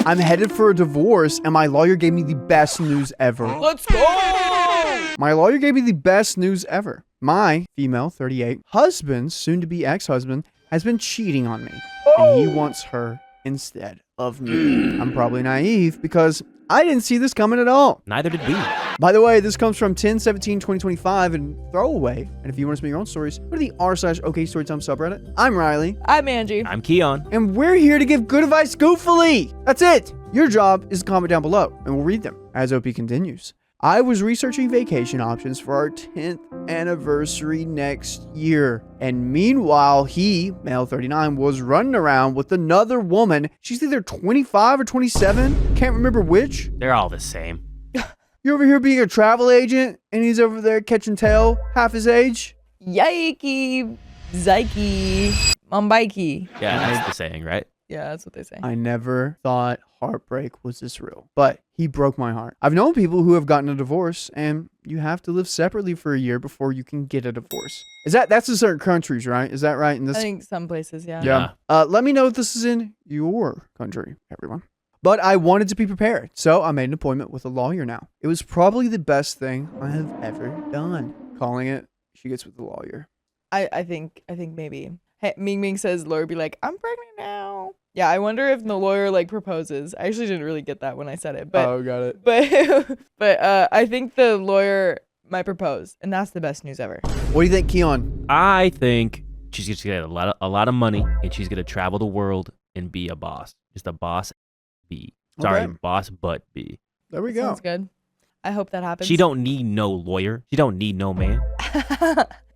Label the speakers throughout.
Speaker 1: I'm headed for a divorce, and my lawyer gave me the best news ever.
Speaker 2: Let's go!
Speaker 1: My lawyer gave me the best news ever. My female, 38, husband, soon-to-be ex-husband, has been cheating on me, and he wants her instead of me. I'm probably naive because I didn't see this coming at all.
Speaker 3: Neither did we.
Speaker 1: By the way, this comes from 10/17/2025 and throwaway. And if you want to submit your own stories, go to the r/OKStorytime subreddit. I'm Riley.
Speaker 2: I'm Angie.
Speaker 3: I'm Keon.
Speaker 1: And we're here to give good advice goofily. That's it. Your job is to comment down below, and we'll read them as OP continues. I was researching vacation options for our 10th anniversary next year. And meanwhile, he, male 39, was running around with another woman. She's either 25 or 27. Can't remember which.
Speaker 3: They're all the same.
Speaker 1: You're over here being a travel agent, and he's over there catching tail, half his age.
Speaker 2: Yikey, zikey, mumbikey.
Speaker 3: Yeah, that's the saying, right?
Speaker 2: Yeah, that's what they say.
Speaker 1: I never thought heartbreak was this real, but he broke my heart. I've known people who have gotten a divorce, and you have to live separately for a year before you can get a divorce. That's in certain countries, right? Is that right? In this?
Speaker 2: I think some places, yeah.
Speaker 1: Yeah. Let me know if this is in your country, everyone. But I wanted to be prepared, so I made an appointment with a lawyer now. It was probably the best thing I have ever done. Calling it, she gets with the lawyer.
Speaker 2: I think maybe. Hey, Ming Ming says lawyer be like, I'm pregnant now. Yeah, I wonder if the lawyer like proposes. I actually didn't really get that when I said it, but
Speaker 1: Oh, got it.
Speaker 2: but I think the lawyer might propose, and that's the best news ever.
Speaker 1: What do you think, Keon?
Speaker 3: I think she's just gonna get a lot of money, and she's gonna travel the world and be a boss. Just a boss B. Sorry,
Speaker 1: Okay.
Speaker 3: boss but B.
Speaker 1: There we go.
Speaker 2: Sounds good. I hope that happens.
Speaker 3: She don't need no lawyer. She don't need no man.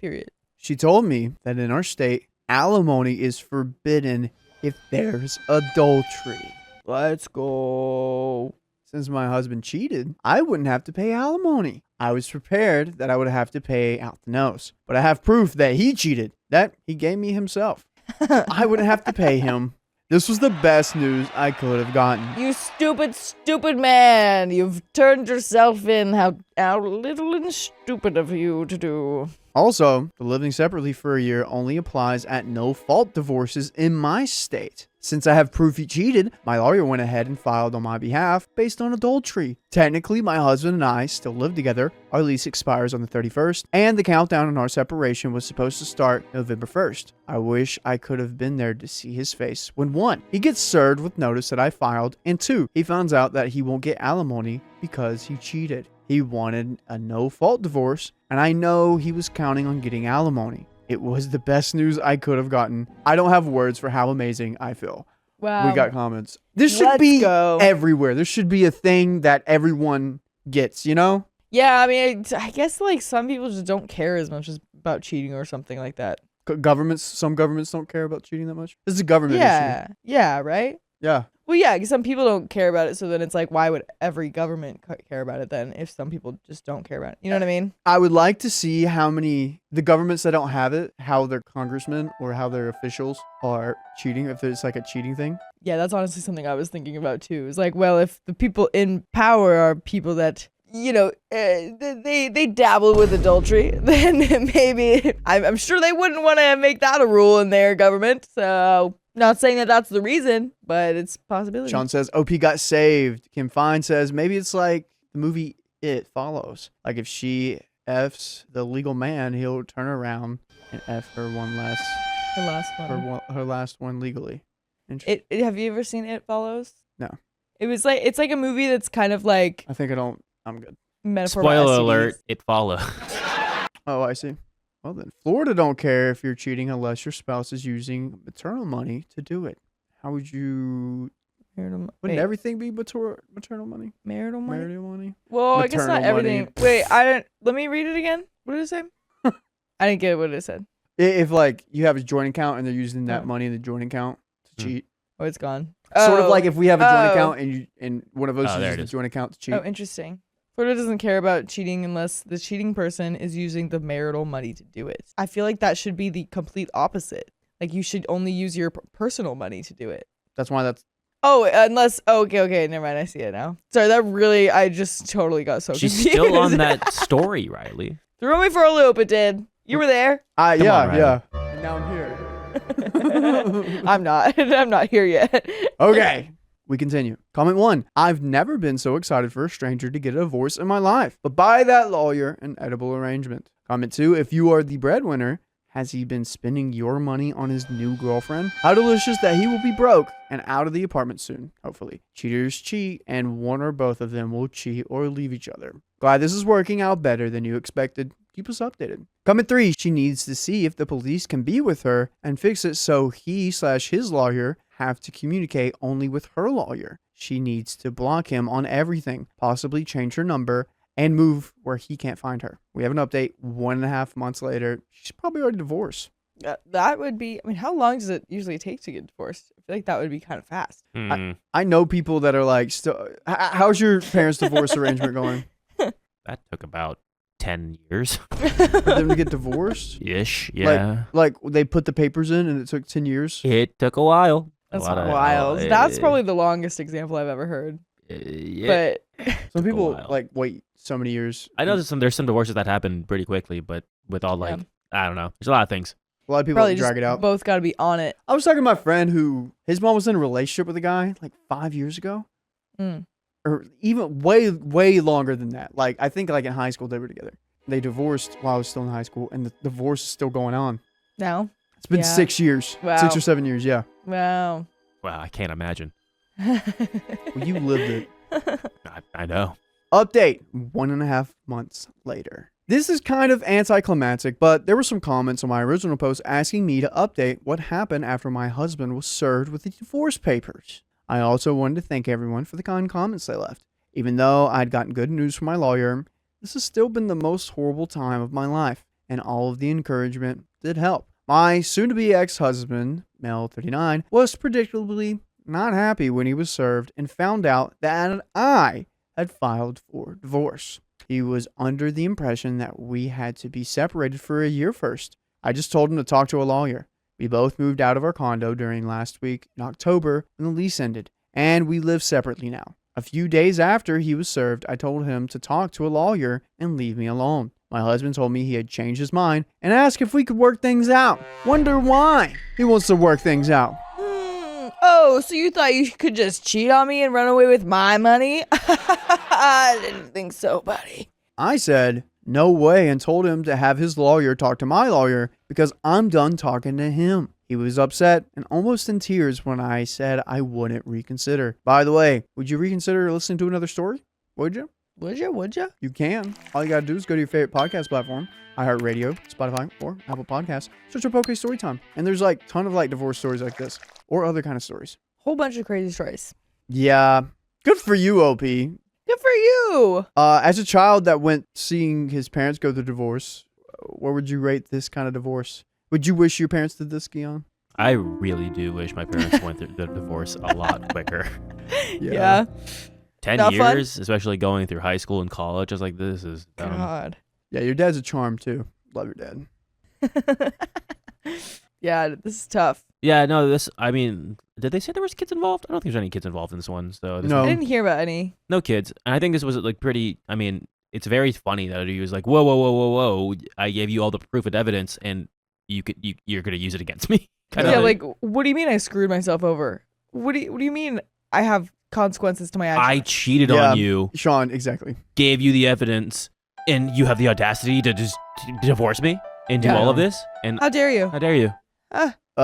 Speaker 2: Period.
Speaker 1: She told me that in our state, alimony is forbidden if there's adultery. Let's go. Since my husband cheated, I wouldn't have to pay alimony. I was prepared that I would have to pay out the nose, but I have proof that he cheated, that he gave me himself. I wouldn't have to pay him. This was the best news I could have gotten.
Speaker 2: You stupid, stupid man. You've turned yourself in. How little and stupid of you to do.
Speaker 1: Also, the living separately for a year only applies at no-fault divorces in my state. Since I have proof he cheated, my lawyer went ahead and filed on my behalf based on adultery. Technically, my husband and I still live together. Our lease expires on the 31st, and the countdown on our separation was supposed to start November 1st. I wish I could have been there to see his face when 1, he gets served with notice that I filed, and 2, he finds out that he won't get alimony because he cheated. He wanted a no-fault divorce, and I know he was counting on getting alimony. It was the best news I could have gotten. I don't have words for how amazing I feel.
Speaker 2: Wow.
Speaker 1: We got comments. This should be everywhere. There should be a thing that everyone gets, you know?
Speaker 2: Yeah, I mean, I guess like some people just don't care as much as about cheating or something like that.
Speaker 1: Some governments don't care about cheating that much. This is a government issue.
Speaker 2: Yeah, right?
Speaker 1: Yeah.
Speaker 2: Well, yeah, because some people don't care about it, so then it's like, why would every government care about it then if some people just don't care about it? You know what I mean?
Speaker 1: I would like to see how many, the governments that don't have it, how their congressmen or how their officials are cheating, if it's like a cheating thing.
Speaker 2: Yeah, that's honestly something I was thinking about too. It's like, well, if the people in power are people that, you know, they dabble with adultery, then maybe, I'm sure they wouldn't want to make that a rule in their government, so... Not saying that that's the reason, but it's a possibility.
Speaker 1: Sean says, OP got saved. Kim Fine says, maybe it's like the movie It Follows. Like if she F's the legal man, he'll turn around and F her one less.
Speaker 2: The last one.
Speaker 1: Her last one legally.
Speaker 2: Have you ever seen It Follows?
Speaker 1: No.
Speaker 2: It's like a movie that's kind of like...
Speaker 1: I think I'm good.
Speaker 2: Metaphor.
Speaker 3: Spoiler alert, it follows.
Speaker 1: Oh, I see. Well then, Florida don't care if you're cheating unless your spouse is using maternal money to do it. How would you... Wouldn't everything be maternal money?
Speaker 2: Marital money?
Speaker 1: Marital money?
Speaker 2: Well, I guess not everything.
Speaker 1: Money.
Speaker 2: Wait, let me read it again. What did it say? I didn't get what it said.
Speaker 1: If like you have a joint account and they're using that money in the joint account to cheat.
Speaker 2: Oh, it's gone.
Speaker 1: Sort of like if we have a joint account and one of us uses the joint account to cheat.
Speaker 2: Oh, interesting. Florida doesn't care about cheating unless the cheating person is using the marital money to do it. I feel like that should be the complete opposite. Like you should only use your personal money to do it.
Speaker 1: That's why that's...
Speaker 2: Oh, unless... Okay, never mind. I see it now. Sorry, I just totally got so confused.
Speaker 3: She's still on that story, Riley.
Speaker 2: Threw me for a loop, it did. You were there.
Speaker 1: Yeah. And now I'm here.
Speaker 2: I'm not. I'm not here yet.
Speaker 1: Okay. We continue. Comment 1. I've never been so excited for a stranger to get a divorce in my life, but buy that lawyer an edible arrangement. Comment 2. If you are the breadwinner, has he been spending your money on his new girlfriend? How delicious that he will be broke and out of the apartment soon, hopefully. Cheaters cheat, and one or both of them will cheat or leave each other. Glad this is working out better than you expected. Keep us updated. Comment 3. She needs to see if the police can be with her and fix it so he/his lawyer have to communicate only with her lawyer. She needs to block him on everything, possibly change her number, and move where he can't find her. We have an update 1.5 months later. She's probably already divorced.
Speaker 2: That would be, I mean, how long does it usually take to get divorced? I feel like that would be kind of fast.
Speaker 1: I know people that are like, how's your parents' divorce arrangement going?
Speaker 3: That took about 10 years.
Speaker 1: For them to get divorced?
Speaker 3: Ish, yeah.
Speaker 1: Like they put the papers in and it took 10 years?
Speaker 3: It took a while.
Speaker 2: That's wild. That's probably the longest example I've ever heard.
Speaker 3: Yeah.
Speaker 2: But
Speaker 1: some people like wait so many years.
Speaker 3: I know there's some divorces that happen pretty quickly, but with all like, I don't know. There's a lot of things.
Speaker 1: A lot of people
Speaker 2: probably
Speaker 1: drag it out.
Speaker 2: Both got to be on it.
Speaker 1: I was talking to my friend who, his mom was in a relationship with a guy like 5 years ago. Or even way longer than that. Like, I think like in high school they were together. They divorced while I was still in high school, and the divorce is still going on.
Speaker 2: Now?
Speaker 1: It's been 6 years.
Speaker 2: Wow.
Speaker 1: 6 or 7 years, yeah.
Speaker 2: Wow.
Speaker 3: Wow, I can't imagine.
Speaker 1: Well, you lived it.
Speaker 3: I know.
Speaker 1: Update 1.5 months later. This is kind of anticlimactic, but there were some comments on my original post asking me to update what happened after my husband was served with the divorce papers. I also wanted to thank everyone for the kind comments they left. Even though I'd gotten good news from my lawyer, this has still been the most horrible time of my life, and all of the encouragement did help. My soon-to-be ex-husband, male 39, was predictably not happy when he was served and found out that I had filed for divorce. He was under the impression that we had to be separated for a year first. I just told him to talk to a lawyer. We both moved out of our condo during last week in October when the lease ended, and we live separately now. A few days after he was served, I told him to talk to a lawyer and leave me alone. My husband told me he had changed his mind and asked if we could work things out. Wonder why he wants to work things out.
Speaker 2: Oh, so you thought you could just cheat on me and run away with my money? I didn't think so, buddy.
Speaker 1: I said, no way, and told him to have his lawyer talk to my lawyer because I'm done talking to him. He was upset and almost in tears when I said I wouldn't reconsider. By the way, would you reconsider listening to another story? Would you?
Speaker 2: Would you?
Speaker 1: You can. All you got to do is go to your favorite podcast platform, iHeartRadio, Spotify, or Apple Podcasts. Search up OK Storytime. And there's like a ton of like divorce stories like this or other kind of stories.
Speaker 2: Whole bunch of crazy stories.
Speaker 1: Yeah. Good for you, OP.
Speaker 2: Good for you.
Speaker 1: As a child that went seeing his parents go through divorce, where would you rate this kind of divorce? Would you wish your parents did this, Guion?
Speaker 3: I really do wish my parents went through the divorce a lot quicker.
Speaker 2: Yeah.
Speaker 3: 10
Speaker 2: Not
Speaker 3: years,
Speaker 2: fun.
Speaker 3: especially going through high school and college. I was like, this is dumb.
Speaker 2: God.
Speaker 1: Yeah, your dad's a charm too. Love your dad.
Speaker 2: Yeah, this is tough.
Speaker 3: Yeah, no, I mean, did they say there was kids involved? I don't think there's any kids involved in this one. So
Speaker 1: No.
Speaker 2: I didn't hear about any.
Speaker 3: No kids. And I think this was like pretty, I mean, it's very funny that he was like, whoa. I gave you all the proof and evidence and you're going to use it against me.
Speaker 2: Yeah, like, what do you mean I screwed myself over? What do you mean I have consequences to my actions?
Speaker 3: I cheated on you,
Speaker 1: Sean, exactly.
Speaker 3: gave you the evidence, and you have the audacity to just divorce me and do all of this? And
Speaker 2: How dare you?
Speaker 3: how dare you?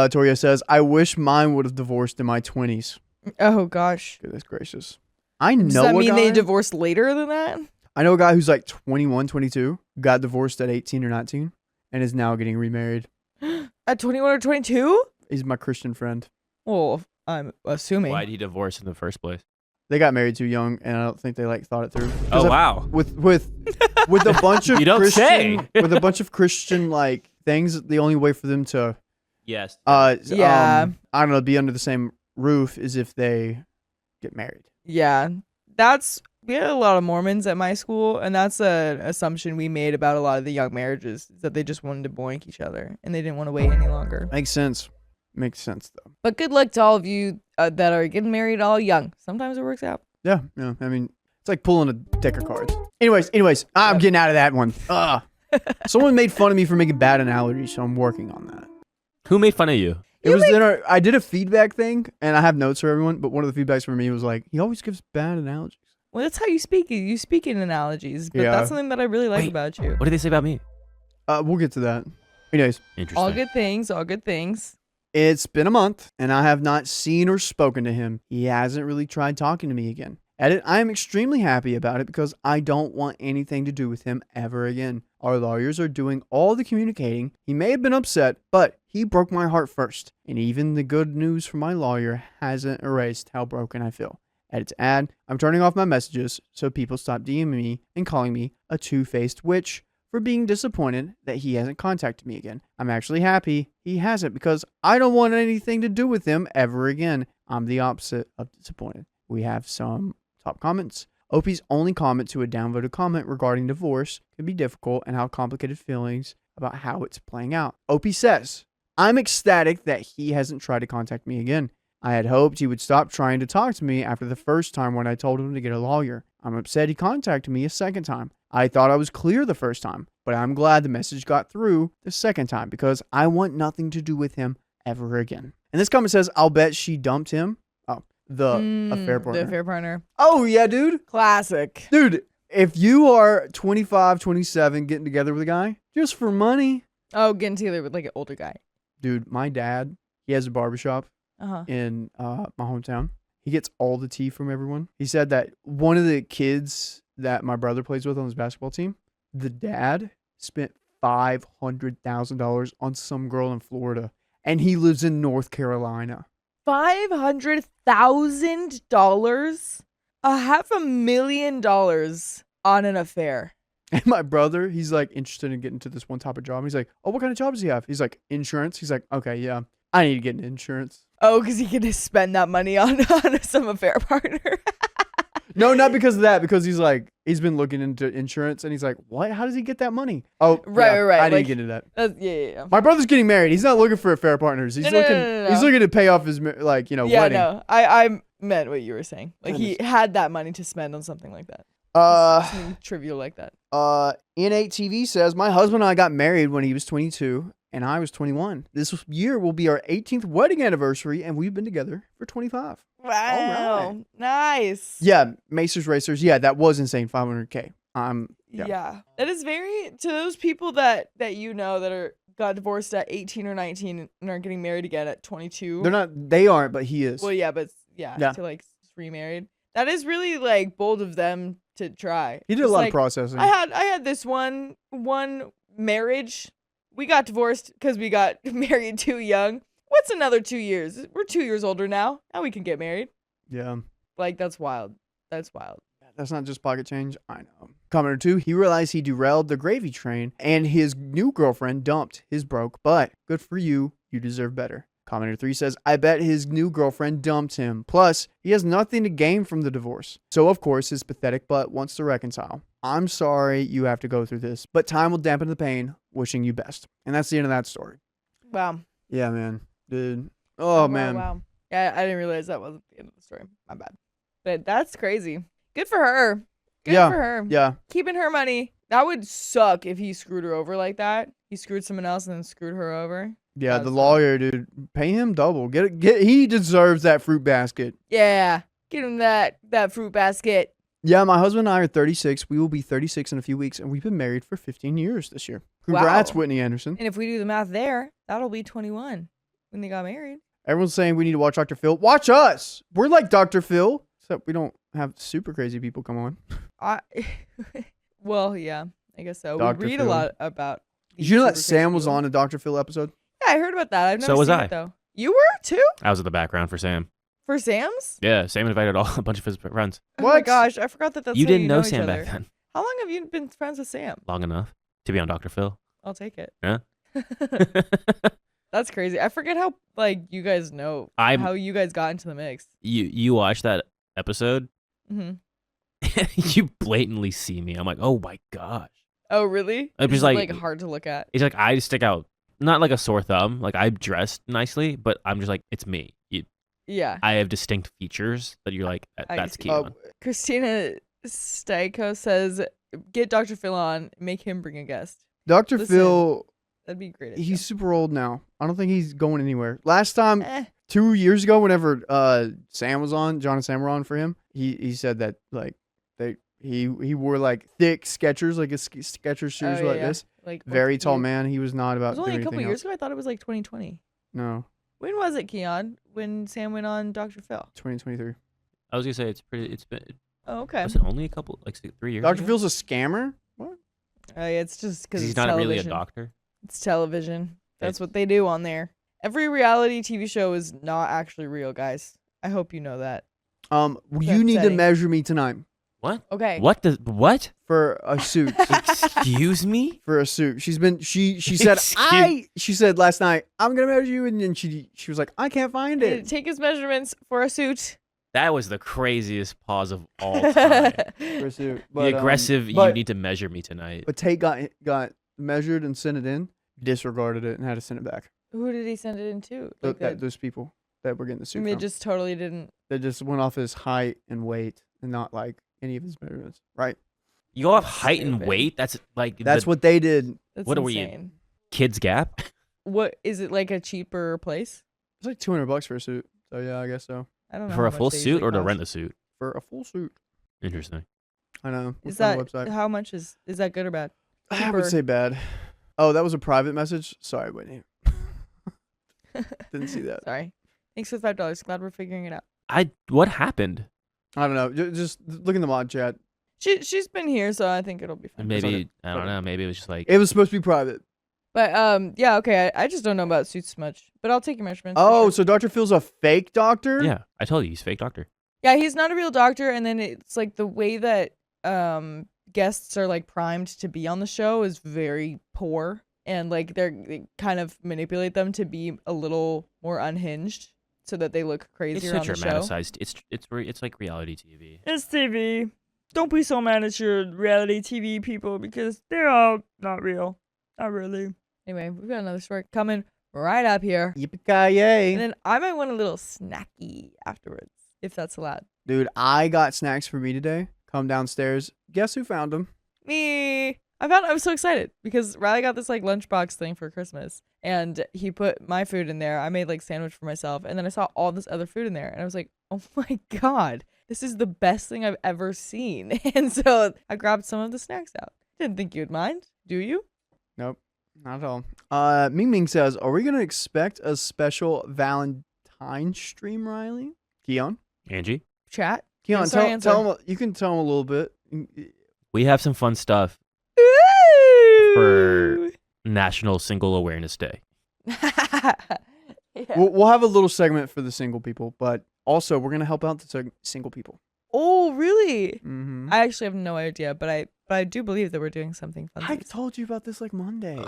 Speaker 1: Toria says, I wish mine would have divorced in my 20s.
Speaker 2: Oh, gosh.
Speaker 1: Goodness gracious. I know
Speaker 2: Does that
Speaker 1: a
Speaker 2: mean
Speaker 1: guy,
Speaker 2: they divorced later than that?
Speaker 1: I know a guy who's like 21, 22, got divorced at 18 or 19, and is now getting remarried.
Speaker 2: At 21 or 22?
Speaker 1: He's my Christian friend.
Speaker 2: Well, I'm assuming.
Speaker 3: Why did he divorce in the first place?
Speaker 1: They got married too young, and I don't think they like thought it through.
Speaker 3: Oh, wow.
Speaker 1: With a bunch of
Speaker 3: You don't
Speaker 1: Christian,
Speaker 3: say.
Speaker 1: with a bunch of Christian like things, the only way for them to
Speaker 3: Yes.
Speaker 2: Yeah.
Speaker 1: I don't know, be under the same roof is if they get married.
Speaker 2: Yeah. We had a lot of Mormons at my school, and that's an assumption we made about a lot of the young marriages, is that they just wanted to boink each other, and they didn't want to wait any longer.
Speaker 1: Makes sense. Makes sense though.
Speaker 2: But good luck to all of you that are getting married all young. Sometimes it works out.
Speaker 1: Yeah. I mean, it's like pulling a deck of cards. Anyways, I'm getting out of that one. Someone made fun of me for making bad analogies, so I'm working on that.
Speaker 3: Who made fun of you?
Speaker 1: It was in our. I did a feedback thing, and I have notes for everyone. But one of the feedbacks for me was like, he always gives bad analogies.
Speaker 2: Well, that's how you speak. You speak in analogies, but that's something that I really like about you.
Speaker 3: What did they say about me?
Speaker 1: We'll get to that. Anyways,
Speaker 3: Interesting.
Speaker 2: All good things. All good things.
Speaker 1: it's been a month, and I have not seen or spoken to him. He hasn't really tried talking to me again. Edit, I am extremely happy about it because I don't want anything to do with him ever again. Our lawyers are doing all the communicating. He may have been upset, but he broke my heart first. And even the good news from my lawyer hasn't erased how broken I feel. Edit to add, I'm turning off my messages so people stop DMing me and calling me a two-faced witch for being disappointed that he hasn't contacted me again. I'm actually happy he hasn't because I don't want anything to do with him ever again. I'm the opposite of disappointed. We have some top comments. Opie's only comment to a downvoted comment regarding divorce can be difficult and how complicated feelings about how it's playing out. Opie says, I'm ecstatic that he hasn't tried to contact me again. I had hoped he would stop trying to talk to me after the first time when I told him to get a lawyer. I'm upset he contacted me a second time. I thought I was clear the first time, but I'm glad the message got through the second time because I want nothing to do with him ever again. And this comment says, I'll bet she dumped him. Oh, the affair partner.
Speaker 2: The affair partner.
Speaker 1: Oh, yeah, dude.
Speaker 2: Classic.
Speaker 1: Dude, if you are 25, 27, getting together with a guy just for money.
Speaker 2: Oh, getting together with like an older guy.
Speaker 1: Dude, my dad, he has a barbershop in my hometown. He gets all the tea from everyone. He said that one of the kids that my brother plays with on his basketball team, the dad spent $500,000 on some girl in Florida, and he lives in North Carolina.
Speaker 2: $500,000? $500,000 on an affair.
Speaker 1: And my brother, he's like interested in getting to this one type of job. He's like, oh, what kind of job does he have? He's like, insurance. He's like, okay, yeah, I need to get into insurance.
Speaker 2: Oh, because he can just spend that money on some affair partner.
Speaker 1: No, not because of that. Because he's like, he's been looking into insurance, and he's like, what? How does he get that money? Oh,
Speaker 2: right.
Speaker 1: I need
Speaker 2: like,
Speaker 1: to get into that.
Speaker 2: Yeah.
Speaker 1: My brother's getting married. He's not looking for affair partners. He's looking. He's looking to pay off his wedding.
Speaker 2: No, I meant what you were saying. Like he had that money to spend on something like that. Something trivial like that.
Speaker 1: N8 TV says my husband and I got married when he was 22 and I was 21. This year will be our 18th wedding anniversary, and we've been together for 25.
Speaker 2: Wow,
Speaker 1: right.
Speaker 2: Nice.
Speaker 1: Yeah, Macers Racers. Yeah, that was insane. $500K.
Speaker 2: Yeah, that is very to those people that you know that got divorced at 18 or 19 and are getting married again at 22.
Speaker 1: They're not. They aren't, but he is.
Speaker 2: Well, yeah, but to like remarried. That is really like bold of them to try.
Speaker 1: He did a lot of processing.
Speaker 2: I had this one marriage. We got divorced because we got married too young. What's another 2 years? We're 2 years older now. Now we can get married.
Speaker 1: Yeah.
Speaker 2: Like, that's wild. That's wild.
Speaker 1: That's not just pocket change. I know. Commenter 2, he realized he derailed the gravy train and his new girlfriend dumped his broke, but good for you. You deserve better. Commenter 3 says, I bet his new girlfriend dumped him. Plus, he has nothing to gain from the divorce. So, of course, his pathetic butt wants to reconcile. I'm sorry you have to go through this, but time will dampen the pain. Wishing you best. And that's the end of that story.
Speaker 2: Wow.
Speaker 1: Yeah, man. Dude. Oh, man.
Speaker 2: Wow. Yeah, I didn't realize that wasn't the end of the story. My bad. But that's crazy. Good for her. Good for her.
Speaker 1: Yeah.
Speaker 2: Keeping her money. That would suck if he screwed her over like that. He screwed someone else and then screwed her over.
Speaker 1: Yeah, the lawyer, dude. Pay him double. He deserves that fruit basket.
Speaker 2: Yeah. Get him that fruit basket.
Speaker 1: Yeah, my husband and I are 36. We will be 36 in a few weeks, and we've been married for 15 years this year. Congrats, Whitney Anderson.
Speaker 2: And if we do the math there, that'll be 21 when they got married.
Speaker 1: Everyone's saying we need to watch Dr. Phil. Watch us. We're like Dr. Phil, except we don't have super crazy people come on.
Speaker 2: Well, yeah, I guess so.
Speaker 1: Dr.
Speaker 2: We read
Speaker 1: Phil.
Speaker 2: a lot about.
Speaker 1: Did you know that Sam was on a Dr. Phil episode?
Speaker 2: Yeah, I heard about that. I've never
Speaker 3: So was
Speaker 2: seen
Speaker 3: I.
Speaker 2: it, though. You were, too?
Speaker 3: I was in the background for Sam.
Speaker 2: For Sam's?
Speaker 3: Yeah, Sam invited a bunch of his friends.
Speaker 2: Oh my gosh, I forgot that's
Speaker 3: You
Speaker 2: how
Speaker 3: didn't know
Speaker 2: each
Speaker 3: Sam
Speaker 2: other.
Speaker 3: back then.
Speaker 2: How long have you been friends with Sam?
Speaker 3: Long enough to be on Dr. Phil.
Speaker 2: I'll take it.
Speaker 3: Yeah.
Speaker 2: That's crazy. I forget how you guys know how you guys got into the mix.
Speaker 3: You watched that episode?
Speaker 2: Mm-hmm.
Speaker 3: You blatantly see me. I'm like, oh my gosh.
Speaker 2: Oh really?
Speaker 3: I'm just
Speaker 2: It's
Speaker 3: like
Speaker 2: hard to look at.
Speaker 3: It's like I stick out, not like a sore thumb. Like I'm dressed nicely, but I'm just like it's me.
Speaker 2: Yeah.
Speaker 3: I have distinct features that you're like that's key.
Speaker 2: Christina Styko says, "Get Dr. Phil on. Make him bring a guest."
Speaker 1: Dr.
Speaker 2: Listen.
Speaker 1: Phil
Speaker 2: That'd be great.
Speaker 1: He's super old now. I don't think he's going anywhere. Last time,
Speaker 2: Eh.
Speaker 1: 2 years ago, whenever Sam was on, John and Sam were on for him, he said that like he wore like thick Skechers, like his Skechers shoes like this.
Speaker 2: Like
Speaker 1: Very tall
Speaker 2: orthopedic.
Speaker 1: man. He was not
Speaker 2: It
Speaker 1: about
Speaker 2: was
Speaker 1: to do
Speaker 2: only a
Speaker 1: anything
Speaker 2: couple years
Speaker 1: else.
Speaker 2: ago. I thought it was like 2020.
Speaker 1: No,
Speaker 2: When was it, Keon? When Sam went on Dr. Phil?
Speaker 1: 2023.
Speaker 3: I was gonna say it's been.
Speaker 2: Oh, okay.
Speaker 3: Was it only a couple, like 3 years?
Speaker 1: Dr.
Speaker 3: ago?
Speaker 1: Phil's a scammer? What?
Speaker 2: It's just because
Speaker 3: He's not really a doctor.
Speaker 2: It's television. That's what they do on there. Every reality TV show is not actually real, guys. I hope you know that.
Speaker 1: You need to
Speaker 2: upsetting.
Speaker 1: measure me tonight
Speaker 3: What?
Speaker 2: Okay.
Speaker 3: What?
Speaker 1: for a suit.
Speaker 3: Excuse me?
Speaker 1: For a suit. She said she said last night, I'm gonna measure you, and then she was like, I can't find it.
Speaker 2: Take his measurements for a suit.
Speaker 3: That was the craziest pause of all time.
Speaker 1: For a suit.
Speaker 3: The aggressive, you need to measure me tonight.
Speaker 1: But Tate got measured and sent it in, disregarded it, and had to send it back.
Speaker 2: Who did he send it into? Like
Speaker 1: Those people that were getting the suit
Speaker 2: they
Speaker 1: from.
Speaker 2: just totally didn't.
Speaker 1: They just went off his height and weight and not like any of his measurements, right?
Speaker 3: You go off height and
Speaker 2: Stupid.
Speaker 3: weight? That's like
Speaker 1: That's what they did.
Speaker 2: That's
Speaker 3: What are we
Speaker 2: insane.
Speaker 3: in? Kids Gap?
Speaker 2: What is it, like a cheaper place?
Speaker 1: It's like $200 for a suit. So yeah, I guess so.
Speaker 2: I don't know.
Speaker 3: For
Speaker 2: how
Speaker 3: a full
Speaker 2: much they
Speaker 3: suit
Speaker 2: usually
Speaker 3: or to
Speaker 2: cost.
Speaker 3: rent the suit?
Speaker 1: For a full suit.
Speaker 3: Interesting.
Speaker 1: I know.
Speaker 2: Is
Speaker 1: What's on
Speaker 2: that
Speaker 1: the website?
Speaker 2: how much is that good or bad?
Speaker 1: I would
Speaker 2: Cheaper.
Speaker 1: say bad. Oh, that was a private message? Sorry, Whitney. Didn't see that.
Speaker 2: Sorry. Thanks for the $5. Glad we're figuring it out.
Speaker 3: What happened?
Speaker 1: I don't know. Just look in the mod chat.
Speaker 2: She's been here, so I think it'll be fine.
Speaker 3: Maybe, I don't know. Maybe it was just like,
Speaker 1: It was supposed to be private.
Speaker 2: But yeah, okay. I just don't know about suits much, but I'll take your measurements. for
Speaker 1: Oh,
Speaker 2: sure.
Speaker 1: so Dr. Phil's a fake doctor?
Speaker 3: yeah, I told you, he's a fake doctor.
Speaker 2: Yeah, he's not a real doctor, and then it's like the way that guests are like primed to be on the show is very poor, and like they kind of manipulate them to be a little more unhinged so that they look
Speaker 3: It's
Speaker 2: crazier
Speaker 3: so
Speaker 2: on the show.
Speaker 3: dramatized. It's like reality TV.
Speaker 2: It's TV. Don't be so mad at your reality TV people because they're all not real. Not really. Anyway, we've got another story coming right up here.
Speaker 1: Yippee-ki-yay.
Speaker 2: And then I might want a little snacky afterwards, if that's allowed.
Speaker 1: Dude, I got snacks for me today. Come downstairs. Guess who found them?
Speaker 2: Me. I was so excited because Riley got this like lunchbox thing for Christmas and he put my food in there. I made like sandwich for myself and then I saw all this other food in there and I was like, oh my God, this is the best thing I've ever seen. And so I grabbed some of the snacks out. Didn't think you'd mind, do you?
Speaker 1: Nope, not at all. Ming Ming says, are we going to expect a special Valentine stream, Riley? Keon?
Speaker 3: Angie,
Speaker 2: Chat?
Speaker 1: Keon,
Speaker 2: Yes, our answer.
Speaker 1: tell him, you can tell him a little bit.
Speaker 3: we have some fun stuff for
Speaker 2: Ooh.
Speaker 3: National Single Awareness Day.
Speaker 2: Yeah.
Speaker 1: We'll have a little segment for the single people, but also we're going to help out the single people.
Speaker 2: Oh, really?
Speaker 1: Mm-hmm.
Speaker 2: I actually have no idea, but I do believe that we're doing something fun.
Speaker 1: I told you about this like Monday.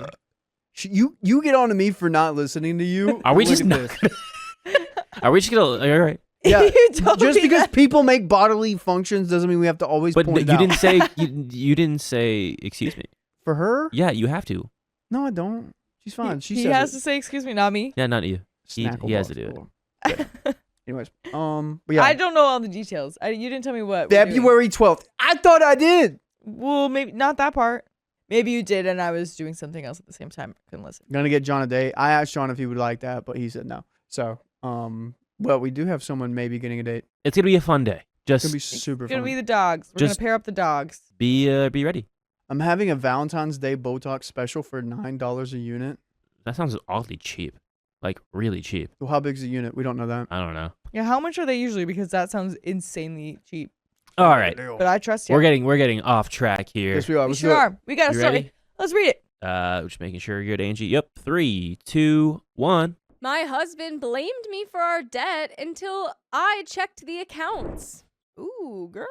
Speaker 1: You get on to me for not listening to you.
Speaker 3: Are we
Speaker 1: Look
Speaker 3: just
Speaker 1: at
Speaker 3: not?
Speaker 1: this.
Speaker 3: Are we just gonna? All right.
Speaker 1: Yeah,
Speaker 2: You told
Speaker 1: just
Speaker 2: me
Speaker 1: because
Speaker 2: that.
Speaker 1: people make bodily functions doesn't mean we have to always
Speaker 3: But
Speaker 1: point
Speaker 3: you
Speaker 1: it out.
Speaker 3: didn't say you didn't say excuse me.
Speaker 1: For her?
Speaker 3: Yeah, you have to.
Speaker 1: No, I don't. She's fine. She
Speaker 2: he
Speaker 1: says
Speaker 2: has
Speaker 1: it.
Speaker 2: to say, excuse me, not me.
Speaker 3: Yeah, not you. He has to do
Speaker 1: Snackle box. Anyways, but yeah.
Speaker 2: I don't know all the details. You didn't tell me what. we're doing.
Speaker 1: February 12th. I thought I did.
Speaker 2: Well, maybe not that part. Maybe you did, and I was doing something else at the same time. Couldn't listen.
Speaker 1: Gonna get John a date. I asked John if he would like that, but he said no. So, well, we do have someone maybe getting a date.
Speaker 3: It's gonna be a fun day.
Speaker 1: It's
Speaker 3: Just
Speaker 1: gonna be super
Speaker 2: It's gonna
Speaker 1: fun.
Speaker 2: be the dogs. We're
Speaker 3: Just-
Speaker 2: gonna pair up the dogs.
Speaker 3: be ready.
Speaker 1: I'm having a Valentine's Day Botox special for $9 a unit.
Speaker 3: That sounds awfully cheap. Like really cheap.
Speaker 1: Well, how big's the unit? We don't know that.
Speaker 3: I don't know.
Speaker 2: Yeah, how much are they usually? Because that sounds insanely cheap.
Speaker 3: All right.
Speaker 2: But I trust you.
Speaker 3: We're getting off track here.
Speaker 1: Yes, we are.
Speaker 2: We
Speaker 1: Let's
Speaker 2: sure
Speaker 1: do it.
Speaker 2: are. We got a
Speaker 3: You
Speaker 2: story.
Speaker 3: ready?
Speaker 2: Let's read it.
Speaker 3: Just making sure you're good, Angie. Yep. 3, 2, 1.
Speaker 4: My husband blamed me for our debt until I checked the accounts.
Speaker 2: Ooh, girl,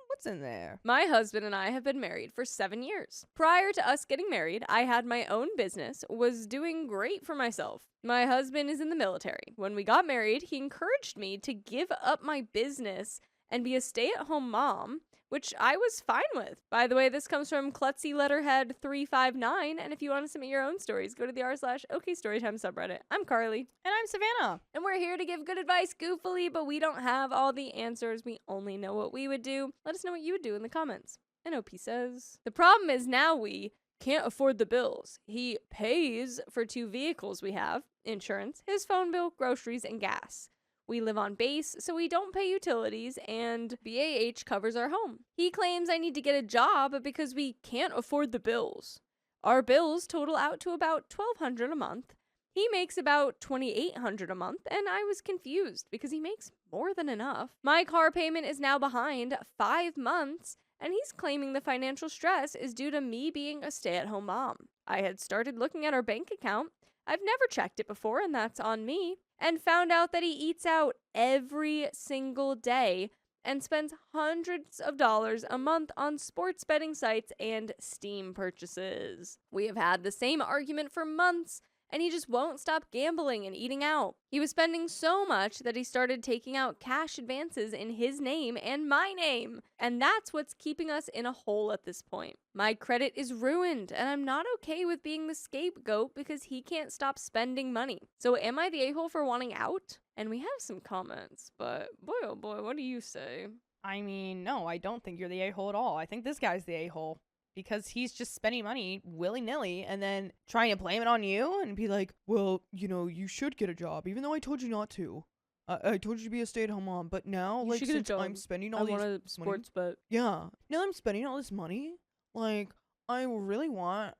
Speaker 2: what's in there?
Speaker 4: My husband and I have been married for 7 years. Prior to us getting married, I had my own business, was doing great for myself. My husband is in the military. When we got married, he encouraged me to give up my business and be a stay-at-home mom, which I was fine with. By the way, this comes from Klutzy Letterhead 359, and if you want to submit your own stories, go to the r/OKStorytime subreddit. I'm Carly.
Speaker 5: And I'm Savannah.
Speaker 4: And we're here to give good advice goofily, but we don't have all the answers. We only know what we would do. Let us know what you would do in the comments. And OP says, the problem is now we can't afford the bills. He pays for 2 vehicles we have, insurance, his phone bill, groceries, and gas. We live on base, so we don't pay utilities, and BAH covers our home. He claims I need to get a job because we can't afford the bills. Our bills total out to about $1,200 a month. He makes about $2,800 a month, and I was confused because he makes more than enough. My car payment is now behind 5 months, and he's claiming the financial stress is due to me being a stay-at-home mom. I had started looking at our bank account. I've never checked it before, and that's on me, and found out that he eats out every single day and spends hundreds of dollars a month on sports betting sites and Steam purchases. We have had the same argument for months, and he just won't stop gambling and eating out. He was spending so much that he started taking out cash advances in his name and my name, and that's what's keeping us in a hole at this point. My credit is ruined, and I'm not okay with being the scapegoat because he can't stop spending money. So am I the a-hole for wanting out? And we have some comments, but boy oh boy, what do you say?
Speaker 2: I mean, no, I don't think you're the a-hole at all. I think this guy's the a-hole. Because he's just spending money willy-nilly and then trying to blame it on you and be like, well, you know, you should get a job, even though I told you not to. I told you to be a stay-at-home mom, but now,
Speaker 4: You
Speaker 2: like,
Speaker 4: should get a
Speaker 2: since
Speaker 4: job.
Speaker 2: I'm spending
Speaker 4: I
Speaker 2: all these
Speaker 4: want a
Speaker 2: money,
Speaker 4: sports bet.
Speaker 2: yeah, now I'm spending all this money, like, I really want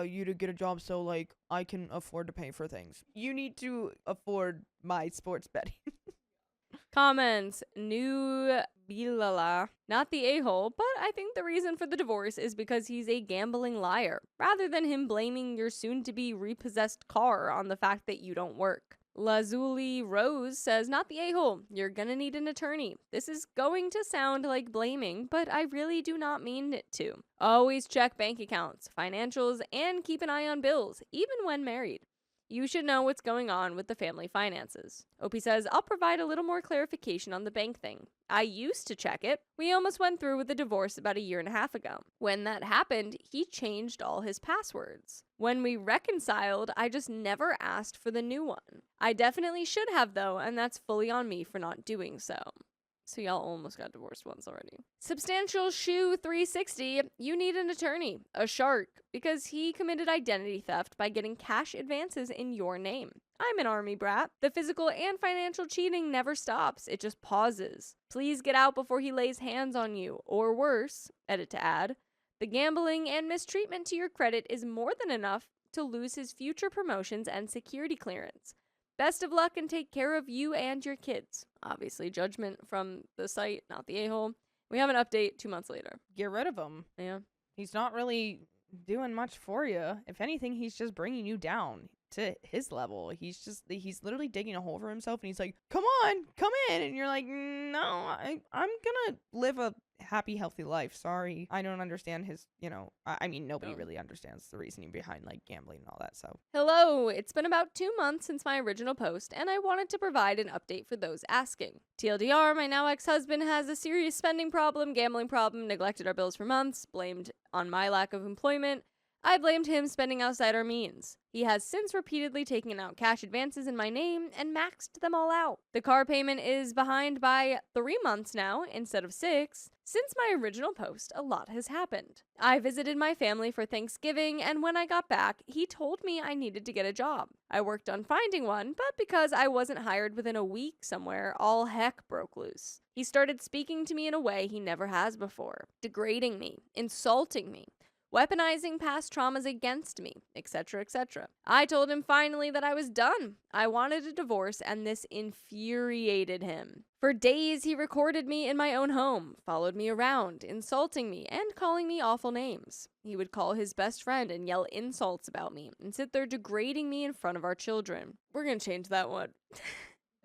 Speaker 2: you to get a job so, like, I can afford to pay for things. You need to afford my sports betting.
Speaker 4: Comments, new bilala. Not the a-hole, but I think the reason for the divorce is because he's a gambling liar, rather than him blaming your soon-to-be repossessed car on the fact that you don't work. Lazuli Rose says, not the a-hole, you're gonna need an attorney. This is going to sound like blaming, but I really do not mean it to. Always check bank accounts, financials, and keep an eye on bills, even when married. You should know what's going on with the family finances. Opie says, I'll provide a little more clarification on the bank thing. I used to check it. We almost went through with the divorce about 1.5 years ago. When that happened, he changed all his passwords. When we reconciled, I just never asked for the new one. I definitely should have though, and that's fully on me for not doing so. So y'all almost got divorced once already. Substantial Shoe 360, you need an attorney, a shark, because he committed identity theft by getting cash advances in your name. I'm an army brat. The physical and financial cheating never stops. It just pauses. Please get out before he lays hands on you, or worse, edit to add. The gambling and mistreatment to your credit is more than enough to lose his future promotions and security clearance. Best of luck and take care of you and your kids. Obviously, judgment from the site, not the a-hole. We have an update 2 months later.
Speaker 2: Get rid of him.
Speaker 4: Yeah.
Speaker 2: He's not really doing much for you. If anything, he's just bringing you down to his level. He's literally digging a hole for himself, and he's like, come on, come in. And you're like, no, I'm gonna live a happy, healthy life. Sorry. I don't understand his, I mean, nobody really understands the reasoning behind, like, gambling and all that, so.
Speaker 4: Hello, it's been about 2 months since my original post, and I wanted to provide an update for those asking. TLDR, my now ex-husband has a serious spending problem, gambling problem, neglected our bills for months, blamed on my lack of employment. I blamed him spending outside our means. He has since repeatedly taken out cash advances in my name and maxed them all out. The car payment is behind by 3 months now instead of 6. Since my original post, a lot has happened. I visited my family for Thanksgiving, and when I got back, he told me I needed to get a job. I worked on finding one, but because I wasn't hired within a week somewhere, all heck broke loose. He started speaking to me in a way he never has before, degrading me, insulting me, weaponizing past traumas against me, etc., etc. I told him finally that I was done. I wanted a divorce, and this infuriated him. For days, he recorded me in my own home, followed me around, insulting me, and calling me awful names. He would call his best friend and yell insults about me, and sit there degrading me in front of our children. We're gonna change that one.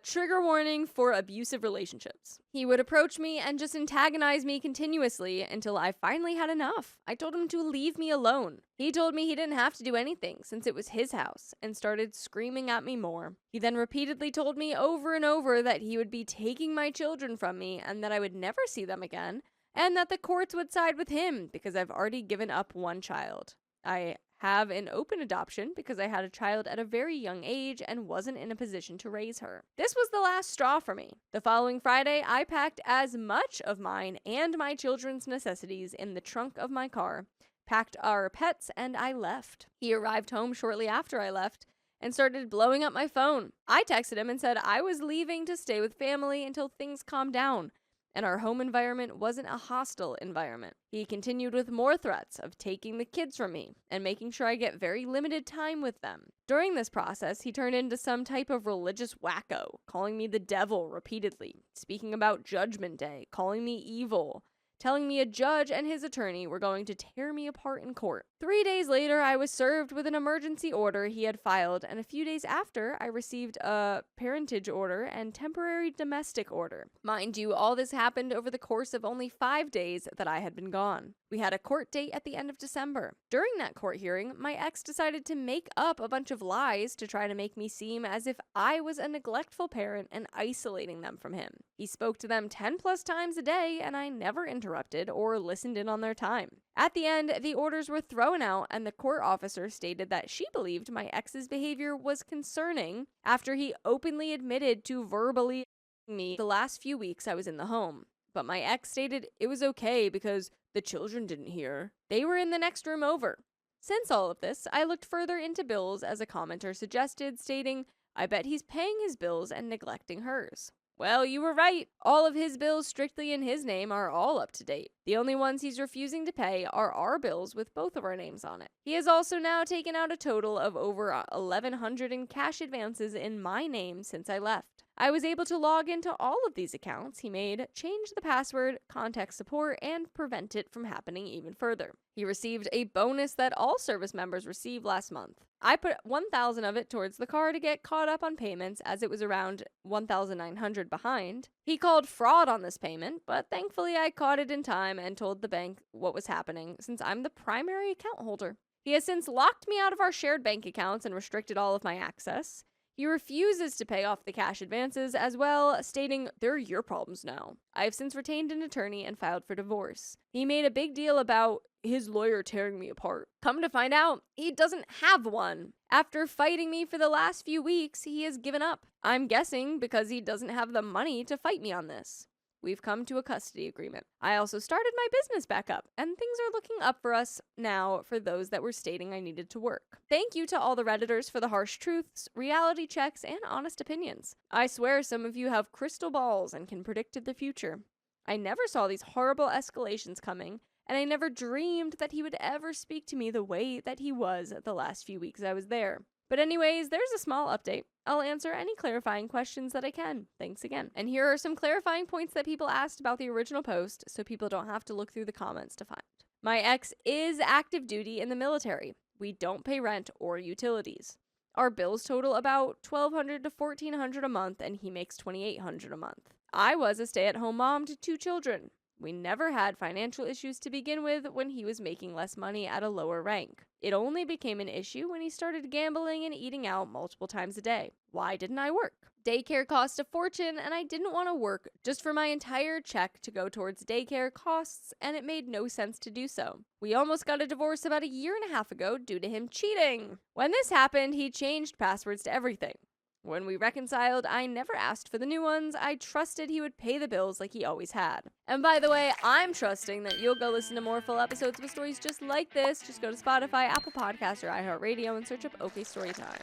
Speaker 4: Trigger warning for abusive relationships. He would approach me and just antagonize me continuously until I finally had enough. I told him to leave me alone. He told me he didn't have to do anything since it was his house and started screaming at me more. He then repeatedly told me over and over that he would be taking my children from me and that I would never see them again and that the courts would side with him because I've already given up one child. I have an open adoption because I had a child at a very young age and wasn't in a position to raise her. This was the last straw for me. The following Friday, I packed as much of mine and my children's necessities in the trunk of my car, packed our pets, and I left. He arrived home shortly after I left and started blowing up my phone. I texted him and said I was leaving to stay with family until things calmed down and our home environment wasn't a hostile environment. He continued with more threats of taking the kids from me and making sure I get very limited time with them. During this process, he turned into some type of religious wacko, calling me the devil repeatedly, speaking about Judgment Day, calling me evil, telling me a judge and his attorney were going to tear me apart in court. 3 days later, I was served with an emergency order he had filed, and a few days after, I received a parentage order and temporary domestic order. Mind you, all this happened over the course of only 5 days that I had been gone. We had a court date at the end of December. During that court hearing, my ex decided to make up a bunch of lies to try to make me seem as if I was a neglectful parent and isolating them from him. He spoke to them 10 plus times a day, and I never interrupted or listened in on their time. At the end, the orders were thrown out, and the court officer stated that she believed my ex's behavior was concerning after he openly admitted to verbally me the last few weeks I was in the home. But my ex stated it was okay because the children didn't hear. They were in the next room over. Since all of this, I looked further into bills as a commenter suggested, stating, I bet he's paying his bills and neglecting hers. Well, you were right. All of his bills strictly in his name are all up to date. The only ones he's refusing to pay are our bills with both of our names on it. He has also now taken out a total of over $1,100 in cash advances in my name since I left. I was able to log into all of these accounts he made, change the password, contact support, and prevent it from happening even further. He received a bonus that all service members received last month. I put $1,000 of it towards the car to get caught up on payments as it was around $1,900 behind. He called fraud on this payment, but thankfully I caught it in time and told the bank what was happening since I'm the primary account holder. He has since locked me out of our shared bank accounts and restricted all of my access. He refuses to pay off the cash advances as well, stating, they're your problems now. I have since retained an attorney and filed for divorce. He made a big deal about his lawyer tearing me apart. Come to find out, he doesn't have one. After fighting me for the last few weeks, he has given up. I'm guessing because he doesn't have the money to fight me on this. We've come to a custody agreement. I also started my business back up, and things are looking up for us now for those that were stating I needed to work. Thank you to all the Redditors for the harsh truths, reality checks, and honest opinions. I swear some of you have crystal balls and can predict the future. I never saw these horrible escalations coming, and I never dreamed that he would ever speak to me the way that he was the last few weeks I was there. But anyways, there's a small update. I'll answer any clarifying questions that I can. Thanks again. And here are some clarifying points that people asked about the original post, so people don't have to look through the comments to find. My ex is active duty in the military. We don't pay rent or utilities. Our bills total about $1,200 to $1,400 a month, and he makes $2,800 a month. I was a stay-at-home mom to 2 children. We never had financial issues to begin with when he was making less money at a lower rank. It only became an issue when he started gambling and eating out multiple times a day. Why didn't I work? Daycare cost a fortune, and I didn't want to work just for my entire check to go towards daycare costs, and it made no sense to do so. We almost got a divorce about 1.5 years ago due to him cheating. When this happened, he changed passwords to everything. When we reconciled, I never asked for the new ones. I trusted he would pay the bills like he always had. And by the way, I'm trusting that you'll go listen to more full episodes with stories just like this. Just go to Spotify, Apple Podcasts, or iHeartRadio and search up OK Storytime.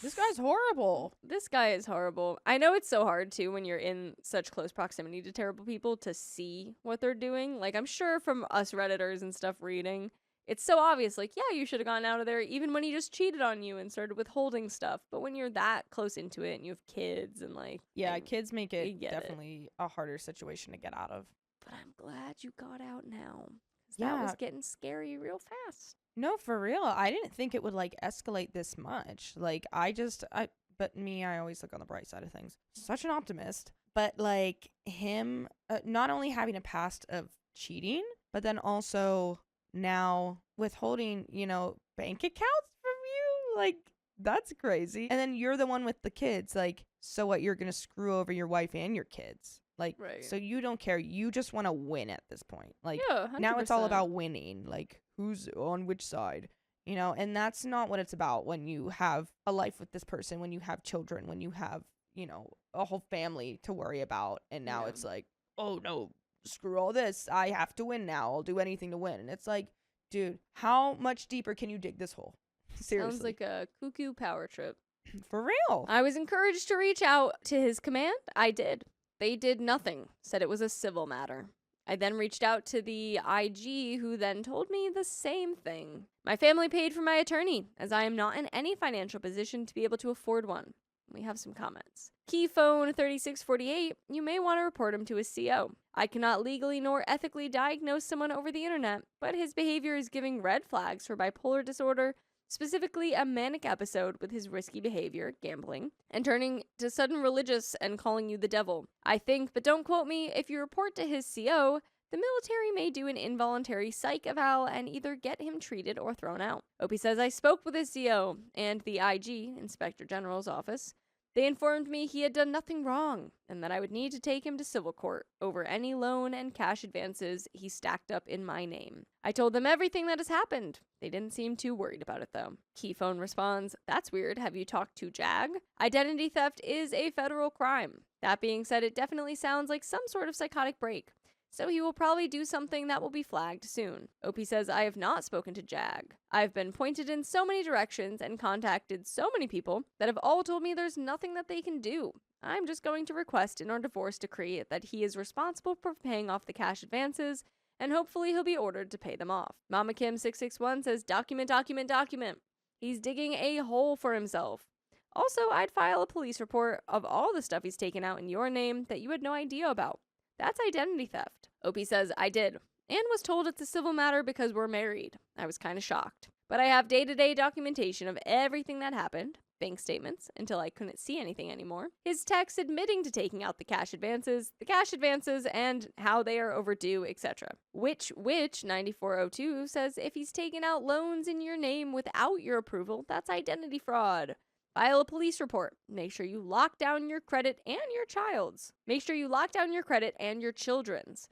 Speaker 2: This guy's horrible.
Speaker 4: This guy is horrible. I know it's so hard, too, when you're in such close proximity to terrible people to see what they're doing. Like, I'm sure from us Redditors and stuff reading, it's so obvious, like, yeah, you should have gone out of there even when he just cheated on you and started withholding stuff. But when you're that close into it and you have kids and, like...
Speaker 2: Yeah,
Speaker 4: and
Speaker 2: kids make it definitely a harder situation to get out of.
Speaker 4: But I'm glad you got out now. 'Cause
Speaker 2: Yeah.
Speaker 4: that was getting scary real fast.
Speaker 2: No, for real. I didn't think it would, like, escalate this much. Like, I always look on the bright side of things. Such an optimist. But, like, him not only having a past of cheating, but then also... now withholding, bank accounts from you, like, that's crazy. And then you're the one with the kids, like, so what, you're gonna screw over your wife and your kids, like,
Speaker 4: right.
Speaker 2: So you don't care, you just want to win at this point, like,
Speaker 4: yeah, 100%.
Speaker 2: Now it's all about winning, like, who's on which side, and that's not what it's about when you have a life with this person, when you have children, when you have, a whole family to worry about, and now it's like, oh no, screw all this. I have to win now. I'll do anything to win. And it's like, dude, how much deeper can you dig this hole? Seriously.
Speaker 4: Sounds like a cuckoo power trip.
Speaker 2: For real.
Speaker 4: I was encouraged to reach out to his command. I did. They did nothing, said it was a civil matter. I then reached out to the IG, who then told me the same thing. My family paid for my attorney, as I am not in any financial position to be able to afford one. We have some comments. Keyphone 3648, you may want to report him to his CO. I cannot legally nor ethically diagnose someone over the internet, but his behavior is giving red flags for bipolar disorder, specifically a manic episode with his risky behavior, gambling, and turning to sudden religious and calling you the devil. I think, but don't quote me, if you report to his CO, the military may do an involuntary psych eval and either get him treated or thrown out. Opie says, I spoke with his CO and the IG, Inspector General's office. They informed me he had done nothing wrong and that I would need to take him to civil court over any loan and cash advances he stacked up in my name. I told them everything that has happened. They didn't seem too worried about it, though. Keyphone responds, that's weird. Have you talked to JAG? Identity theft is a federal crime. That being said, it definitely sounds like some sort of psychotic break. So he will probably do something that will be flagged soon. Opie says, I have not spoken to JAG. I've been pointed in so many directions and contacted so many people that have all told me there's nothing that they can do. I'm just going to request in our divorce decree that he is responsible for paying off the cash advances, and hopefully he'll be ordered to pay them off. Mama Kim 661 says, document. He's digging a hole for himself. Also, I'd file a police report of all the stuff he's taken out in your name that you had no idea about. That's identity theft. Opie says, I did, and was told it's a civil matter because we're married. I was kind of shocked. But I have day-to-day documentation of everything that happened, bank statements, until I couldn't see anything anymore, his texts admitting to taking out the cash advances, and how they are overdue, etc. Which 9402 says if he's taken out loans in your name without your approval, that's identity fraud. File a police report. Make sure you lock down your credit and your child's. Make sure you lock down your credit and your children's.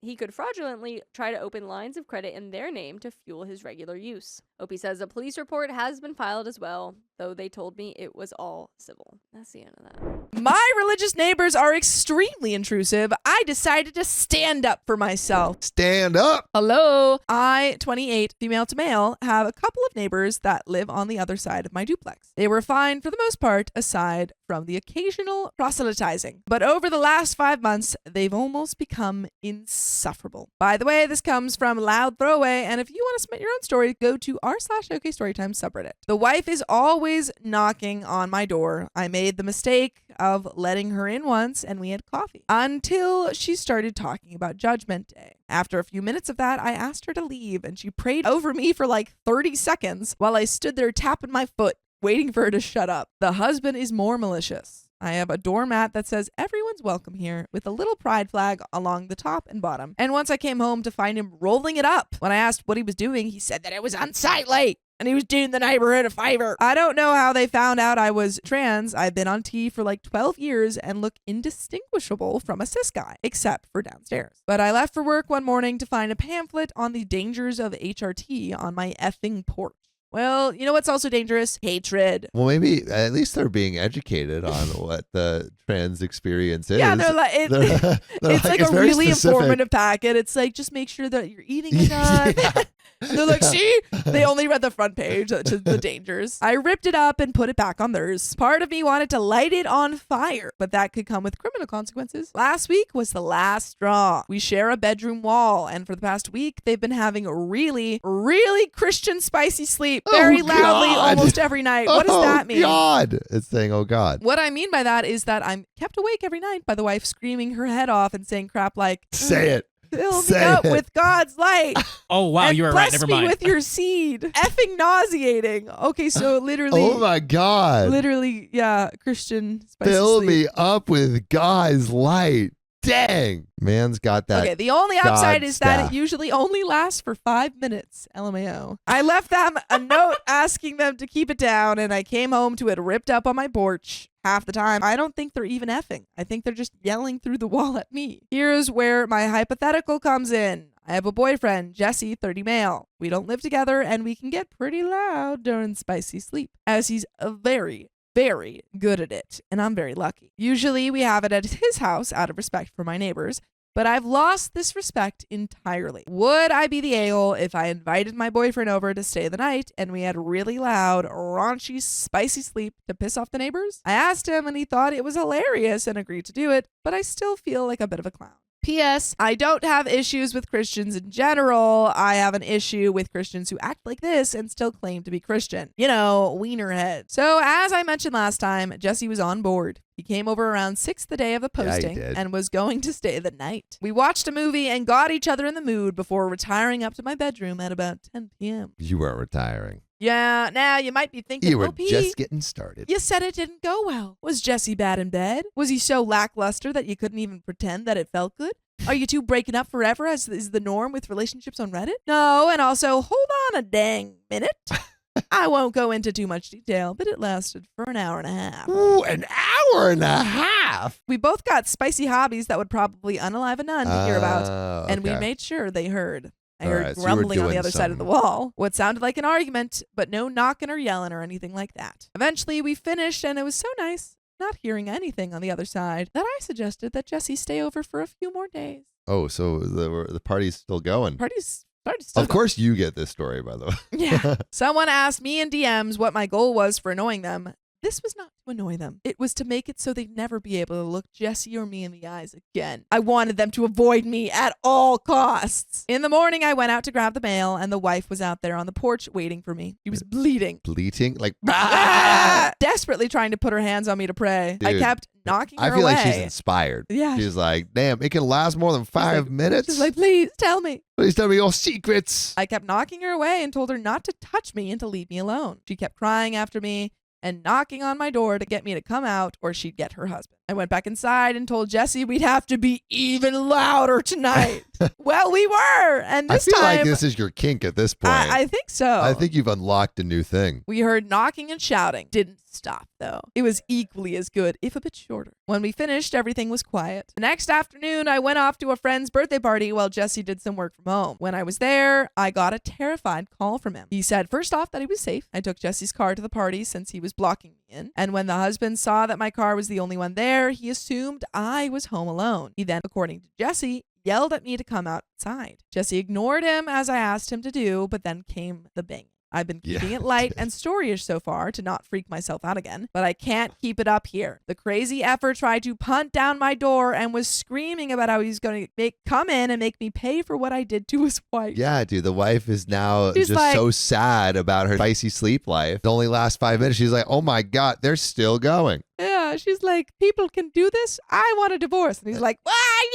Speaker 4: He could fraudulently try to open lines of credit in their name to fuel his regular use. Opie says a police report has been filed as well, though they told me it was all civil. That's the end of that.
Speaker 2: My religious neighbors are extremely intrusive. I decided to stand up for myself.
Speaker 5: Stand up.
Speaker 2: Hello. I, 28, female to male, have a couple of neighbors that live on the other side of my duplex. They were fine for the most part, aside from the occasional proselytizing. But over the last 5 months, they've almost become insufferable. By the way, this comes from Loud Throwaway, and if you want to submit your own story, go to r/OK Storytime subreddit. The wife is always knocking on my door. I made the mistake of letting her in once, and we had coffee. Until she started talking about Judgment Day. After a few minutes of that, I asked her to leave, and she prayed over me for like 30 seconds while I stood there tapping my foot, waiting for her to shut up. The husband is more malicious. I have a doormat that says everyone's welcome here with a little pride flag along the top and bottom. And once I came home to find him rolling it up. When I asked what he was doing, he said that it was unsightly and he was doing the neighborhood a favor. I don't know how they found out I was trans. I've been on T for like 12 years and look indistinguishable from a cis guy, except for downstairs. But I left for work one morning to find a pamphlet on the dangers of HRT on my effing porch. Well, you know what's also dangerous? Hatred.
Speaker 5: Well, maybe at least they're being educated on what the trans experience is.
Speaker 2: Yeah, they're like, it's like a
Speaker 5: very
Speaker 2: really
Speaker 5: specific.
Speaker 2: informative packet. It's like, just make sure that you're eating enough.
Speaker 5: Yeah.
Speaker 2: They're like, see? They only read the front page, to the dangers. I ripped it up and put it back on theirs. Part of me wanted to light it on fire, but that could come with criminal consequences. Last week was the last straw. We share a bedroom wall, and for the past week, they've been having a really, really Christian spicy sleep very loudly
Speaker 5: God.
Speaker 2: almost every night. What does that mean?
Speaker 5: Oh, God. It's saying, oh, God.
Speaker 2: What I mean by that is that I'm kept awake every night by the wife screaming her head off and saying crap like,
Speaker 5: Say it.
Speaker 2: fill me
Speaker 5: Say
Speaker 2: up
Speaker 5: it.
Speaker 2: with God's light.
Speaker 3: Oh, wow,
Speaker 2: and
Speaker 3: you were right.
Speaker 2: bless
Speaker 3: Never
Speaker 2: me
Speaker 3: mind.
Speaker 2: with your seed. Effing nauseating. Okay, so literally.
Speaker 5: Oh, my God.
Speaker 2: Literally, yeah, Christian spicy
Speaker 5: Fill
Speaker 2: sleep.
Speaker 5: me up with God's light. Dang. Man's got that.
Speaker 2: Okay, the only upside
Speaker 5: God
Speaker 2: is that
Speaker 5: staff.
Speaker 2: it usually only lasts for 5 minutes. LMAO. I left them a note asking them to keep it down, and I came home to it ripped up on my porch. Half the time, I don't think they're even effing. I think they're just yelling through the wall at me. Here's where my hypothetical comes in. I have a boyfriend, Jesse, 30 male. We don't live together, and we can get pretty loud during spicy sleep, as he's very good at it, and I'm very lucky. Usually we have it at his house out of respect for my neighbors, But I've lost this respect entirely. Would I be the a-hole if I invited my boyfriend over to stay the night and we had really loud, raunchy, spicy sleep to piss off the neighbors? I asked him and he thought it was hilarious and agreed to do it, but I still feel like a bit of a clown. P.S. I don't have issues with Christians in general. I have an issue with Christians who act like this and still claim to be Christian. You know, wienerhead. So as I mentioned last time, Jesse was on board. He came over around 6 the day of the posting and was going to stay the night. We watched a movie and got each other in the mood before retiring up to my bedroom at about 10 p.m.
Speaker 5: You weren't retiring.
Speaker 2: Yeah, now you might be thinking,
Speaker 5: You were
Speaker 2: Pete,
Speaker 5: just getting started.
Speaker 2: you said it didn't go well. Was Jesse bad in bed? Was he so lackluster that you couldn't even pretend that it felt good? Are you two breaking up forever as is the norm with relationships on Reddit? No, and also, hold on a dang minute. I won't go into too much detail, but it lasted for an hour and a half.
Speaker 5: Ooh, an hour and a half.
Speaker 2: We both got spicy hobbies that would probably unalive a nun to hear about, and we
Speaker 5: Okay.
Speaker 2: made sure they heard. I
Speaker 5: All
Speaker 2: heard
Speaker 5: right, so you were
Speaker 2: grumbling on the
Speaker 5: doing
Speaker 2: other side of the
Speaker 5: some-
Speaker 2: wall. What sounded like an argument, but no knocking or yelling or anything like that. Eventually, we finished, and it was so nice not hearing anything on the other side that I suggested that Jesse stay over for a few more days.
Speaker 5: Oh, so the party's still going.
Speaker 2: Party's started.
Speaker 5: Of course you get this story, by the way.
Speaker 2: Yeah. Someone asked me in DMs what my goal was for annoying them. This was not to annoy them. It was to make it so they'd never be able to look Jesse or me in the eyes again. I wanted them to avoid me at all costs. In the morning, I went out to grab the mail, and the wife was out there on the porch waiting for me. She was bleeding.
Speaker 5: Bleating? Like,
Speaker 2: Desperately trying to put her hands on me to pray. I
Speaker 5: Dude,
Speaker 2: kept knocking her
Speaker 5: I feel
Speaker 2: away.
Speaker 5: like she's inspired.
Speaker 2: Yeah.
Speaker 5: She's like, damn, it can last more than 5 minutes?
Speaker 2: She's like, please tell me.
Speaker 5: Please tell me your secrets.
Speaker 2: I kept knocking her away and told her not to touch me and to leave me alone. She kept crying after me and knocking on my door to get me to come out or she'd get her husband. I went back inside and told Jesse we'd have to be even louder tonight. Well, we were. And
Speaker 5: I
Speaker 2: this
Speaker 5: feel
Speaker 2: time,
Speaker 5: like this is your kink at this point.
Speaker 2: I think so.
Speaker 5: I think you've unlocked a new thing.
Speaker 2: We heard knocking and shouting. Didn't stop, though. It was equally as good, if a bit shorter. When we finished, everything was quiet. The next afternoon, I went off to a friend's birthday party while Jesse did some work from home. When I was there, I got a terrified call from him. He said, first off, that he was safe. I took Jesse's car to the party since he was blocking me in. And when the husband saw that my car was the only one there, he assumed I was home alone. He then, according to Jesse, yelled at me to come outside. Jesse ignored him as I asked him to do, but then came the banging. I've been keeping
Speaker 5: Yeah.
Speaker 2: it light and storyish so far to not freak myself out again, but I can't keep it up here. The crazy effer tried to punt down my door and was screaming about how he's going to come in and make me pay for what I did to his wife.
Speaker 5: Yeah, dude, the wife is now
Speaker 2: She's
Speaker 5: just
Speaker 2: like-
Speaker 5: so sad about her spicy sleep life. It only lasts 5 minutes. She's like, oh my God, they're still going.
Speaker 2: Yeah, she's like, people can do this. I want a divorce. And he's like,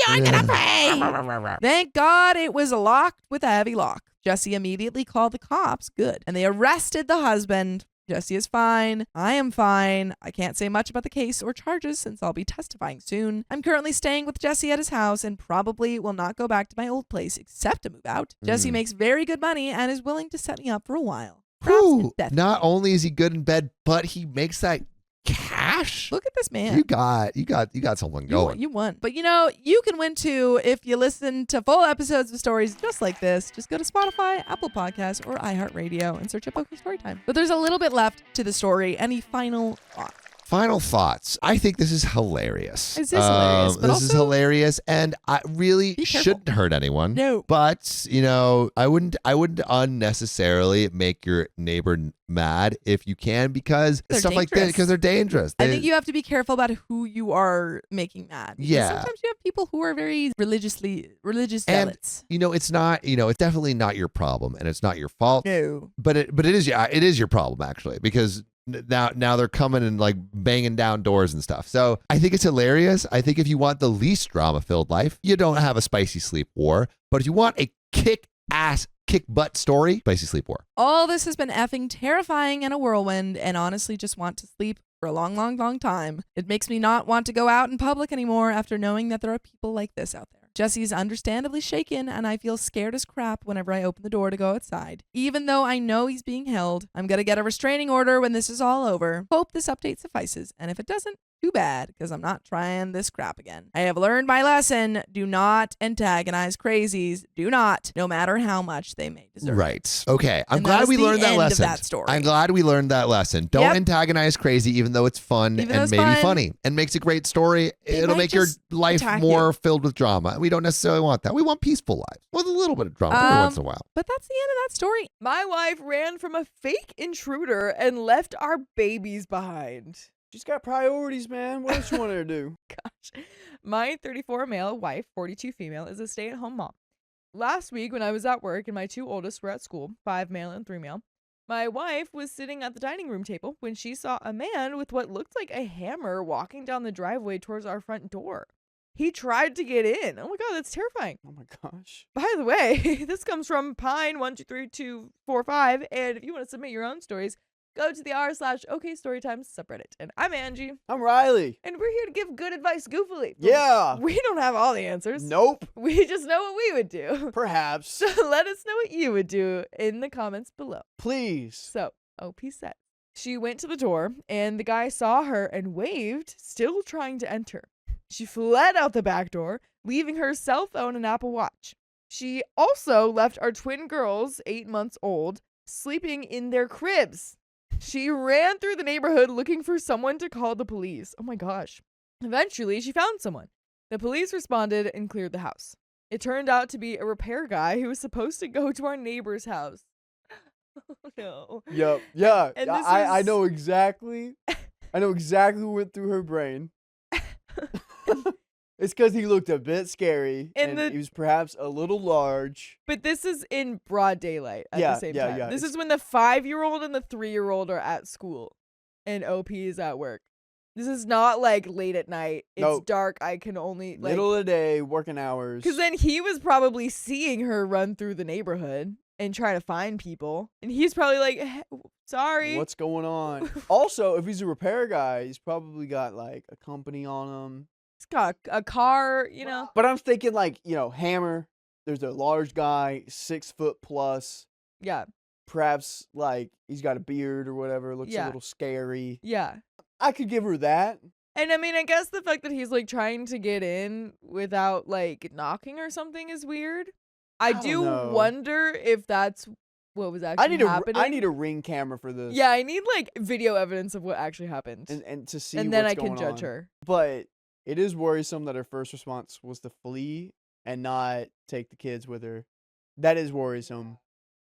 Speaker 2: you're going to pay. Thank God it was locked with a heavy lock. Jesse immediately called the cops. Good. And they arrested the husband. Jesse is fine. I am fine. I can't say much about the case or charges since I'll be testifying soon. I'm currently staying with Jesse at his house and probably will not go back to my old place except to move out. Jesse makes very good money and is willing to set me up for a while. Perhaps
Speaker 5: Whew,
Speaker 2: indefinitely.
Speaker 5: not only is he good in bed, but he makes that cash.
Speaker 2: Look at this man.
Speaker 5: You got something going.
Speaker 2: You won. But you know, you can win too if you listen to full episodes of stories just like this. Just go to Spotify, Apple Podcasts, or iHeartRadio and search up OK Storytime. But there's a little bit left to the story. Any final thoughts?
Speaker 5: Final thoughts. I think this is hilarious.
Speaker 2: This is hilarious, but
Speaker 5: this is
Speaker 2: also-
Speaker 5: hilarious, and I really
Speaker 2: Be careful.
Speaker 5: shouldn't hurt anyone.
Speaker 2: No.
Speaker 5: But you know, I wouldn't unnecessarily make your neighbor mad if you can, because
Speaker 2: They're
Speaker 5: stuff like this,
Speaker 2: dangerous.
Speaker 5: because they're dangerous.
Speaker 2: I think you have to be careful about who you are making mad. Because
Speaker 5: Yeah.
Speaker 2: sometimes you have people who are very religious
Speaker 5: And-
Speaker 2: zealots.
Speaker 5: You know, it's not. You know, it's definitely not your problem, and it's not your fault.
Speaker 2: No.
Speaker 5: But it is. Yeah, it is your problem actually, because now they're coming and like banging down doors and stuff. So I think it's hilarious. I think if you want the least drama-filled life, you don't have a spicy sleep war. But if you want a kick-ass, kick-butt story, spicy sleep war.
Speaker 2: All this has been effing terrifying and a whirlwind, and honestly just want to sleep for a long, long, long time. It makes me not want to go out in public anymore after knowing that there are people like this out there. Jesse is understandably shaken, and I feel scared as crap whenever I open the door to go outside. Even though I know he's being held, I'm going to get a restraining order when this is all over. Hope this update suffices, and if it doesn't, Too bad, because I'm not trying this crap again. I have learned my lesson. Do not antagonize crazies. Do not, no matter how much they may deserve.
Speaker 5: Right. Okay. I'm
Speaker 2: And
Speaker 5: glad
Speaker 2: that's
Speaker 5: we
Speaker 2: the
Speaker 5: learned that
Speaker 2: end of
Speaker 5: lesson.
Speaker 2: that story.
Speaker 5: I'm glad we learned that lesson. Don't
Speaker 2: Yep.
Speaker 5: antagonize crazy, even though it's fun
Speaker 2: Even though
Speaker 5: and
Speaker 2: it's
Speaker 5: maybe
Speaker 2: fun.
Speaker 5: funny and makes a great story.
Speaker 2: They
Speaker 5: It'll
Speaker 2: might
Speaker 5: make your
Speaker 2: just
Speaker 5: life
Speaker 2: attack
Speaker 5: more filled with drama. We don't necessarily want that. We want peaceful lives with a little bit of drama every once in a while.
Speaker 2: But that's the end of that story. My wife ran from a fake intruder and left our babies behind.
Speaker 1: She's got priorities, man. What else you want her to do?
Speaker 2: Gosh. My 34 male wife, 42 female, is a stay-at-home mom. Last week when I was at work and my 2 oldest were at school, 5 male and 3 male, my wife was sitting at the dining room table when she saw a man with what looked like a hammer walking down the driveway towards our front door. He tried to get in. Oh my God, that's terrifying.
Speaker 1: Oh my gosh.
Speaker 2: By the way, this comes from Pine123245, and if you want to submit your own stories, go to the r/OK Storytime subreddit. And I'm Angie,
Speaker 1: I'm Riley.
Speaker 2: and we're here to give good advice goofily.
Speaker 1: Yeah.
Speaker 2: We don't have all the answers.
Speaker 1: Nope.
Speaker 2: We just know what we would do.
Speaker 1: Perhaps.
Speaker 2: So let us know what you would do in the comments below.
Speaker 1: Please.
Speaker 2: So, OP said, she went to the door, and the guy saw her and waved, still trying to enter. She fled out the back door, leaving her cell phone and Apple Watch. She also left our twin girls, 8 months old, sleeping in their cribs. She ran through the neighborhood looking for someone to call the police. Oh my gosh. Eventually, she found someone. The police responded and cleared the house. It turned out to be a repair guy who was supposed to go to our neighbor's house. Oh no.
Speaker 1: Yep. Yeah.
Speaker 2: And this
Speaker 1: I
Speaker 2: is-
Speaker 1: know exactly. I know exactly what went through her brain. It's because he looked a bit scary
Speaker 2: And
Speaker 1: and he was perhaps a little large.
Speaker 2: But this is in broad daylight at
Speaker 1: Yeah,
Speaker 2: the same
Speaker 1: yeah,
Speaker 2: time.
Speaker 1: yeah.
Speaker 2: This is when the 5-year-old and the 3-year-old are at school and OP is at work. This is not like late at night. It's
Speaker 1: Nope.
Speaker 2: dark. I can only like
Speaker 1: Middle of the day, working hours.
Speaker 2: because then he was probably seeing her run through the neighborhood and try to find people, and he's probably like, "Sorry."
Speaker 1: What's going on? Also, if he's a repair guy, he's probably got like a company on him.
Speaker 2: He's got a car, you know.
Speaker 1: But I'm thinking like, hammer. There's a large guy, 6 foot plus.
Speaker 2: Yeah,
Speaker 1: Perhaps like he's got a beard or whatever. Looks a
Speaker 2: Yeah.
Speaker 1: little scary.
Speaker 2: yeah.
Speaker 1: I could give her that.
Speaker 2: And I mean, I guess the fact that he's like trying to get in without like knocking or something is weird. I
Speaker 1: don't
Speaker 2: do
Speaker 1: know.
Speaker 2: wonder if that's what was actually happening.
Speaker 1: I need a ring camera for this.
Speaker 2: Yeah, I need like video evidence of what actually happened.
Speaker 1: And to see
Speaker 2: And then
Speaker 1: what's
Speaker 2: I can
Speaker 1: going
Speaker 2: judge
Speaker 1: on.
Speaker 2: her.
Speaker 1: But it is worrisome that her first response was to flee and not take the kids with her. That is worrisome.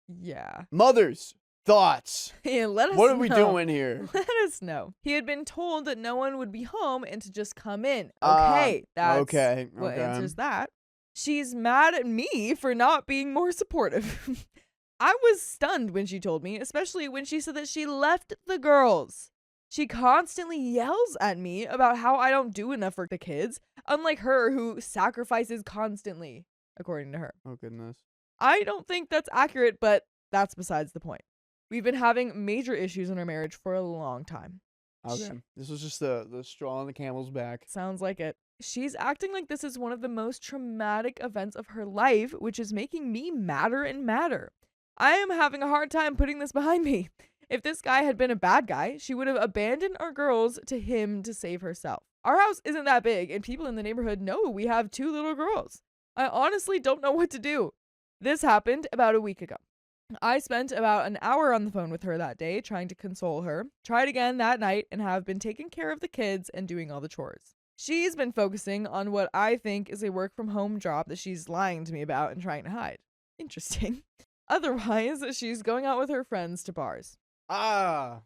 Speaker 2: Yeah.
Speaker 1: Mothers, thoughts.
Speaker 2: Yeah, let us
Speaker 1: What are we
Speaker 2: know.
Speaker 1: doing here?
Speaker 2: Let us know. He had been told that no one would be home and to just come in.
Speaker 1: Ah,
Speaker 2: Okay, that's
Speaker 1: okay,
Speaker 2: what
Speaker 1: okay.
Speaker 2: answers that. She's mad at me for not being more supportive. I was stunned when she told me, especially when she said that she left the girls. She constantly yells at me about how I don't do enough for the kids, unlike her who sacrifices constantly, according to her.
Speaker 1: Oh, goodness.
Speaker 2: I don't think that's accurate, but that's besides the point. We've been having major issues in our marriage for a long time.
Speaker 1: Okay. This was just the straw on the camel's back.
Speaker 2: Sounds like it. She's acting like this is one of the most traumatic events of her life, which is making me madder and madder. I am having a hard time putting this behind me. If this guy had been a bad guy, she would have abandoned our girls to him to save herself. Our house isn't that big, and people in the neighborhood know we have 2 little girls. I honestly don't know what to do. This happened about a week ago. I spent about an hour on the phone with her that day trying to console her, tried again that night, and have been taking care of the kids and doing all the chores. She's been focusing on what I think is a work-from-home job that she's lying to me about and trying to hide. Interesting. Otherwise, she's going out with her friends to bars.
Speaker 1: Ah.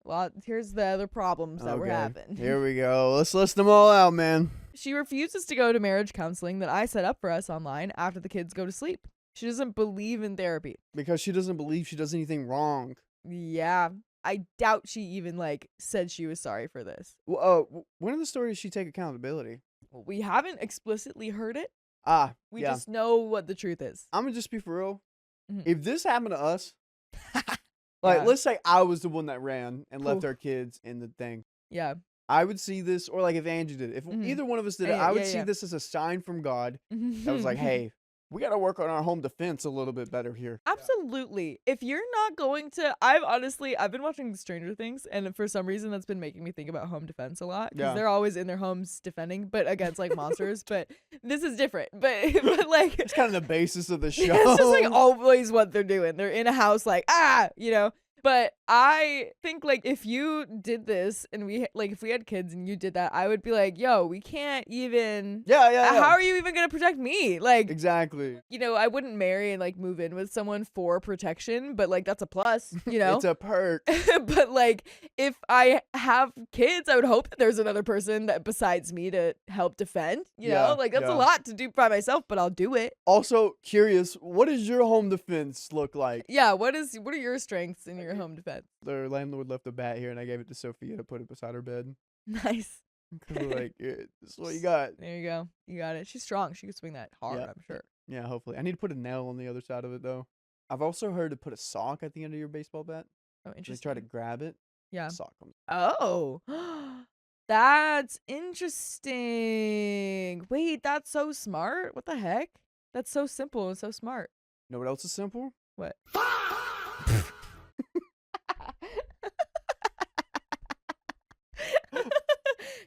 Speaker 2: Well, here's the other problems that we're
Speaker 1: Okay.
Speaker 2: having.
Speaker 1: Here we go. Let's list them all out, man.
Speaker 2: She refuses to go to marriage counseling that I set up for us online after the kids go to sleep. She doesn't believe in therapy.
Speaker 1: Because she doesn't believe she does anything wrong.
Speaker 2: Yeah, I doubt she even said she was sorry for this.
Speaker 1: When in the story does she take accountability?
Speaker 2: We haven't explicitly heard it.
Speaker 1: Ah,
Speaker 2: We
Speaker 1: yeah.
Speaker 2: just know what the truth is.
Speaker 1: I'm gonna just be for real.
Speaker 2: Mhm.
Speaker 1: If this happened to us,
Speaker 2: Yeah.
Speaker 1: let's say I was the one that ran and left
Speaker 2: Oof.
Speaker 1: our kids in the thing.
Speaker 2: Yeah.
Speaker 1: I would see this, or like if Angie did it. If
Speaker 2: Mhm.
Speaker 1: either one of us did it,
Speaker 2: Yeah,
Speaker 1: I would
Speaker 2: yeah,
Speaker 1: see
Speaker 2: yeah.
Speaker 1: this as a sign from God that was like, hey, We got to work on our home defense a little bit better here.
Speaker 2: Absolutely. If you're not going to, I've been watching Stranger Things, and for some reason that's been making me think about home defense a lot because
Speaker 1: Yeah.
Speaker 2: they're always in their homes defending, but against like monsters. But this is different. But like,
Speaker 1: It's kind of the basis of the show.
Speaker 2: it's just like always what they're doing. They're in a house like, you know. But I think like if you did this and if we had kids and you did that, I would be like, yo, we can't even.
Speaker 1: Yeah.
Speaker 2: How are you even gonna protect me? Like,
Speaker 1: Exactly.
Speaker 2: you know, I wouldn't marry and like move in with someone for protection, but like that's a plus, you know.
Speaker 1: It's a perk.
Speaker 2: But like if I have kids, I would hope that there's another person that besides me to help defend. You know, like that's a lot to do by myself, but I'll do it.
Speaker 1: Also, curious, what does your home defense look like?
Speaker 2: Yeah, what are your strengths in your home defense?
Speaker 1: The landlord left a bat here, and I gave it to Sophia to put it beside her bed.
Speaker 2: Nice.
Speaker 1: Like, this is what you got.
Speaker 2: There you go. You got it. She's strong. She could swing that hard,
Speaker 1: Yeah.
Speaker 2: I'm sure.
Speaker 1: Yeah, hopefully. I need to put a nail on the other side of it, though. I've also heard to put a sock at the end of your baseball bat.
Speaker 2: Oh,
Speaker 1: They
Speaker 2: interesting.
Speaker 1: try to grab it.
Speaker 2: Yeah.
Speaker 1: Sock comes.
Speaker 2: Oh, that's interesting. Wait, that's so smart. What the heck? That's so simple and so smart.
Speaker 1: Know what else is simple?
Speaker 2: What?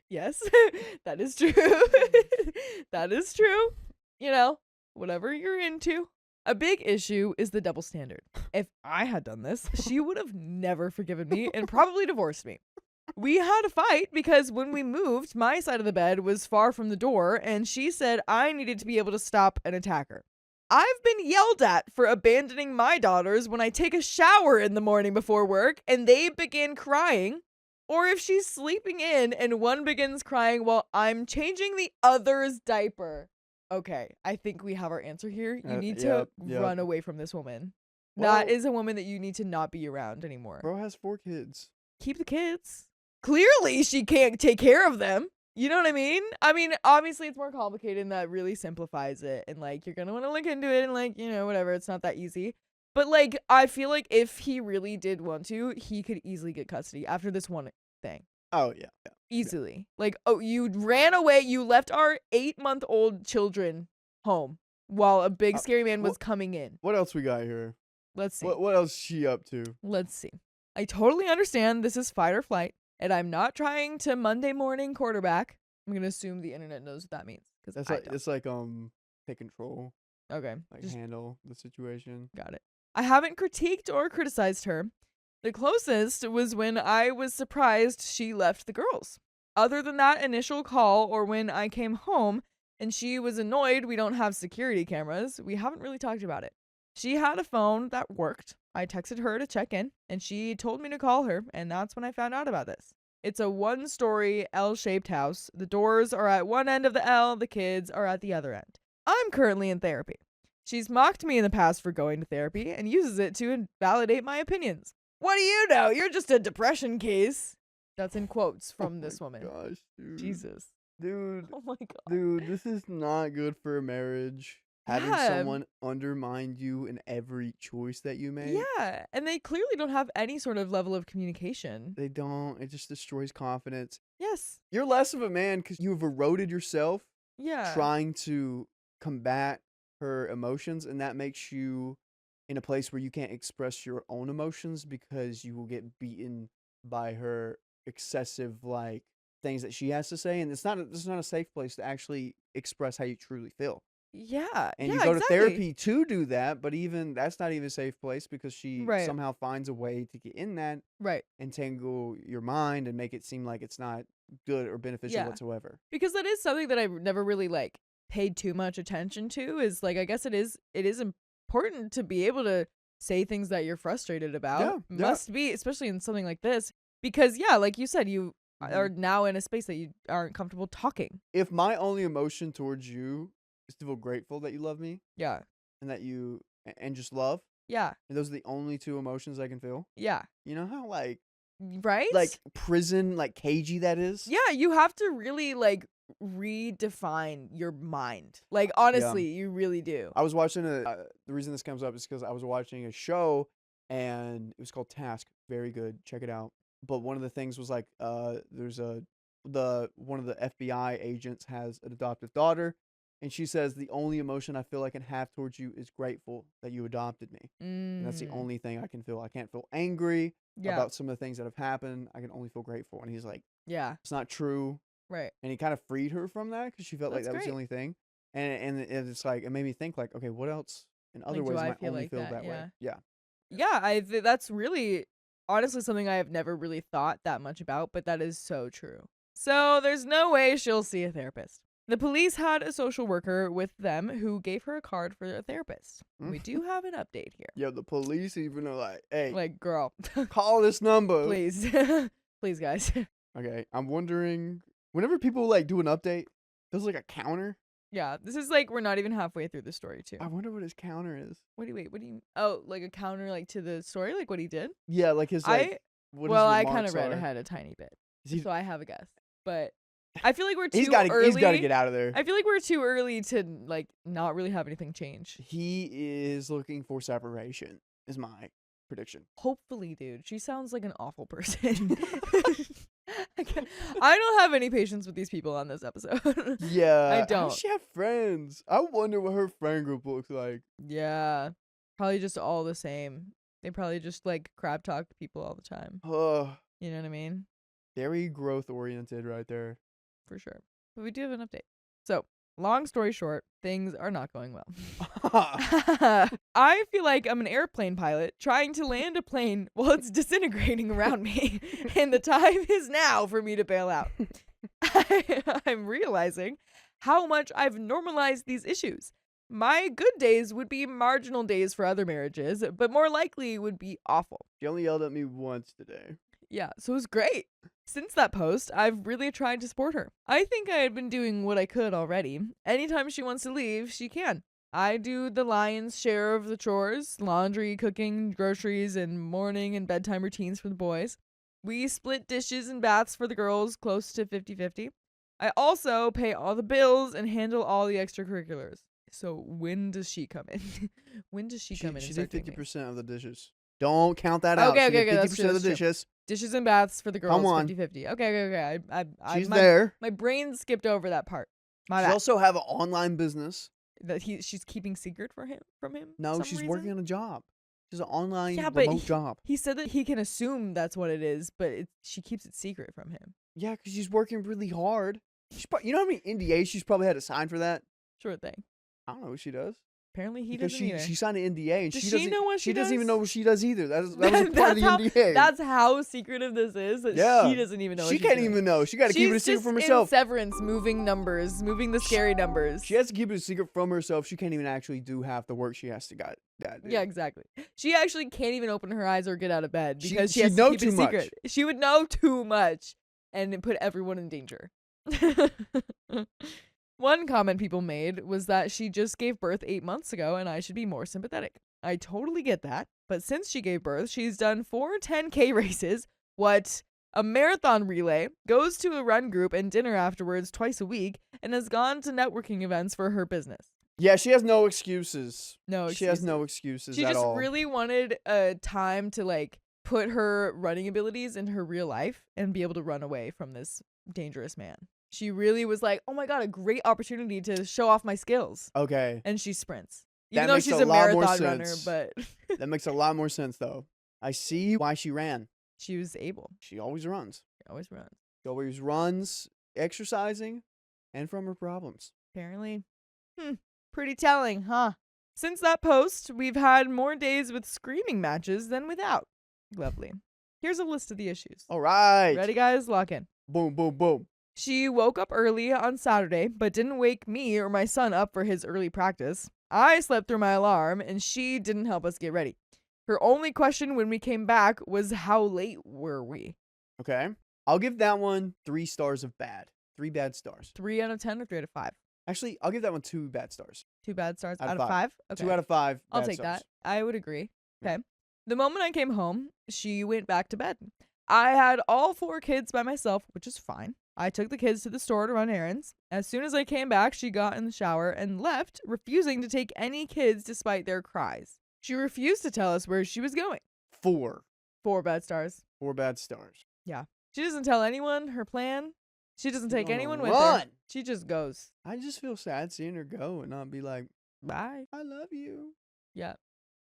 Speaker 2: Yes, that is true. That is true. You know, whatever you're into. A big issue is the double standard. If I had done this, she would have never forgiven me and probably divorced me. We had a fight because when we moved, my side of the bed was far from the door, and she said I needed to be able to stop an attacker. I've been yelled at for abandoning my daughters when I take a shower in the morning before work and they begin crying, or if she's sleeping in and one begins crying while I'm changing the other's diaper. Okay, I think we have our answer here. You need to
Speaker 1: yep.
Speaker 2: run away from this woman.
Speaker 1: Well-
Speaker 2: That is a woman that you need to not be around anymore.
Speaker 1: Bro has 4 kids.
Speaker 2: Keep the kids. Clearly, she can't take care of them. You know what I mean? I mean, obviously, it's more complicated, and that really simplifies it. And, like, you're going to want to look into it, and, like, you know, whatever. It's not that easy. But, like, I feel like if he really did want to, he could easily get custody after this one thing.
Speaker 1: Oh, yeah.
Speaker 2: Easily. Like, oh, you ran away. You left our 8-month-old children home while a big, scary man was coming in.
Speaker 1: What else we got here?
Speaker 2: Let's see.
Speaker 1: What else is she up to?
Speaker 2: Let's see. I totally understand this is fight or flight, and I'm not trying to Monday morning quarterback. I'm gonna assume the internet knows what that means because
Speaker 1: That's
Speaker 2: I
Speaker 1: like
Speaker 2: don't.
Speaker 1: it's like take control,
Speaker 2: Okay,
Speaker 1: like
Speaker 2: just
Speaker 1: handle the situation.
Speaker 2: got it. I haven't critiqued or criticized her. The closest was when I was surprised she left the girls. Other than that initial call or when I came home and she was annoyed we don't have security cameras, we haven't really talked about it. She had a phone that worked. I texted her to check in, and she told me to call her, and that's when I found out about this. It's a 1-story L-shaped house. The doors are at one end of the L, the kids are at the other end. I'm currently in therapy. She's mocked me in the past for going to therapy and uses it to validate my opinions. What do you know? You're just a depression case. That's in quotes from this woman.
Speaker 1: Gosh, dude.
Speaker 2: Jesus.
Speaker 1: Dude,
Speaker 2: Oh my god.
Speaker 1: dude, this is not good for a marriage. Having
Speaker 2: Yeah.
Speaker 1: someone undermine you in every choice that you make.
Speaker 2: Yeah, and they clearly don't have any sort of level of communication.
Speaker 1: They don't. It just destroys confidence.
Speaker 2: Yes.
Speaker 1: You're less of a man because you've eroded yourself
Speaker 2: Yeah.
Speaker 1: trying to combat her emotions, and that makes you in a place where you can't express your own emotions because you will get beaten by her excessive like things that she has to say, and it's not a safe place to actually express how you truly feel.
Speaker 2: Yeah.
Speaker 1: And
Speaker 2: yeah,
Speaker 1: you go
Speaker 2: exactly.
Speaker 1: to therapy to do that, but even that's not even a safe place because she
Speaker 2: Right.
Speaker 1: somehow finds a way to get in that,
Speaker 2: Right.
Speaker 1: entangle your mind, and make it seem like it's not good or beneficial
Speaker 2: Yeah.
Speaker 1: whatsoever.
Speaker 2: Because that is something that I've never really like paid too much attention to is like I guess it is important to be able to say things that you're frustrated about.
Speaker 1: Yeah, yeah.
Speaker 2: Must be, especially in something like this. Because yeah, like you said, you
Speaker 1: Mhm.
Speaker 2: are now in a space that you aren't comfortable talking.
Speaker 1: If my only emotion towards you is to feel grateful that you love me
Speaker 2: Yeah.
Speaker 1: and that you and just love,
Speaker 2: Yeah.
Speaker 1: and those are the only 2 emotions I can feel.
Speaker 2: Yeah.
Speaker 1: You know how like
Speaker 2: Right?
Speaker 1: prison, like cagey that is?
Speaker 2: yeah, you have to really like redefine your mind. Like honestly, you really do.
Speaker 1: I was watching the reason this comes up is because I was watching a show and it was called Task. Very good. Check it out. But one of the things was like there's one of the FBI agents has an adoptive daughter, And she says, the only emotion I feel I can have towards you is grateful that you adopted me. And that's the only thing I can feel. I can't feel angry about some of the things that have happened. I can only feel grateful. And he's like,
Speaker 2: Yeah.
Speaker 1: it's not true.
Speaker 2: Right.
Speaker 1: And he kind of freed her from that because she felt like
Speaker 2: That's
Speaker 1: that was the
Speaker 2: great.
Speaker 1: only thing. And it's like, it made me think like, okay, what else in other
Speaker 2: Like, do
Speaker 1: ways
Speaker 2: I
Speaker 1: might
Speaker 2: feel
Speaker 1: only
Speaker 2: like
Speaker 1: feel
Speaker 2: that?
Speaker 1: that
Speaker 2: Yeah.
Speaker 1: way? Yeah.
Speaker 2: Yeah, that's really honestly something I have never really thought that much about, but that is so true. So there's no way she'll see a therapist. The police had a social worker with them who gave her a card for a therapist. We do have an update here.
Speaker 1: Yeah, the police even are like, hey,
Speaker 2: Like, girl,
Speaker 1: call this number.
Speaker 2: please. Please, guys.
Speaker 1: Okay, I'm wondering, whenever people like do an update, there's like a counter.
Speaker 2: Yeah, this is like, we're not even halfway through the story, too.
Speaker 1: I wonder what his counter is.
Speaker 2: What do you, oh, like a counter like to the story, like what he did?
Speaker 1: Yeah, like his like.
Speaker 2: I kind of read ahead a tiny bit,
Speaker 1: He,
Speaker 2: so I have a guess. But I feel like we're too
Speaker 1: he's got to get out of there.
Speaker 2: I feel like we're too early to like not really have anything change.
Speaker 1: He is looking for separation, is my prediction.
Speaker 2: Hopefully, dude. She sounds like an awful person. I don't have any patience with these people on this episode.
Speaker 1: Yeah,
Speaker 2: I
Speaker 1: how
Speaker 2: don't.
Speaker 1: does she have friends? I wonder what her friend group looks like.
Speaker 2: Yeah, probably just all the same. They probably just like crap talk to people all the time. You know what I mean?
Speaker 1: Very growth oriented right there.
Speaker 2: For sure. But we do have an update. So, long story short, things are not going well. I feel like I'm an airplane pilot trying to land a plane while it's disintegrating around me, and the time is now for me to bail out. I'm realizing how much I've normalized these issues. My good days would be marginal days for other marriages, but more likely would be awful.
Speaker 1: She only yelled at me once today.
Speaker 2: Yeah, so it was great. Since that post, I've really tried to support her. I think I had been doing what I could already. Anytime she wants to leave, she can. I do the lion's share of the chores, laundry, cooking, groceries, and morning and bedtime routines for the boys. We split dishes and baths for the girls, close to 50-50. I also pay all the bills and handle all the extracurriculars. So when does she come in? When does she come in?
Speaker 1: She
Speaker 2: and
Speaker 1: did
Speaker 2: start doing
Speaker 1: 50% of the dishes. Don't count that out.
Speaker 2: Okay,
Speaker 1: She did
Speaker 2: okay, that's
Speaker 1: 50%
Speaker 2: true,
Speaker 1: of the
Speaker 2: that's true.
Speaker 1: dishes.
Speaker 2: dishes and baths for the girls?
Speaker 1: Come on.
Speaker 2: 50-50. Okay.
Speaker 1: She's
Speaker 2: my,
Speaker 1: there.
Speaker 2: My brain skipped over that part. My
Speaker 1: She
Speaker 2: bad.
Speaker 1: also have an online business.
Speaker 2: That she's keeping secret from him.
Speaker 1: No,
Speaker 2: some
Speaker 1: she's
Speaker 2: reason?
Speaker 1: working on a job. She's an online
Speaker 2: Yeah, but
Speaker 1: remote job.
Speaker 2: He said that he can assume that's what it is, but she keeps it secret from him.
Speaker 1: Yeah, because she's working really hard. You know how many NDAs she's probably had to sign for that?
Speaker 2: Sure thing.
Speaker 1: I don't know what she does.
Speaker 2: Apparently he
Speaker 1: Because
Speaker 2: doesn't either.
Speaker 1: she signed an NDA and
Speaker 2: Does
Speaker 1: she
Speaker 2: she
Speaker 1: doesn't
Speaker 2: know what
Speaker 1: she
Speaker 2: she
Speaker 1: doesn't even
Speaker 2: does?
Speaker 1: know what she does either. That was part of the NDA.
Speaker 2: That's how secretive this is. That
Speaker 1: Yeah.
Speaker 2: she doesn't even know.
Speaker 1: She
Speaker 2: what she's
Speaker 1: can't
Speaker 2: doing.
Speaker 1: even know. She got to keep it a
Speaker 2: She's
Speaker 1: secret
Speaker 2: just
Speaker 1: from
Speaker 2: in
Speaker 1: herself.
Speaker 2: Severance, moving numbers, moving the scary numbers.
Speaker 1: She has to keep it a secret from herself. She can't even actually do half the work she has to got.
Speaker 2: Yeah, exactly. She actually can't even open her eyes or get out of bed because she
Speaker 1: she'd
Speaker 2: has to
Speaker 1: know
Speaker 2: keep it
Speaker 1: too
Speaker 2: a
Speaker 1: much.
Speaker 2: secret. She would know too much and it put everyone in danger. One comment people made was that she just gave birth 8 months ago and I should be more sympathetic. I totally get that, but since she gave birth, she's done 4 10K races, a marathon relay, goes to a run group and dinner afterwards twice a week, and has gone to networking events for her business.
Speaker 1: Yeah, she has no excuses.
Speaker 2: No
Speaker 1: She has
Speaker 2: excuses.
Speaker 1: no excuses
Speaker 2: She
Speaker 1: at
Speaker 2: just
Speaker 1: all.
Speaker 2: really wanted a time to put her running abilities in her real life and be able to run away from this dangerous man. She really was like, oh my god, a great opportunity to show off my skills.
Speaker 1: Okay.
Speaker 2: And she sprints.
Speaker 1: That
Speaker 2: Even though
Speaker 1: makes
Speaker 2: she's
Speaker 1: a
Speaker 2: a
Speaker 1: lot more
Speaker 2: marathon runner,
Speaker 1: sense.
Speaker 2: but
Speaker 1: That makes a lot more sense, though. I see why she ran.
Speaker 2: she was able.
Speaker 1: She always runs.
Speaker 2: She always runs.
Speaker 1: She always runs, exercising, and from her problems.
Speaker 2: Apparently. Pretty telling, huh? Since that post, we've had more days with screaming matches than without. Lovely. Here's a list of the issues.
Speaker 1: All right.
Speaker 2: Ready, guys? Lock in.
Speaker 1: Boom, boom, boom.
Speaker 2: She woke up early on Saturday, but didn't wake me or my son up for his early practice. I slept through my alarm, and she didn't help us get ready. Her only question when we came back was, how late were we?
Speaker 1: Okay. I'll give that one 3 stars of bad. 3 bad stars.
Speaker 2: 3 out of 10 or 3 out of 5?
Speaker 1: Actually, I'll give that one 2 bad stars.
Speaker 2: 2 bad stars
Speaker 1: Out
Speaker 2: out
Speaker 1: of
Speaker 2: of 5? Okay.
Speaker 1: 2 out of 5
Speaker 2: I'll
Speaker 1: bad
Speaker 2: take
Speaker 1: stars.
Speaker 2: that. I would agree.
Speaker 1: Yeah.
Speaker 2: Okay. The moment I came home, she went back to bed. I had all 4 kids by myself, which is fine. I took the kids to the store to run errands. As soon as I came back, she got in the shower and left, refusing to take any kids despite their cries. She refused to tell us where she was going.
Speaker 1: 4.
Speaker 2: 4 bad stars.
Speaker 1: 4 bad stars.
Speaker 2: Yeah. She doesn't tell anyone her plan. She doesn't
Speaker 1: She's
Speaker 2: take
Speaker 1: on a
Speaker 2: anyone with her.
Speaker 1: run.
Speaker 2: She just goes,
Speaker 1: I just feel sad seeing her go and not be like,
Speaker 2: bye.
Speaker 1: I love you.
Speaker 2: Yeah.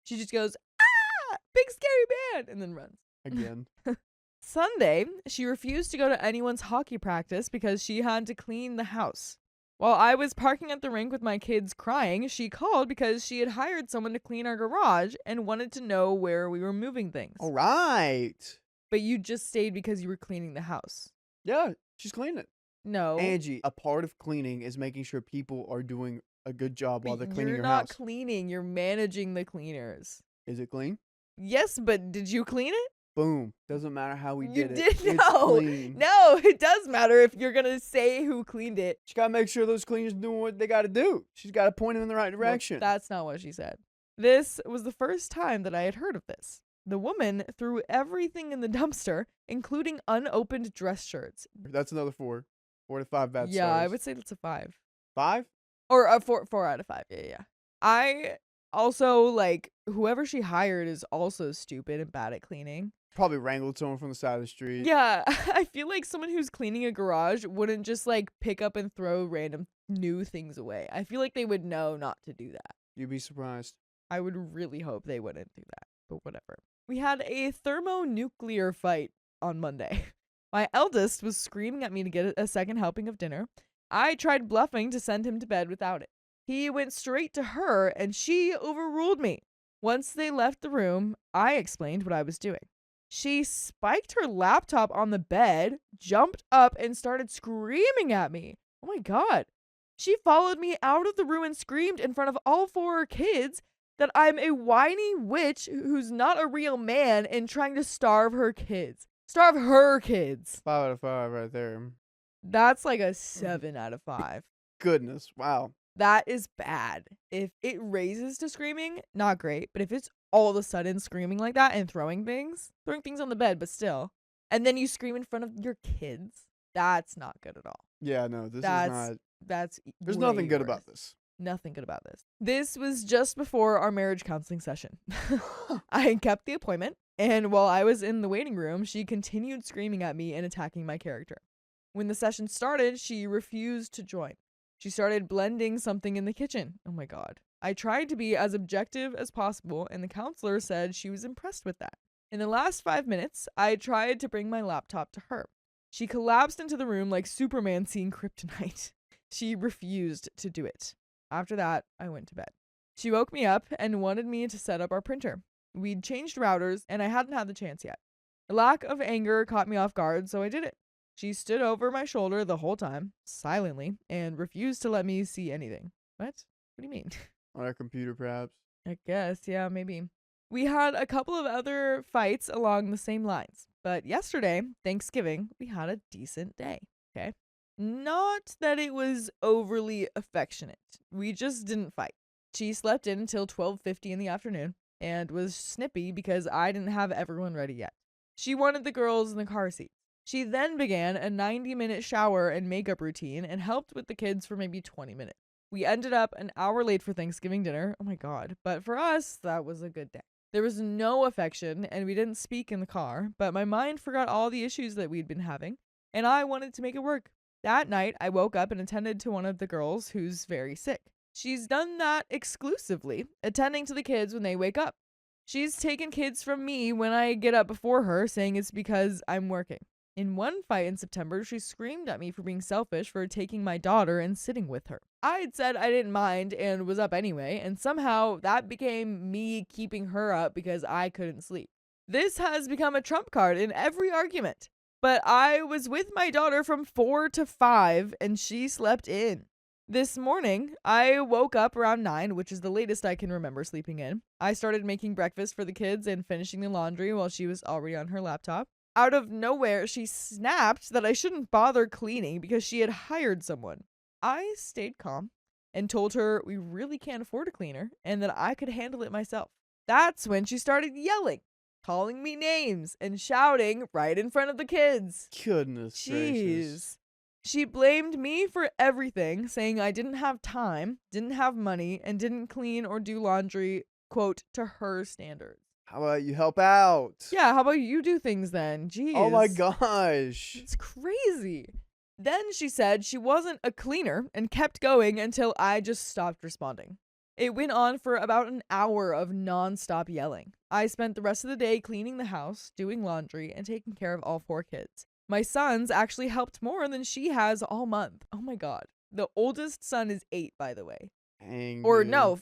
Speaker 2: She just goes, ah, big scary man, and then runs.
Speaker 1: Again.
Speaker 2: Sunday, she refused to go to anyone's hockey practice because she had to clean the house. While I was parking at the rink with my kids crying, she called because she had hired someone to clean our garage and wanted to know where we were moving things.
Speaker 1: All right.
Speaker 2: But you just stayed because you were cleaning the house.
Speaker 1: Yeah, she's cleaning.
Speaker 2: No.
Speaker 1: Angie, a part of cleaning is making sure people are doing a good job while they're cleaning
Speaker 2: You're
Speaker 1: your
Speaker 2: not
Speaker 1: house.
Speaker 2: cleaning. You're managing the cleaners.
Speaker 1: Is it clean?
Speaker 2: Yes, but did you clean it?
Speaker 1: Boom. Doesn't matter how we
Speaker 2: You
Speaker 1: did it.
Speaker 2: did
Speaker 1: It's
Speaker 2: no.
Speaker 1: clean.
Speaker 2: No, it does matter if you're going to say who cleaned it.
Speaker 1: She gotta make sure those cleaners doing what they gotta do. She's gotta point them in the right
Speaker 2: Well,
Speaker 1: direction.
Speaker 2: that's not what she said. This was the first time that I had heard of this. The woman threw everything in the dumpster, including unopened dress shirts.
Speaker 1: That's another 4. 4 to 5 bad
Speaker 2: Yeah, I
Speaker 1: stars.
Speaker 2: would say that's a 5.
Speaker 1: 5?
Speaker 2: Or a 4 out of 5. Yeah. I also, like, whoever she hired is also stupid and bad at cleaning.
Speaker 1: Probably wrangled someone from the side of the street.
Speaker 2: Yeah, I feel like someone who's cleaning a garage wouldn't just, like, pick up and throw random new things away. I feel like they would know not to do that.
Speaker 1: You'd be surprised.
Speaker 2: I would really hope they wouldn't do that, but whatever. We had a thermonuclear fight on Monday. My eldest was screaming at me to get a second helping of dinner. I tried bluffing to send him to bed without it. He went straight to her, and she overruled me. Once they left the room, I explained what I was doing. She spiked her laptop on the bed, jumped up, and started screaming at me. Oh my God. She followed me out of the room and screamed in front of all 4 kids that I'm a whiny witch who's not a real man and trying to starve her kids. Starve her kids.
Speaker 1: 5 out of 5 right there.
Speaker 2: That's like a 7 out of 5.
Speaker 1: Goodness. Wow.
Speaker 2: That is bad. If it raises to screaming, not great. But if it's all of a sudden screaming like that and throwing things on the bed, but still, and then you scream in front of your kids, that's not good at all.
Speaker 1: Yeah, no, this is
Speaker 2: That's
Speaker 1: not. There's
Speaker 2: way
Speaker 1: nothing good
Speaker 2: worse.
Speaker 1: about this.
Speaker 2: Nothing good about this. This was just before our marriage counseling session. I kept the appointment, and while I was in the waiting room, she continued screaming at me and attacking my character. When the session started, she refused to join. She started blending something in the kitchen. Oh my God. I tried to be as objective as possible, and the counselor said she was impressed with that. In the last 5 minutes, I tried to bring my laptop to her. She collapsed into the room like Superman seeing kryptonite. She refused to do it. After that, I went to bed. She woke me up and wanted me to set up our printer. We'd changed routers, and I hadn't had the chance yet. A lack of anger caught me off guard, so I did it. She stood over my shoulder the whole time, silently, and refused to let me see anything. What? What do you mean?
Speaker 1: On our computer, perhaps.
Speaker 2: I guess, yeah, maybe. We had a couple of other fights along the same lines, but yesterday, Thanksgiving, we had a decent day, okay? Not that it was overly affectionate. We just didn't fight. She slept in until 12:50 in the afternoon and was snippy because I didn't have everyone ready yet. She wanted the girls in the car seat. She then began a 90-minute shower and makeup routine and helped with the kids for maybe 20 minutes. We ended up an hour late for Thanksgiving dinner. Oh my God. But for us, that was a good day. There was no affection and we didn't speak in the car, but my mind forgot all the issues that we'd been having and I wanted to make it work. That night, I woke up and attended to one of the girls who's very sick. She's done that exclusively, attending to the kids when they wake up. She's taken kids from me when I get up before her, saying it's because I'm working. In one fight in September, she screamed at me for being selfish for taking my daughter and sitting with her. I had said I didn't mind and was up anyway, and somehow that became me keeping her up because I couldn't sleep. This has become a trump card in every argument. But I was with my daughter from 4 to 5 and she slept in. This morning, I woke up around 9, which is the latest I can remember sleeping in. I started making breakfast for the kids and finishing the laundry while she was already on her laptop. Out of nowhere, she snapped that I shouldn't bother cleaning because she had hired someone. I stayed calm and told her we really can't afford a cleaner and that I could handle it myself. That's when she started yelling, calling me names, and shouting right in front of the kids.
Speaker 1: Goodness gracious.
Speaker 2: She blamed me for everything, saying I didn't have time, didn't have money, and didn't clean or do laundry, quote, to her standards.
Speaker 1: How about you help out?
Speaker 2: Yeah, how about you do things then? Jeez.
Speaker 1: Oh my gosh.
Speaker 2: It's crazy. Then she said she wasn't a cleaner and kept going until I just stopped responding. It went on for about an hour of nonstop yelling. I spent the rest of the day cleaning the house, doing laundry, and taking care of all 4 kids. My sons actually helped more than she has all month. Oh my God. The oldest son is 8, by the way.
Speaker 1: Dang,
Speaker 2: Or
Speaker 1: dude.
Speaker 2: no,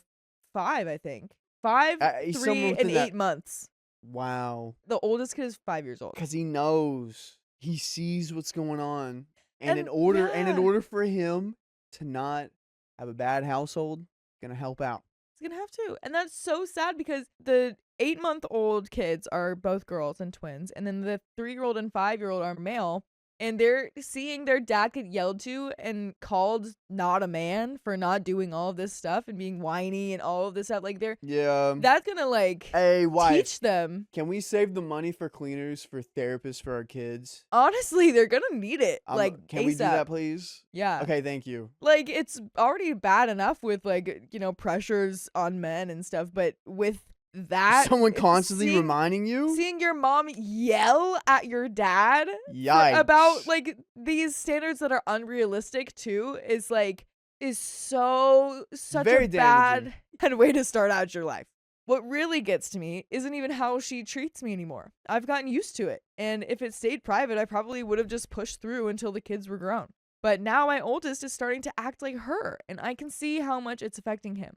Speaker 2: 5, I think. 5,
Speaker 1: He's
Speaker 2: 3,
Speaker 1: somewhere
Speaker 2: and
Speaker 1: within that-
Speaker 2: 8 months.
Speaker 1: Wow.
Speaker 2: The oldest kid is 5 years old.
Speaker 1: Because he knows. He sees what's going on. And,
Speaker 2: And
Speaker 1: in order
Speaker 2: yeah.
Speaker 1: for him to not have a bad household, gonna help out.
Speaker 2: He's gonna have to. And that's so sad because the 8-month-old kids are both girls and twins, and then the 3-year-old and 5-year-old are male. And they're seeing their dad get yelled to and called not a man for not doing all of this stuff and being whiny and all of this stuff. Like
Speaker 1: Yeah.
Speaker 2: that's gonna like
Speaker 1: Hey, wife.
Speaker 2: teach them.
Speaker 1: Can we save the money for cleaners, for therapists, for our kids?
Speaker 2: Honestly, they're gonna need it. Like
Speaker 1: Can
Speaker 2: ASAP.
Speaker 1: we do that, please?
Speaker 2: Yeah.
Speaker 1: Okay, thank you.
Speaker 2: Like it's already bad enough with like, pressures on men and stuff, but with that
Speaker 1: Someone constantly
Speaker 2: seeing-
Speaker 1: reminding you?
Speaker 2: Seeing your mom yell at your dad
Speaker 1: Yikes.
Speaker 2: about like these standards that are unrealistic too is such
Speaker 1: Very
Speaker 2: a bad
Speaker 1: damaging.
Speaker 2: kind of way to start out your life. What really gets to me isn't even how she treats me anymore. I've gotten used to it. And if it stayed private, I probably would have just pushed through until the kids were grown. But now my oldest is starting to act like her, and I can see how much it's affecting him.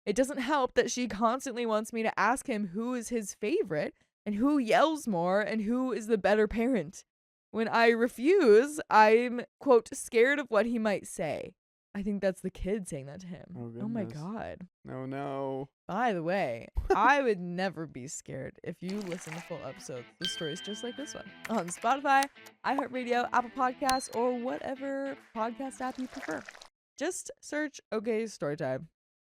Speaker 2: It doesn't help that she constantly wants me to ask him who is his favorite and who yells more and who is the better parent. When I refuse, I'm, quote, scared of what he might say. I think that's the kid saying that to him.
Speaker 1: Oh,
Speaker 2: my
Speaker 1: goodness.
Speaker 2: God.
Speaker 1: No.
Speaker 2: By the way, I would never be scared if you listen to full episodes of stories just like this one on Spotify, iHeartRadio, Apple Podcasts, or whatever podcast app you prefer. Just search OK Storytime.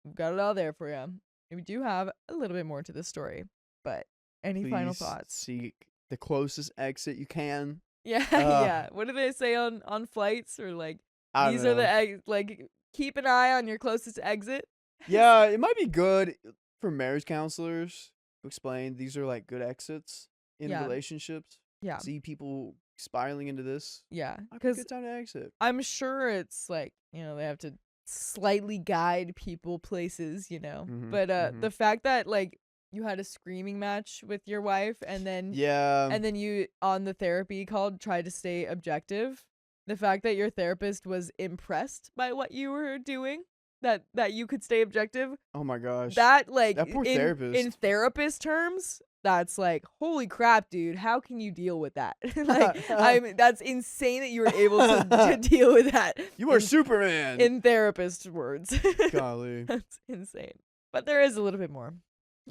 Speaker 2: We've got it all there for you. We do have a little bit more to this story, but any final
Speaker 1: Please
Speaker 2: thoughts?
Speaker 1: seek the closest exit you can.
Speaker 2: Yeah, yeah. What do they say on flights or like
Speaker 1: I
Speaker 2: these
Speaker 1: don't
Speaker 2: are the
Speaker 1: know.
Speaker 2: like keep an eye on your closest exit?
Speaker 1: Yeah, it might be good for marriage counselors to explain these are like good exits in
Speaker 2: Yeah.
Speaker 1: relationships.
Speaker 2: Yeah,
Speaker 1: See people spiraling into this.
Speaker 2: yeah.
Speaker 1: Might be a
Speaker 2: Because
Speaker 1: good time to exit.
Speaker 2: I'm sure it's like they have to slightly guide people places,
Speaker 1: Mhm,
Speaker 2: But
Speaker 1: mhm.
Speaker 2: the fact that like you had a screaming match with your wife and then
Speaker 1: Yeah.
Speaker 2: and then you on the therapy call tried to stay objective. The fact that your therapist was impressed by what you were doing, that you could stay objective,
Speaker 1: Oh my gosh.
Speaker 2: that like
Speaker 1: That poor
Speaker 2: in
Speaker 1: therapist.
Speaker 2: therapist terms, that's like holy crap, dude. How can you deal with that? Like that's insane that you were able to deal with that.
Speaker 1: You are
Speaker 2: in-
Speaker 1: Superman.
Speaker 2: in therapist words.
Speaker 1: Golly.
Speaker 2: That's insane. But there is a little bit more.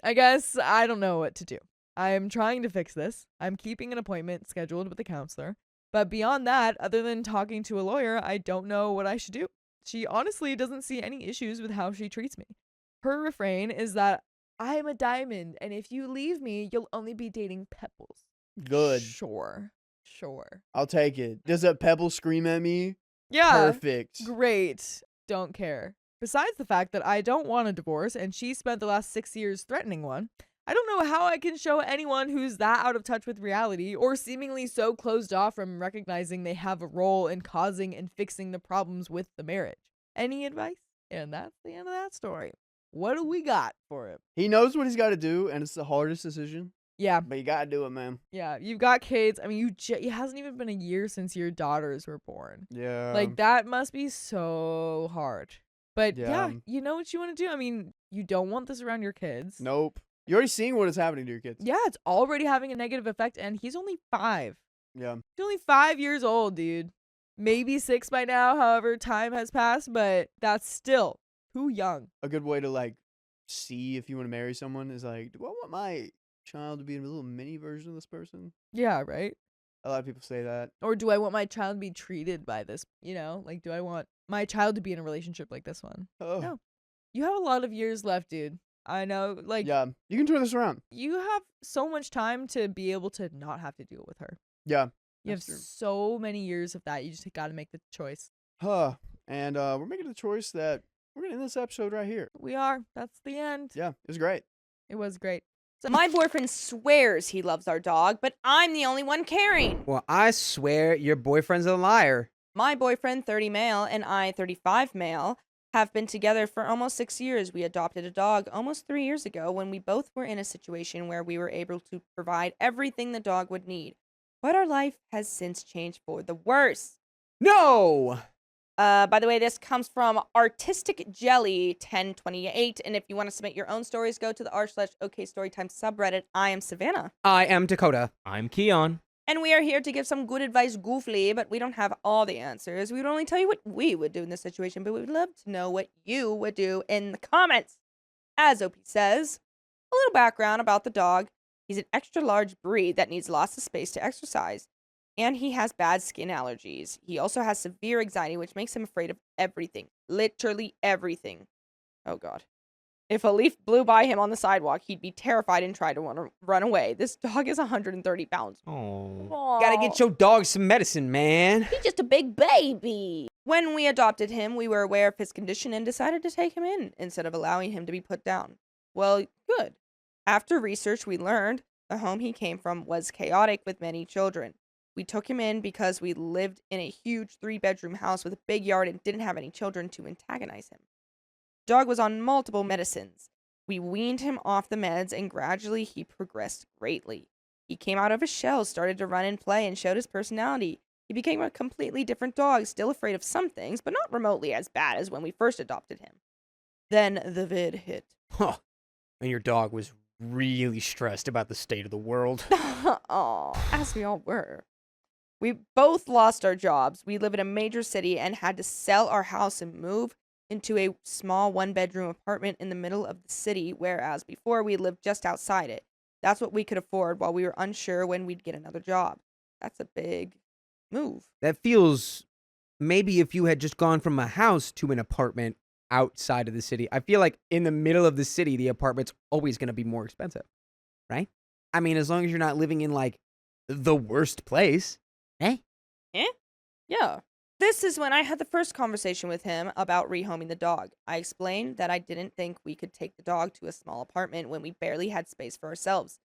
Speaker 2: I guess I don't know what to do. I'm trying to fix this. I'm keeping an appointment scheduled with a counselor. But beyond that, other than talking to a lawyer, I don't know what I should do. She honestly doesn't see any issues with how she treats me. Her refrain is that I'm a diamond, and if you leave me, you'll only be dating pebbles.
Speaker 1: Good.
Speaker 2: Sure.
Speaker 1: I'll take it. Does a pebble scream at me?
Speaker 2: Yeah.
Speaker 1: Perfect.
Speaker 2: Great. Don't care. Besides the fact that I don't want a divorce and she spent the last 6 years threatening one, I don't know how I can show anyone who's that out of touch with reality or seemingly so closed off from recognizing they have a role in causing and fixing the problems with the marriage. Any advice? And that's the end of that story. What do we got for him?
Speaker 1: He knows what he's got to do, and it's the hardest decision.
Speaker 2: Yeah,
Speaker 1: But you got to do it, man.
Speaker 2: yeah. You've got kids. I mean, it hasn't even been a year since your daughters were born.
Speaker 1: Yeah.
Speaker 2: Like, that must be so hard. But yeah,
Speaker 1: Yeah.
Speaker 2: you know what you want to do. I mean, you don't want this around your kids.
Speaker 1: Nope. You're already seeing what is happening to your kids.
Speaker 2: Yeah, it's already having a negative effect, and he's only 5.
Speaker 1: Yeah.
Speaker 2: He's only 5 years old, dude. Maybe 6 by now, however time has passed, but that's still too young.
Speaker 1: A good way to like see if you want to marry someone is like, do I want my child to be a little mini version of this person?
Speaker 2: Yeah, right?
Speaker 1: A lot of people say that.
Speaker 2: Or do I want my child to be treated by this, Like, do I want my child to be in a relationship like this one?
Speaker 1: Oh.
Speaker 2: No. You have a lot of years left, dude. I know, like,
Speaker 1: Yeah. You can turn this around.
Speaker 2: you have so much time to be able to not have to deal with her.
Speaker 1: Yeah.
Speaker 2: You have
Speaker 1: That's true.
Speaker 2: so many years of that. You just got to make the choice.
Speaker 1: Huh. And we're making the choice that we're going to end this episode right here.
Speaker 2: We are. That's the end.
Speaker 1: Yeah. It was great.
Speaker 2: It was great.
Speaker 6: So my boyfriend swears he loves our dog, but I'm the only one caring.
Speaker 7: Well, I swear your boyfriend's a liar.
Speaker 6: My boyfriend, 30 male, and I, 35 male, have been together for almost 6 years. We adopted a dog almost 3 years ago when we both were in a situation where we were able to provide everything the dog would need. But our life has since changed for the worse.
Speaker 1: No!
Speaker 6: By the way, this comes from Artistic Jelly 1028, and if you want to submit your own stories, go to the r/OK Storytime subreddit. I am Savannah,
Speaker 1: I am Dakota.
Speaker 3: I'm Keon.
Speaker 6: and we are here to give some good advice, goofly, but we don't have all the answers. We would only tell you what we would do in this situation, but we would love to know what you would do in the comments. As OP says, a little background about the dog. He's an extra large breed that needs lots of space to exercise, and he has bad skin allergies. He also has severe anxiety, which makes him afraid of everything. Literally everything. Oh, God. If a leaf blew by him on the sidewalk, he'd be terrified and try to run away. This dog is 130 pounds.
Speaker 3: Oh.
Speaker 1: Gotta get your dog some medicine, man.
Speaker 6: He's just a big baby. When we adopted him, we were aware of his condition and decided to take him in instead of allowing him to be put down. Well, good. After research, we learned the home he came from was chaotic with many children. We took him in because we lived in a huge 3-bedroom house with a big yard and didn't have any children to antagonize him. The dog was on multiple medicines. We weaned him off the meds and gradually he progressed greatly. He came out of his shell, started to run and play, and showed his personality. He became a completely different dog, still afraid of some things, but not remotely as bad as when we first adopted him. Then the vid hit.
Speaker 1: Huh. And your dog was really stressed about the state of the world.
Speaker 6: Aw, as we all were. We both lost our jobs. We live in a major city and had to sell our house and move into a small 1-bedroom apartment in the middle of the city, whereas before we lived just outside it. That's what we could afford while we were unsure when we'd get another job. That's a big move.
Speaker 7: That feels maybe if you had just gone from a house to an apartment outside of the city. I feel like in the middle of the city, the apartment's always going to be more expensive, right? I mean, as long as you're not living in like the worst place.
Speaker 6: Yeah. This is when I had the first conversation with him about rehoming the dog. I explained that I didn't think we could take the dog to a small apartment when we barely had space for ourselves.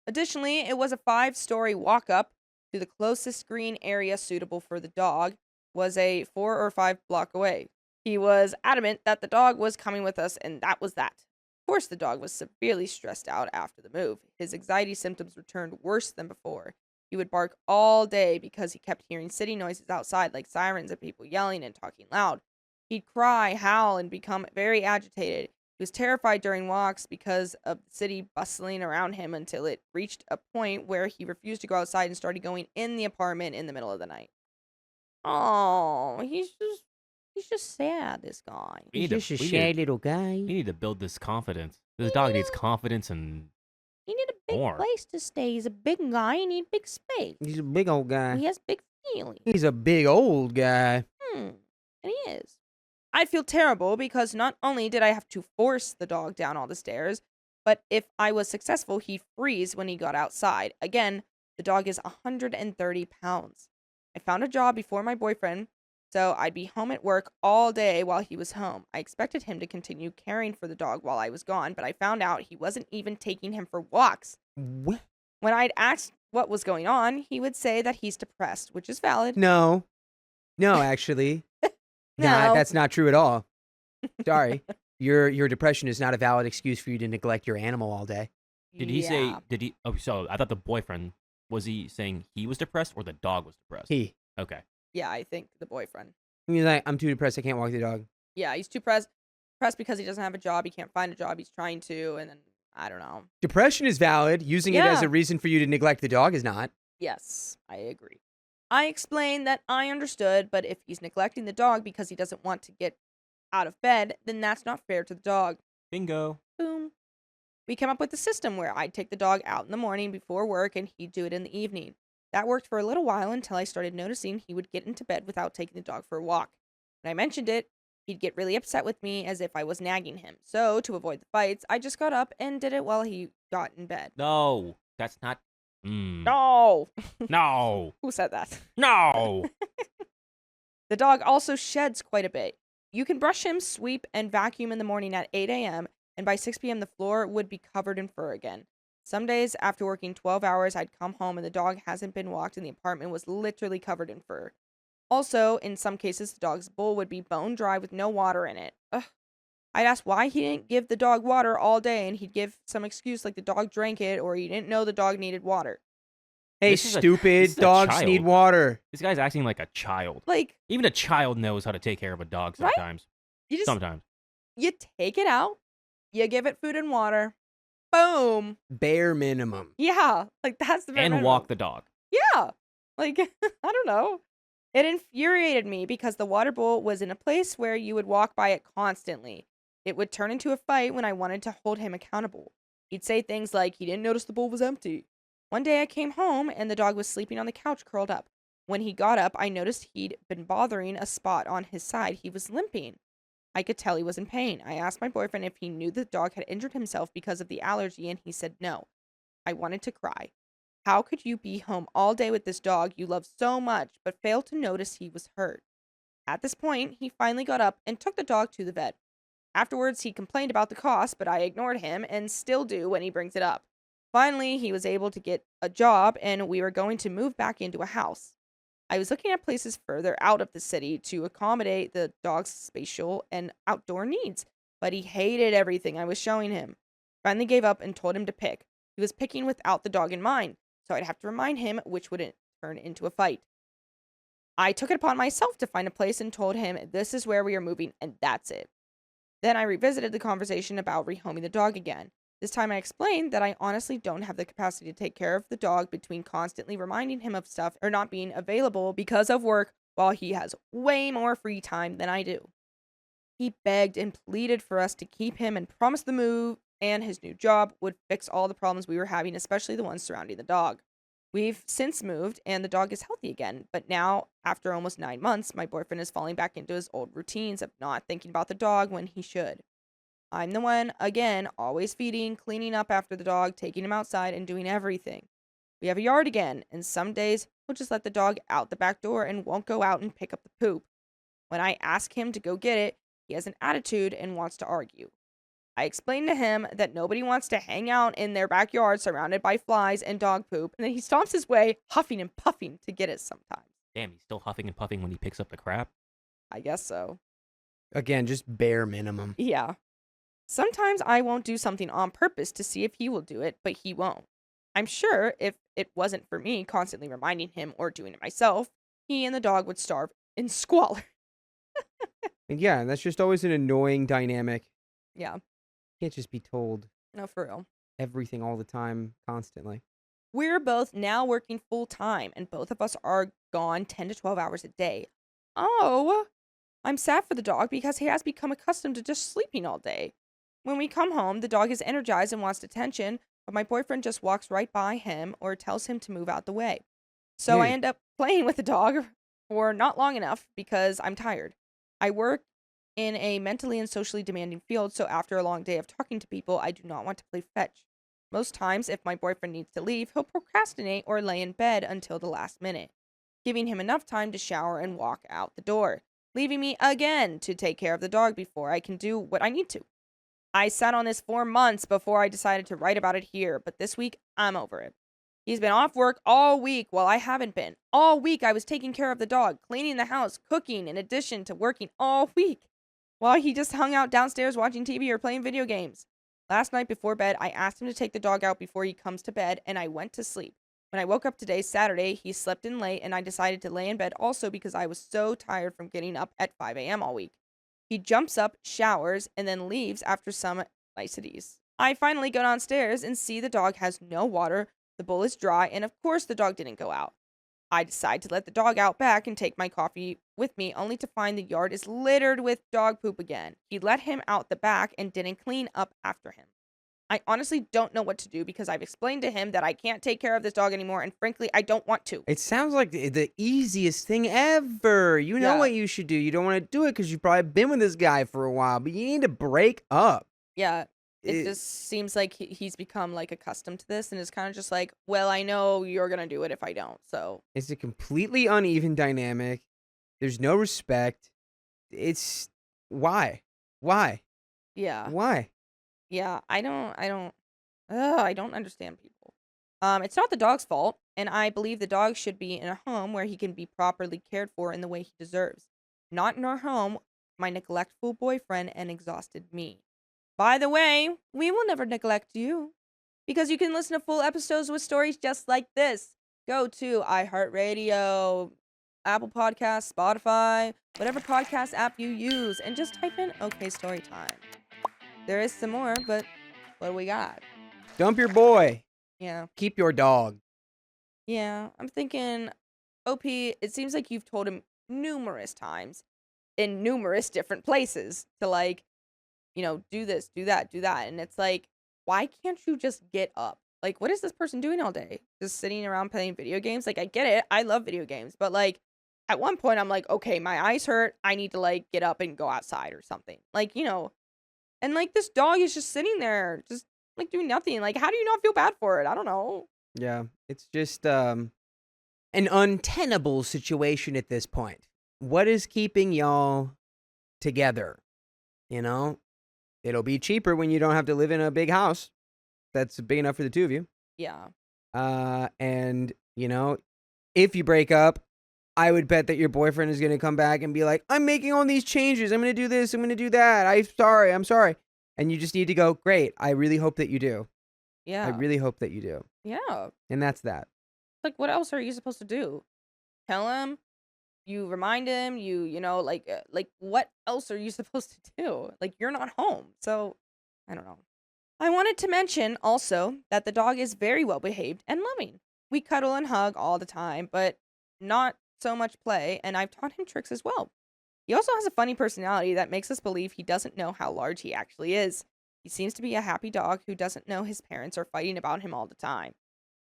Speaker 6: Additionally, it was a 5-story walk-up to the closest green area suitable for the dog, was a 4 or 5 block away. He was adamant that the dog was coming with us, and that was that. Of course, the dog was severely stressed out after the move. His anxiety symptoms returned worse than before. He would bark all day because he kept hearing city noises outside, like sirens and people yelling and talking loud. He'd cry, howl, and become very agitated. He was terrified during walks because of the city bustling around him until it reached a point where he refused to go outside and started going in the apartment in the middle of the night. Oh, he's just sad, this guy.
Speaker 3: We
Speaker 7: He's
Speaker 3: need
Speaker 7: just
Speaker 3: to-
Speaker 7: a
Speaker 3: we
Speaker 7: shy
Speaker 3: need-
Speaker 7: little guy.
Speaker 3: You need to build this confidence. This dog needs confidence and
Speaker 6: He need a big
Speaker 3: More.
Speaker 6: place to stay. He's a big guy. He need big space.
Speaker 7: He's a big old guy.
Speaker 6: He has big feelings.
Speaker 7: He's a big old guy.
Speaker 6: And he is. I feel terrible because not only did I have to force the dog down all the stairs, but if I was successful, he'd freeze when he got outside. Again, the dog is 130 pounds. I found a job before my boyfriend, so I'd be home at work all day while he was home. I expected him to continue caring for the dog while I was gone, but I found out he wasn't even taking him for walks.
Speaker 7: What?
Speaker 6: When I'd asked what was going on, he would say that he's depressed, which is valid.
Speaker 7: No, actually,
Speaker 6: No.
Speaker 7: that's not true at all. Sorry, your depression is not a valid excuse for you to neglect your animal all day.
Speaker 3: did he say?
Speaker 6: Yeah.
Speaker 3: Did he? Oh, so I thought the boyfriend was he saying he was depressed or the dog was depressed?
Speaker 7: He,
Speaker 3: Okay.
Speaker 6: Yeah, I think the boyfriend.
Speaker 7: he's like, I'm too depressed. I can't walk the dog.
Speaker 6: Yeah, he's too depressed because he doesn't have a job. He can't find a job. He's trying to, and then I don't know.
Speaker 7: Depression is valid. Using it as
Speaker 6: Yeah.
Speaker 7: a reason for you to neglect the dog is not.
Speaker 6: Yes, I agree. I explained that I understood, but if he's neglecting the dog because he doesn't want to get out of bed, then that's not fair to the dog.
Speaker 3: Bingo.
Speaker 6: Boom. We came up with a system where I'd take the dog out in the morning before work and he'd do it in the evening. That worked for a little while until I started noticing he would get into bed without taking the dog for a walk. When I mentioned it, he'd get really upset with me as if I was nagging him. So, to avoid the fights, I just got up and did it while he got in bed.
Speaker 3: No, that's not.
Speaker 6: No!
Speaker 3: No.
Speaker 6: Who said that?
Speaker 3: No.
Speaker 6: The dog also sheds quite a bit. You can brush him, sweep, and vacuum in the morning at 8 a.m., and by 6 p.m. the floor would be covered in fur again. Some days, after working 12 hours, I'd come home and the dog hasn't been walked and the apartment was literally covered in fur. Also, in some cases, the dog's bowl would be bone dry with no water in it. Ugh. I'd ask why he didn't give the dog water all day, and he'd give some excuse like the dog drank it or he didn't know the dog needed water.
Speaker 7: Hey,
Speaker 3: This is a-
Speaker 7: stupid
Speaker 3: this is a
Speaker 7: dogs need
Speaker 3: child.
Speaker 7: water.
Speaker 3: This guy's acting like a child.
Speaker 6: Like,
Speaker 3: Even a child knows how to take care of a dog
Speaker 6: Right?
Speaker 3: sometimes.
Speaker 6: you just
Speaker 3: Sometimes.
Speaker 6: you take it out, you give it food and water, boom.
Speaker 7: Bare minimum.
Speaker 6: Yeah, like that's the bare
Speaker 3: And
Speaker 6: minimum.
Speaker 3: walk the dog.
Speaker 6: Yeah, like I don't know. It infuriated me because the water bowl was in a place where you would walk by it constantly. It would turn into a fight when I wanted to hold him accountable. He'd say things like he didn't notice the bowl was empty. One day I came home and the dog was sleeping on the couch curled up. When he got up, I noticed he'd been bothering a spot on his side. He was limping. I could tell he was in pain. I asked my boyfriend if he knew the dog had injured himself because of the allergy, and he said no. I wanted to cry. How could you be home all day with this dog you love so much, but fail to notice he was hurt? At this point, he finally got up and took the dog to the vet. Afterwards, he complained about the cost, but I ignored him and still do when he brings it up. Finally, he was able to get a job, and we were going to move back into a house. I was looking at places further out of the city to accommodate the dog's spatial and outdoor needs, but he hated everything I was showing him. Finally gave up and told him to pick. He was picking without the dog in mind, so I'd have to remind him, which wouldn't turn into a fight. I took it upon myself to find a place and told him this is where we are moving and that's it. Then I revisited the conversation about rehoming the dog again. This time I explained that I honestly don't have the capacity to take care of the dog between constantly reminding him of stuff or not being available because of work while he has way more free time than I do. He begged and pleaded for us to keep him and promised the move and his new job would fix all the problems we were having, especially the ones surrounding the dog. We've since moved and the dog is healthy again, but now, after almost 9 months, my boyfriend is falling back into his old routines of not thinking about the dog when he should. I'm the one, again, always feeding, cleaning up after the dog, taking him outside, and doing everything. We have a yard again, and some days he'll just let the dog out the back door and won't go out and pick up the poop. When I ask him to go get it, he has an attitude and wants to argue. I explained to him that nobody wants to hang out in their backyard surrounded by flies and dog poop, and then he stomps his way, huffing and puffing to get it sometimes.
Speaker 3: Damn, he's still huffing and puffing when he picks up the crap.
Speaker 6: I guess so.
Speaker 7: Again, just bare minimum.
Speaker 6: Yeah. Sometimes I won't do something on purpose to see if he will do it, but he won't. I'm sure if it wasn't for me constantly reminding him or doing it myself, he and the dog would starve in squalor.
Speaker 7: And yeah, that's just always an annoying dynamic.
Speaker 6: Yeah.
Speaker 7: Can't just be told
Speaker 6: No, for real.
Speaker 7: everything all the time, constantly.
Speaker 6: We're both now working full time, and both of us are gone 10 to 12 hours a day. Oh, I'm sad for the dog because he has become accustomed to just sleeping all day. When we come home, the dog is energized and wants attention, but my boyfriend just walks right by him or tells him to move out the way. So I
Speaker 7: Hmm.
Speaker 6: end up playing with the dog for not long enough because I'm tired. I work in a mentally and socially demanding field, so after a long day of talking to people, I do not want to play fetch. Most times, if my boyfriend needs to leave, he'll procrastinate or lay in bed until the last minute, giving him enough time to shower and walk out the door, leaving me again to take care of the dog before I can do what I need to. I sat on this for months before I decided to write about it here, but this week, I'm over it. He's been off work all week while I haven't been. All week, I was taking care of the dog, cleaning the house, cooking, in addition to working all week, while he just hung out downstairs watching TV or playing video games. Last night before bed, I asked him to take the dog out before he comes to bed, and I went to sleep. When I woke up today, Saturday, he slept in late, and I decided to lay in bed also because I was so tired from getting up at 5 a.m. all week. He jumps up, showers, and then leaves after some niceties. I finally go downstairs and see the dog has no water, the bowl is dry, and of course the dog didn't go out. I decide to let the dog out back and take my coffee with me, only to find the yard is littered with dog poop again. He let him out the back and didn't clean up after him. I honestly don't know what to do because I've explained to him that I can't take care of this dog anymore, and frankly, I don't want to.
Speaker 7: It sounds like the easiest thing ever. You know
Speaker 6: Yeah.
Speaker 7: what you should do. You don't want to do it because you've probably been with this guy for a while, but you need to break up.
Speaker 6: Yeah, it
Speaker 7: It-
Speaker 6: just seems like he's become like accustomed to this, and it's kind of just like, well, I know you're gonna do it if I don't, so
Speaker 7: It's a completely uneven dynamic. There's no respect. It's why?
Speaker 6: yeah,
Speaker 7: Why?
Speaker 6: yeah. I don't understand people. It's not the dog's fault, and I believe the dog should be in a home where he can be properly cared for in the way he deserves. Not in our home, my neglectful boyfriend and exhausted me. By the way, we will never neglect you, because you can listen to full episodes with stories just like this. Go to iHeartRadio, Apple Podcasts, Spotify, whatever podcast app you use, and just type in OK Storytime. There is some more, but what do we got?
Speaker 7: Dump your boy.
Speaker 6: Yeah.
Speaker 7: Keep your dog.
Speaker 6: Yeah, I'm thinking, OP, it seems like you've told him numerous times in numerous different places to, like, you know, do this, do that, do that. And it's like, why can't you just get up? Like, what is this person doing all day? Just sitting around playing video games? Like, I get it. I love video games. But, like, at one point, I'm like, okay, my eyes hurt. I need to, like, get up and go outside or something. Like, you know, and, like, this dog is just sitting there, just, like, doing nothing. Like, how do you not feel bad for it? I don't know.
Speaker 7: Yeah, it's just an untenable situation at this point. What is keeping y'all together? You know, it'll be cheaper when you don't have to live in a big house that's big enough for the two of you.
Speaker 6: Yeah.
Speaker 7: And, you know, if you break up, I would bet that your boyfriend is going to come back and be like, I'm making all these changes. I'm going to do this. I'm going to do that. I'm sorry. And you just need to go, great. I really hope that you do.
Speaker 6: Yeah.
Speaker 7: I really hope that you do.
Speaker 6: Yeah.
Speaker 7: And that's that.
Speaker 6: Like, what else are you supposed to do? Tell him? You remind him? You know, like, what else are you supposed to do? Like, you're not home. So, I don't know. I wanted to mention also that the dog is very well behaved and loving. We cuddle and hug all the time, but not so much play, and I've taught him tricks as well. He also has a funny personality that makes us believe he doesn't know how large he actually is. He seems to be a happy dog who doesn't know his parents are fighting about him all the time.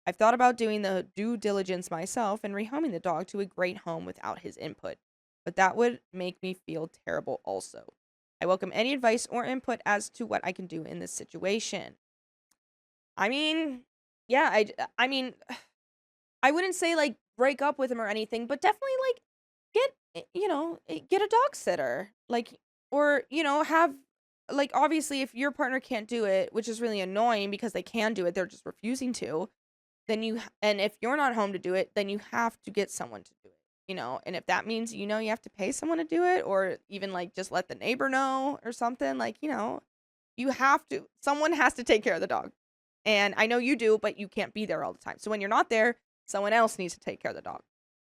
Speaker 6: I've thought about doing the due diligence myself and rehoming the dog to a great home without his input, but that would make me feel terrible also. I welcome any advice or input as to what I can do in this situation. I mean, yeah, I mean, I wouldn't say, like, break up with him or anything, but definitely, like, get a dog sitter. Like, or, you know, have, like, obviously, if your partner can't do it, which is really annoying because they can do it, they're just refusing to, and if you're not home to do it, then you have to get someone to do it, you know? And if that means, you know, you have to pay someone to do it, or even, like, just let the neighbor know or something, like, you know, someone has to take care of the dog. And I know you do, but you can't be there all the time. So when you're not there, someone else needs to take care of the dog.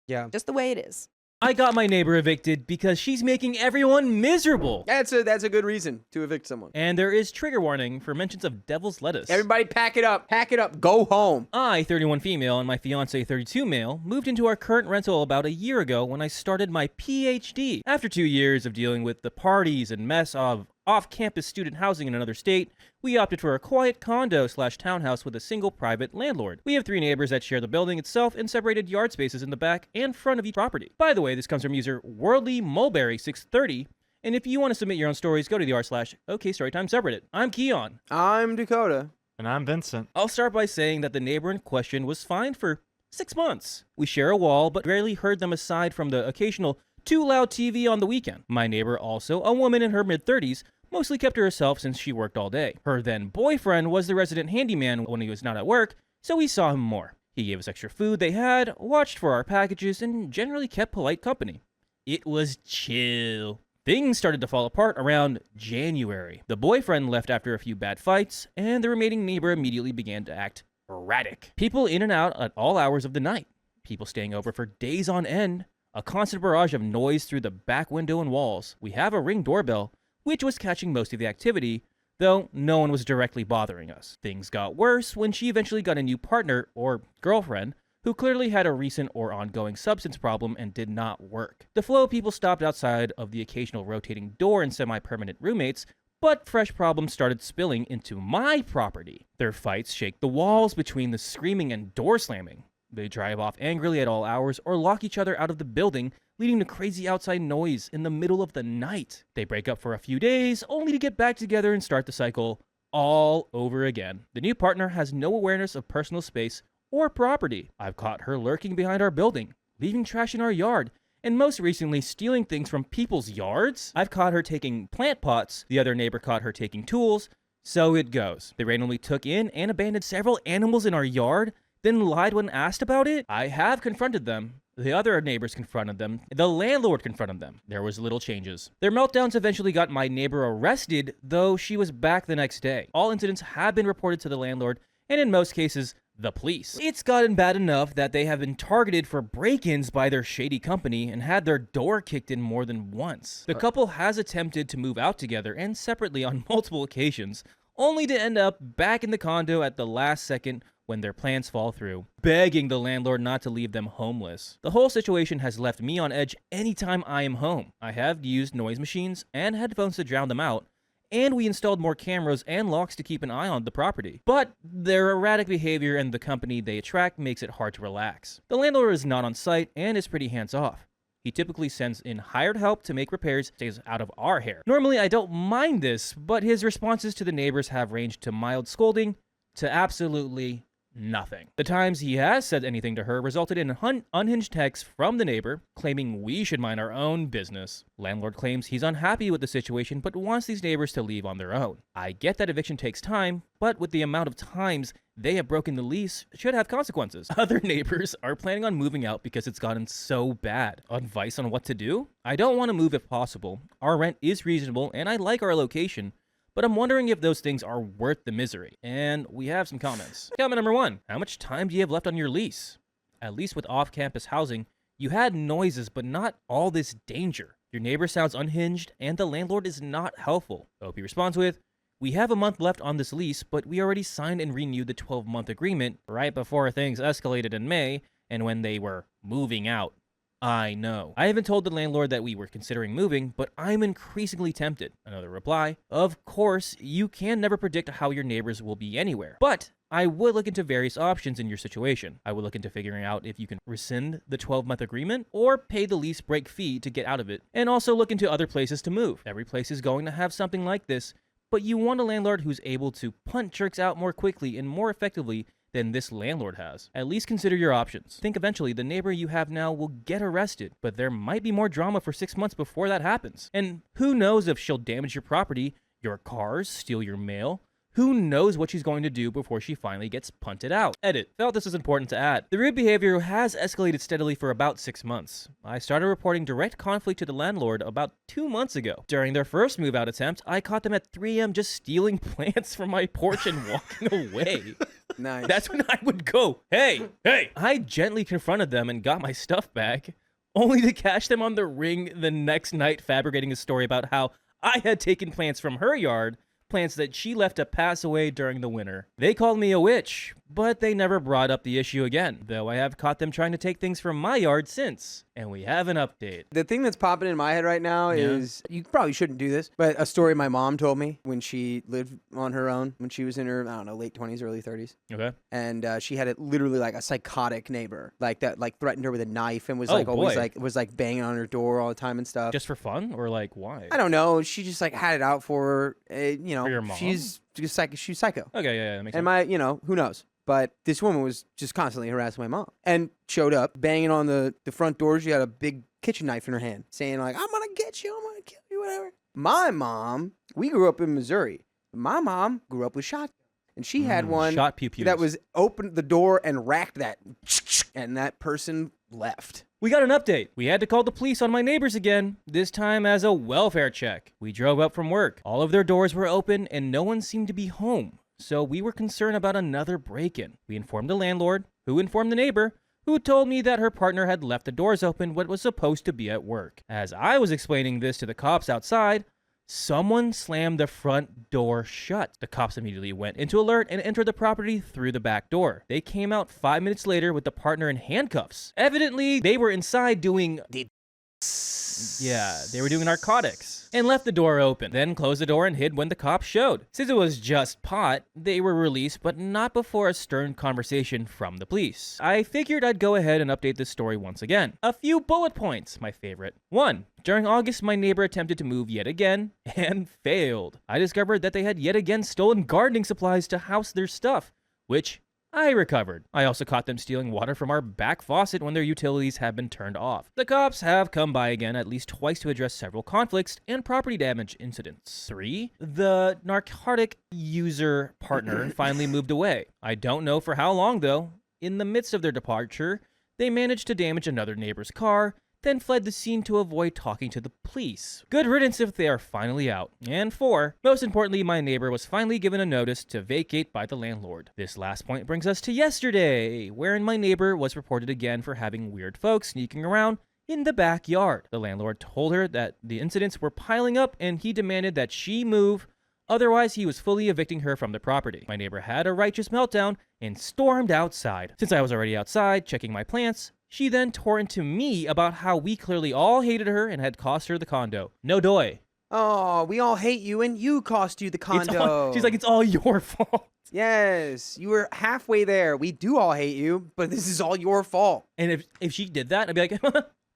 Speaker 7: Yeah.
Speaker 6: Just the way it is.
Speaker 3: I got my neighbor evicted because she's making everyone miserable.
Speaker 7: That's a good reason to evict someone.
Speaker 3: And there is trigger warning for mentions of devil's lettuce.
Speaker 7: Everybody pack it up, go home.
Speaker 3: I, 31 female, and my fiance, 32 male, moved into our current rental about a year ago when I started my PhD. After 2 years of dealing with the parties and mess of off-campus student housing in another state, we opted for a quiet condo/townhouse with a single private landlord. We have 3 neighbors that share the building itself and separated yard spaces in the back and front of each property. By the way, this comes from user Worldly Mulberry 630. And if you want to submit your own stories, go to the r/OK Storytime subreddit. I'm Keon.
Speaker 7: I'm Dakota.
Speaker 8: And I'm Vincent.
Speaker 3: I'll start by saying that the neighbor in question was fine for 6 months. We share a wall, but rarely heard them aside from the occasional too loud TV on the weekend. My neighbor, also a woman in her mid-30s, mostly kept to herself since she worked all day. Her then boyfriend was the resident handyman when he was not at work, so we saw him more. He gave us extra food they had, watched for our packages, and generally kept polite company. It was chill. Things started to fall apart around January. The boyfriend left after a few bad fights, and the remaining neighbor immediately began to act erratic. People in and out at all hours of the night. People staying over for days on end. A constant barrage of noise through the back window and walls. We have a Ring doorbell, which was catching most of the activity, though no one was directly bothering us. Things got worse when she eventually got a new partner, or girlfriend, who clearly had a recent or ongoing substance problem and did not work. The flow of people stopped outside of the occasional rotating door and semi-permanent roommates, but fresh problems started spilling into my property. Their fights shake the walls between the screaming and door slamming. They drive off angrily at all hours or lock each other out of the building, leading to crazy outside noise in the middle of the night. They break up for a few days, only to get back together and start the cycle all over again. The new partner has no awareness of personal space or property. I've caught her lurking behind our building, leaving trash in our yard, and most recently stealing things from people's yards. I've caught her taking plant pots, the other neighbor caught her taking tools, so it goes. They randomly took in and abandoned several animals in our yard, then lied when asked about it? I have confronted them. The other neighbors confronted them. The landlord confronted them. There was little changes. Their meltdowns eventually got my neighbor arrested, though she was back the next day. All incidents have been reported to the landlord, and in most cases, the police. It's gotten bad enough that they have been targeted for break-ins by their shady company and had their door kicked in more than once. The couple has attempted to move out together and separately on multiple occasions, only to end up back in the condo at the last second when their plans fall through, begging the landlord not to leave them homeless. The whole situation has left me on edge anytime I am home. I have used noise machines and headphones to drown them out, and we installed more cameras and locks to keep an eye on the property. But their erratic behavior and the company they attract makes it hard to relax. The landlord is not on site and is pretty hands-off. He typically sends in hired help to make repairs, stays out of our hair. Normally, I don't mind this, but his responses to the neighbors have ranged to mild scolding to absolutely nothing. The times he has said anything to her resulted in unhinged texts from the neighbor claiming we should mind our own business. Landlord claims he's unhappy with the situation but wants these neighbors to leave on their own. I get that eviction takes time, but with the amount of times they have broken the lease, it should have consequences. Other neighbors are planning on moving out because it's gotten so bad. Advice on what to do? I don't want to move if possible. Our rent is reasonable and I like our location, but I'm wondering if those things are worth the misery. And we have some comments. Comment number 1. How much time do you have left on your lease? At least with off-campus housing, you had noises, but not all this danger. Your neighbor sounds unhinged, and the landlord is not helpful. OP responds with, we have a month left on this lease, but we already signed and renewed the 12-month agreement right before things escalated in May, and when they were moving out. I know. I haven't told the landlord that we were considering moving, but I'm increasingly tempted. Another reply. Of course, you can never predict how your neighbors will be anywhere, but I would look into various options in your situation. I would look into figuring out if you can rescind the 12-month agreement or pay the lease break fee to get out of it, and also look into other places to move. Every place is going to have something like this, but you want a landlord who's able to punt jerks out more quickly and more effectively than this landlord has. At least consider your options. Think eventually the neighbor you have now will get arrested, but there might be more drama for 6 months before that happens. And who knows if she'll damage your property, your cars, steal your mail. Who knows what she's going to do before she finally gets punted out. Edit. Felt this was important to add. The rude behavior has escalated steadily for about 6 months. I started reporting direct conflict to the landlord about 2 months ago. During their first move out attempt, I caught them at 3 a.m. just stealing plants from my porch and walking away.
Speaker 7: Nice.
Speaker 3: That's when I would go, hey. I gently confronted them and got my stuff back, only to catch them on the ring the next night fabricating a story about how I had taken plants from her yard, plants that she left to pass away during the winter. They called me a witch, but they never brought up the issue again, though I have caught them trying to take things from my yard since. And we have an update.
Speaker 7: The thing that's popping in my head right now is, you probably shouldn't do this, but a story my mom told me when she lived on her own, when she was in her, I don't know, late 20s, early 30s.
Speaker 3: Okay.
Speaker 7: And she had literally like a psychotic neighbor, like that, like threatened her with a knife and was like always
Speaker 3: boy.
Speaker 7: like banging on her door all the time and stuff.
Speaker 3: Just for fun, or like why?
Speaker 7: I don't know. She just like had it out for her. You know,
Speaker 3: For your mom?
Speaker 7: she's psycho.
Speaker 3: Okay, yeah, that makes
Speaker 7: And
Speaker 3: sense.
Speaker 7: who knows? But this woman was just constantly harassing my mom and showed up banging on the front door. She had a big kitchen knife in her hand saying like, I'm going to get you. I'm going to kill you, whatever. My mom, we grew up in Missouri. My mom grew up with shotguns. And she had one
Speaker 3: Shot pew-pews.
Speaker 7: that was opened the door and racked that. And that person left.
Speaker 3: We got an update. We had to call the police on my neighbors again, this time as a welfare check. We drove up from work. All of their doors were open and no one seemed to be home. So we were concerned about another break-in. We informed the landlord, who informed the neighbor, who told me that her partner had left the doors open when was supposed to be at work. As I was explaining this to the cops outside, someone slammed the front door shut. The cops immediately went into alert and entered the property through the back door. They came out 5 minutes later with the partner in handcuffs. Evidently, they were inside doing they were doing narcotics and left the door open, then closed the door and hid when the cops showed. Since it was just pot, they were released, but not before a stern conversation from the police. I figured I'd go ahead and update this story once again. A few bullet points, my favorite. 1. During August, my neighbor attempted to move yet again and failed. I discovered that they had yet again stolen gardening supplies to house their stuff, which I recovered. I also caught them stealing water from our back faucet when their utilities have been turned off. The cops have come by again at least twice to address several conflicts and property damage incidents. 3. The narcotic user partner finally moved away. I don't know for how long though. In the midst of their departure, they managed to damage another neighbor's car, then fled the scene to avoid talking to the police. Good riddance if they are finally out. And 4, most importantly, my neighbor was finally given a notice to vacate by the landlord. This last point brings us to yesterday, wherein my neighbor was reported again for having weird folks sneaking around in the backyard. The landlord told her that the incidents were piling up and he demanded that she move, otherwise he was fully evicting her from the property. My neighbor had a righteous meltdown and stormed outside. Since I was already outside checking my plants, she then tore into me about how we clearly all hated her and had cost her the condo. No doy.
Speaker 7: Oh, we all hate you and you cost you the condo.
Speaker 3: She's like, it's all your fault.
Speaker 7: Yes, you were halfway there. We do all hate you, but this is all your fault.
Speaker 3: And if she did that, I'd be like,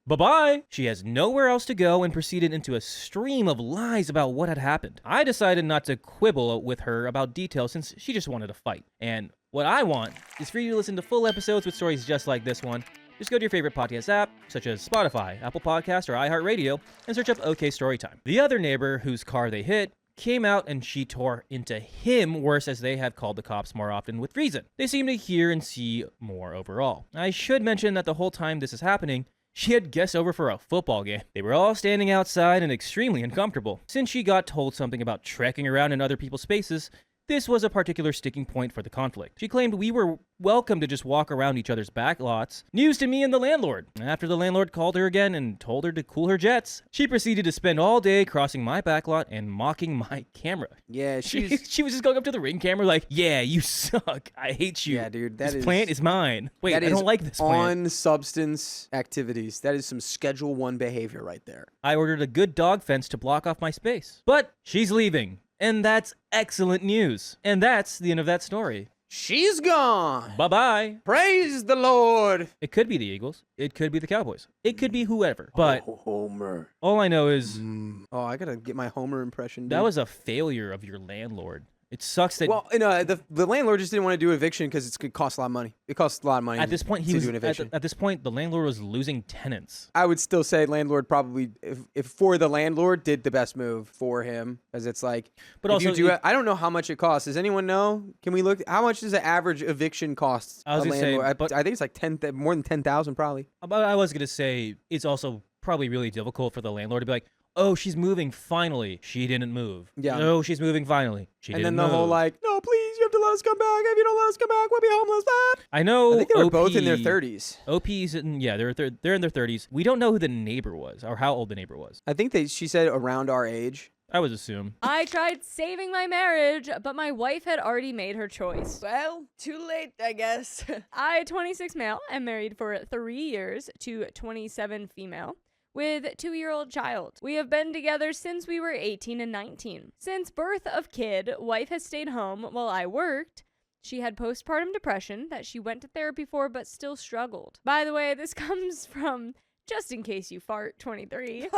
Speaker 3: bye-bye. She has nowhere else to go and proceeded into a stream of lies about what had happened. I decided not to quibble with her about details since she just wanted to fight. And what I want is for you to listen to full episodes with stories just like this one. Just go to your favorite podcast app, such as Spotify, Apple Podcasts, or iHeartRadio, and search up OK Storytime. The other neighbor whose car they hit came out and she tore into him worse, as they have called the cops more often with reason. They seem to hear and see more overall. I should mention that the whole time this is happening, she had guests over for a football game. They were all standing outside and extremely uncomfortable. Since she got told something about trekking around in other people's spaces, this was a particular sticking point for the conflict. She claimed we were welcome to just walk around each other's back lots. News to me and the landlord. After the landlord called her again and told her to cool her jets, she proceeded to spend all day crossing my back lot and mocking my camera.
Speaker 7: Yeah,
Speaker 3: She was just going up to the Ring camera like, yeah, you suck. I hate you.
Speaker 7: Yeah, dude,
Speaker 3: this plant is mine. Wait, I
Speaker 7: that
Speaker 3: don't
Speaker 7: is
Speaker 3: like this plant.
Speaker 7: on substance activities. That is some Schedule 1 behavior right there.
Speaker 3: I ordered a good dog fence to block off my space. But she's leaving. And that's excellent news. And that's the end of that story.
Speaker 7: She's gone.
Speaker 3: Bye-bye.
Speaker 7: Praise the Lord.
Speaker 3: It could be the Eagles. It could be the Cowboys. It could be whoever. But
Speaker 7: Homer.
Speaker 3: all I know is
Speaker 7: Oh, I gotta get my Homer impression.
Speaker 3: that
Speaker 7: dude.
Speaker 3: was a failure of your landlord. It sucks that
Speaker 7: Well, the landlord just didn't want to do eviction because it's gonna cost a lot of money. It costs a lot of money.
Speaker 3: at this point he
Speaker 7: to
Speaker 3: was
Speaker 7: do an eviction.
Speaker 3: at this point the landlord was losing tenants.
Speaker 7: I would still say landlord probably, if for the landlord, did the best move for him, because it's like.
Speaker 3: But
Speaker 7: if
Speaker 3: also
Speaker 7: you do
Speaker 3: it-
Speaker 7: it, I don't know how much it costs. Does anyone know? Can we look? How much does an average eviction cost?
Speaker 3: I was
Speaker 7: a
Speaker 3: gonna say,
Speaker 7: landlord?
Speaker 3: but-
Speaker 7: I think it's like more than 10,000 probably.
Speaker 3: But I was gonna say it's also probably really difficult for the landlord to be like, oh, she's moving finally. She didn't move.
Speaker 7: Yeah.
Speaker 3: Oh, she's moving finally. She
Speaker 7: And
Speaker 3: didn't
Speaker 7: then the whole
Speaker 3: move.
Speaker 7: like, no, please, you have to let us come back. If you don't let us come back, we'll be homeless.
Speaker 3: I know.
Speaker 7: I think they were
Speaker 3: OP
Speaker 7: both in their 30s.
Speaker 3: OP's yeah, they're in their 30s. We don't know who the neighbor was or how old the neighbor was.
Speaker 7: I think she said around our age.
Speaker 3: I would assume.
Speaker 4: I tried saving my marriage, but my wife had already made her choice.
Speaker 2: Well, too late, I guess.
Speaker 4: I, 26 male, am married for 3 years to 27 female with 2-year-old child. We have been together since we were 18 and 19. Since birth of kid, wife has stayed home while I worked. She had postpartum depression that she went to therapy for but still struggled. By the way, this comes from Just In Case You Fart 23.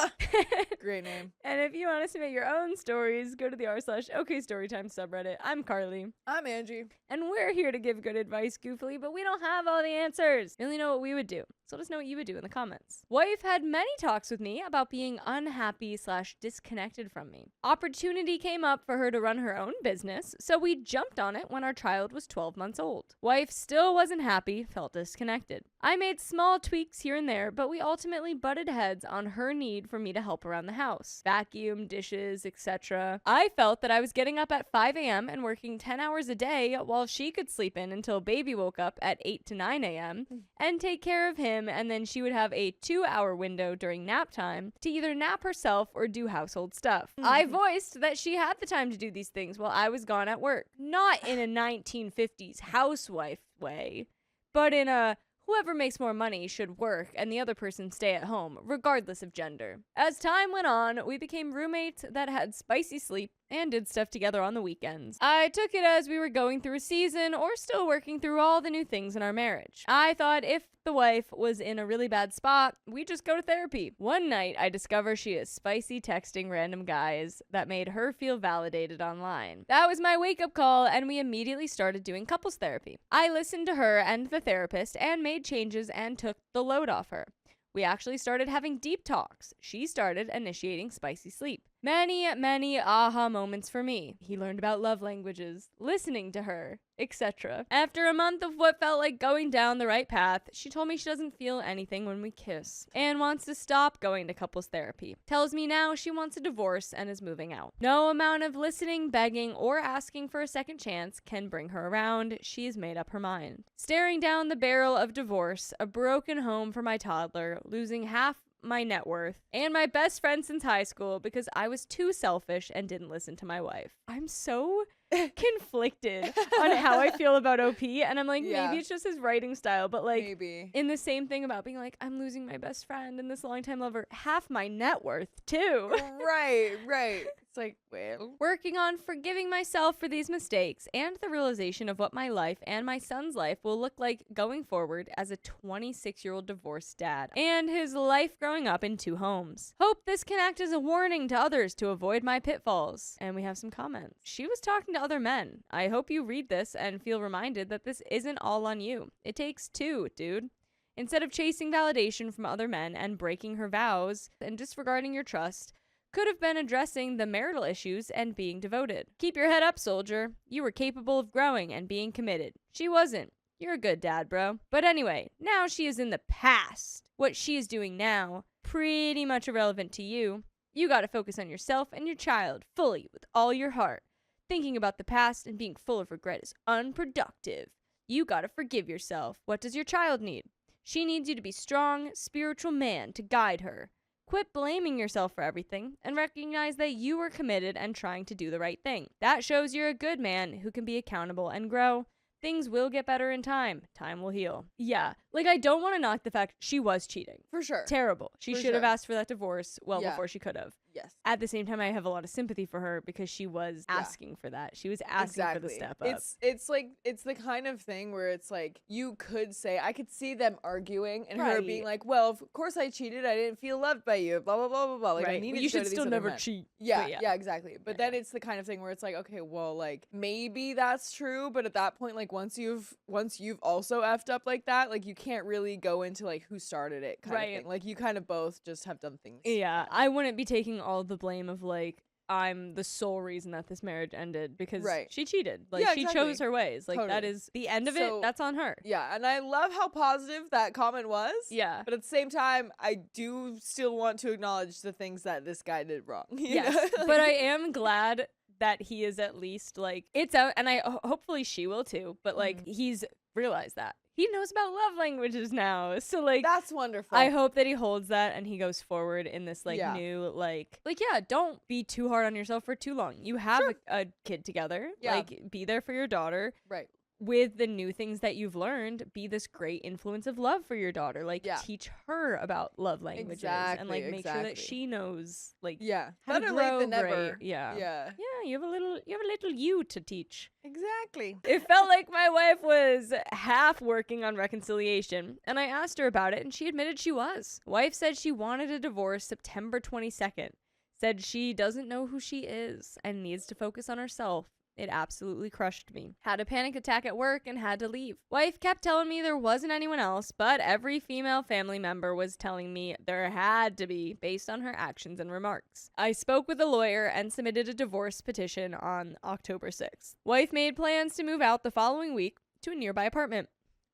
Speaker 2: Great name.
Speaker 4: And if you want to submit your own stories, go to the r/OK Storytime subreddit. I'm Carly.
Speaker 2: I'm Angie.
Speaker 4: And we're here to give good advice goofily, but we don't have all the answers. We only know what we would do. So let us know what you would do in the comments. Wife had many talks with me about being unhappy/disconnected from me. Opportunity came up for her to run her own business, so we jumped on it when our child was 12 months old. Wife still wasn't happy, felt disconnected. I made small tweaks here and there, but we ultimately butted heads on her need for me to help around the house. Vacuum, dishes, etc. I felt that I was getting up at 5 a.m. and working 10 hours a day while she could sleep in until baby woke up at 8 to 9 a.m. and take care of him, and then she would have a 2-hour window during nap time to either nap herself or do household stuff. I voiced that she had the time to do these things while I was gone at work. Not in a 1950s housewife way, but in a whoever makes more money should work and the other person stay at home, regardless of gender. As time went on, we became roommates that had spicy sleep and did stuff together on the weekends. I took it as we were going through a season or still working through all the new things in our marriage. I thought if the wife was in a really bad spot, we'd just go to therapy. One night, I discover she is spicy texting random guys that made her feel validated online. That was my wake-up call, and we immediately started doing couples therapy. I listened to her and the therapist and made changes and took the load off her. We actually started having deep talks. She started initiating spicy sleep. Many, many aha moments for me. He learned about love languages, listening to her, etc. After a month of what felt like going down the right path, she told me she doesn't feel anything when we kiss and wants to stop going to couples therapy. Tells me now she wants a divorce and is moving out. No amount of listening, begging, or asking for a second chance can bring her around. She's made up her mind. Staring down the barrel of divorce, a broken home for my toddler, losing half my net worth, and my best friend since high school because I was too selfish and didn't listen to my wife. I'm so conflicted on how I feel about OP, and I'm like,
Speaker 2: Yeah.
Speaker 4: maybe it's just his writing style, but like,
Speaker 2: Maybe.
Speaker 4: in the same thing about being like, I'm losing my best friend and this longtime lover, half my net worth too.
Speaker 2: Right. It's like, well.
Speaker 4: Working on forgiving myself for these mistakes and the realization of what my life and my son's life will look like going forward as a 26-year-old divorced dad and his life growing up in 2 homes. Hope this can act as a warning to others to avoid my pitfalls. And we have some comments. She was talking to other men. I hope you read this and feel reminded that this isn't all on you. It takes 2, dude. Instead of chasing validation from other men and breaking her vows and disregarding your trust, could have been addressing the marital issues and being devoted. Keep your head up, soldier. You were capable of growing and being committed. She wasn't. You're a good dad, bro. But anyway, now she is in the past. What she is doing now, pretty much irrelevant to you. You gotta focus on yourself and your child fully with all your heart. Thinking about the past and being full of regret is unproductive. You gotta forgive yourself. What does your child need? She needs you to be strong, spiritual man to guide her. Quit blaming yourself for everything and recognize that you are committed and trying to do the right thing. That shows you're a good man who can be accountable and grow. Things will get better in time. Time will heal. Yeah. Like, I don't want to knock the fact she was cheating.
Speaker 2: For sure.
Speaker 4: Terrible. She
Speaker 2: For
Speaker 4: should have
Speaker 2: sure.
Speaker 4: asked for that divorce well
Speaker 2: Yeah.
Speaker 4: before she could have.
Speaker 2: Yes.
Speaker 4: At the same time, I have a lot of sympathy for her because she was
Speaker 2: Yeah.
Speaker 4: asking for that. She was asking for the step up.
Speaker 2: It's like, it's the kind of thing where it's like, you could say, I could see them arguing and her being
Speaker 4: Right.
Speaker 2: like, well, of course I cheated. I didn't feel loved by you. Blah, blah, blah, blah, blah. Like, I
Speaker 4: right.
Speaker 2: needed
Speaker 4: You
Speaker 2: to go
Speaker 4: should
Speaker 2: to these
Speaker 4: still
Speaker 2: other
Speaker 4: never
Speaker 2: men.
Speaker 4: cheat.
Speaker 2: Yeah,
Speaker 4: But
Speaker 2: yeah, exactly. But
Speaker 4: Yeah,
Speaker 2: then it's the kind of thing where it's like, okay, well, like, maybe that's true, but at that point, like, once you've also effed up like that, like, you can't really go into like who started it kind of
Speaker 4: Right.
Speaker 2: thing. Like, you kind of both just have done things.
Speaker 4: Yeah, I wouldn't be taking all the blame of like I'm the sole reason that this marriage ended because
Speaker 2: Right.
Speaker 4: she cheated. Like
Speaker 2: Yeah,
Speaker 4: she
Speaker 2: exactly.
Speaker 4: chose her ways. Like that
Speaker 2: Totally.
Speaker 4: is the end of
Speaker 2: So-
Speaker 4: it. That's on her.
Speaker 2: Yeah, and I love how positive that comment was.
Speaker 4: Yeah.
Speaker 2: But at the same time, I do still want to acknowledge the things that this guy did wrong. you
Speaker 4: Yes,
Speaker 2: know?
Speaker 4: but I am glad that he is at least like it's out, and hopefully she will too. But like he's realized that he knows about love languages now, so like
Speaker 2: That's wonderful.
Speaker 4: I hope that he holds that and he goes forward in this like
Speaker 2: Yeah.
Speaker 4: new like yeah, don't be too hard on yourself for too long. You have a kid together.
Speaker 2: Yeah.
Speaker 4: Like be there for your daughter.
Speaker 2: Right.
Speaker 4: With the new things that you've learned, be this great influence of love for your daughter. Like
Speaker 2: Yeah.
Speaker 4: teach her about love languages and like
Speaker 2: Exactly,
Speaker 4: make sure that
Speaker 2: exactly.
Speaker 4: she knows like
Speaker 2: Yeah.
Speaker 4: how to
Speaker 2: Better
Speaker 4: grow
Speaker 2: late than
Speaker 4: great.
Speaker 2: never.
Speaker 4: Yeah.
Speaker 2: Yeah.
Speaker 4: Yeah, you have a little you to teach.
Speaker 2: Exactly.
Speaker 4: It felt like my wife was half working on reconciliation, and I asked her about it, and she admitted she was. Wife said she wanted a divorce September 22nd. Said she doesn't know who she is and needs to focus on herself. It absolutely crushed me. Had a panic attack at work and had to leave. Wife kept telling me there wasn't anyone else, but every female family member was telling me there had to be based on her actions and remarks. I spoke with a lawyer and submitted a divorce petition on October 6th. Wife made plans to move out the following week to a nearby apartment.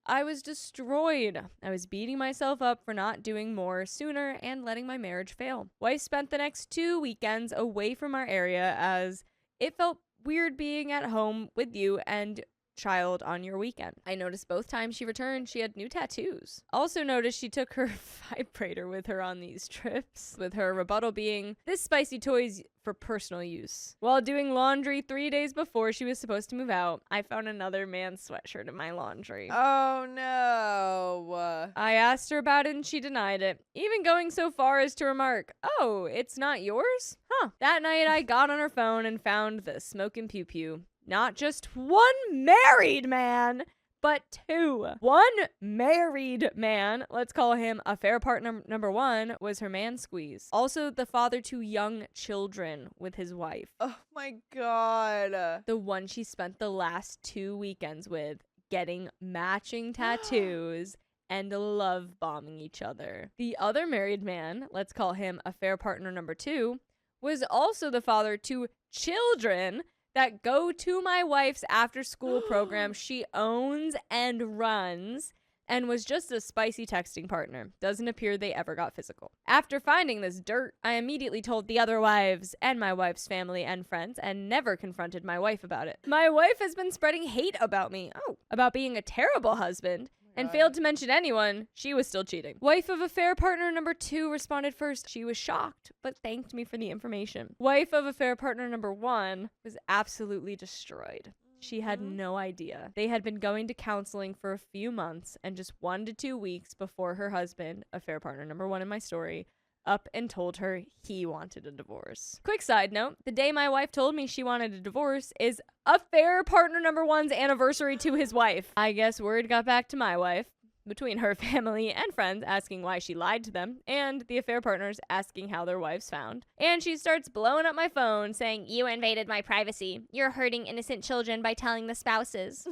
Speaker 4: I was destroyed. I was beating myself up for not doing more sooner and letting my marriage fail. Wife spent the next 2 weekends away from our area as it felt weird being at home with you and child on your weekend. I noticed both times she returned, she had new tattoos. Also noticed she took her vibrator with her on these trips, with her rebuttal being, this spicy toy's for personal use. While doing laundry 3 days before she was supposed to move out, I found another man's sweatshirt in my laundry.
Speaker 2: Oh no.
Speaker 4: I asked her about it and she denied it, even going so far as to remark, oh, it's not yours? Huh. That night I got on her phone and found the smoking pew-pew. Not just one married man, but 2. One married man, let's call him affair partner number 1, was her man squeeze. Also the father to young children with his wife.
Speaker 2: Oh my god.
Speaker 4: The one she spent the last 2 weekends with, getting matching tattoos and love bombing each other. The other married man, let's call him affair partner number 2, was also the father to children that go to my wife's after-school program she owns and runs, and was just a spicy texting partner. Doesn't appear they ever got physical. After finding this dirt, I immediately told the other wives and my wife's family and friends, and never confronted my wife about it. My wife has been spreading hate about me, about being a terrible husband, and failed to mention anyone she was still cheating. Wife of affair partner number 2 responded first. She was shocked, but thanked me for the information. Wife of affair partner number 1 was absolutely destroyed. She had no idea. They had been going to counseling for a few months, and just 1 to 2 weeks before her husband, affair partner number 1 in my story, up and told her he wanted a divorce. Quick side note, the day my wife told me she wanted a divorce is affair partner number 1's anniversary to his wife. I guess word got back to my wife, between her family and friends asking why she lied to them, and the affair partners asking how their wives found. And she starts blowing up my phone saying, "You invaded my privacy. You're hurting innocent children by telling the spouses.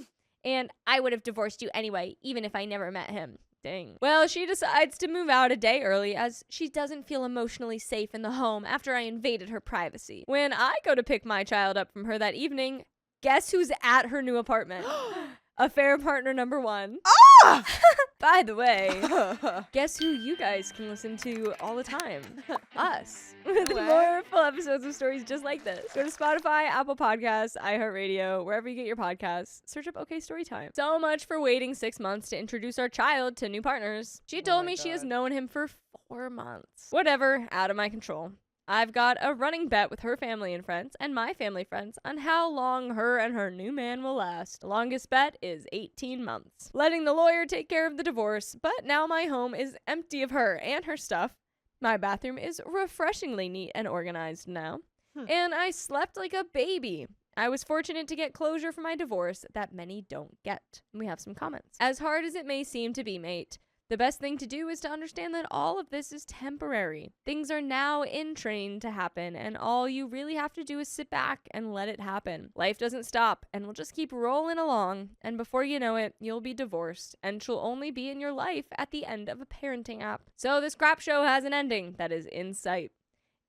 Speaker 4: And I would have divorced you anyway, even if I never met him." Dang. Well, she decides to move out a day early as she doesn't feel emotionally safe in the home after I invaded her privacy. When I go to pick my child up from her that evening, guess who's at her new apartment? Affair partner number 1. By the way, guess who you guys can listen to all the time? Us. With more full episodes of stories just like this. Go to Spotify, Apple Podcasts, iHeartRadio, wherever you get your podcasts. Search up OK Storytime. So much for waiting 6 months to introduce our child to new partners. She told me she has known him for 4 months. Whatever, out of my control. I've got a running bet with her family and friends, and my family friends, on how long her and her new man will last. The longest bet is 18 months. Letting the lawyer take care of the divorce, but now my home is empty of her and her stuff. My bathroom is refreshingly neat and organized now. And I slept like a baby. I was fortunate to get closure for my divorce that many don't get. We have some comments. As hard as it may seem to be, mate, the best thing to do is to understand that all of this is temporary. Things are now in train to happen, and all you really have to do is sit back and let it happen. Life doesn't stop, and will just keep rolling along, and before you know it, you'll be divorced, and she'll only be in your life at the end of a parenting app. So this crap show has an ending that is in sight.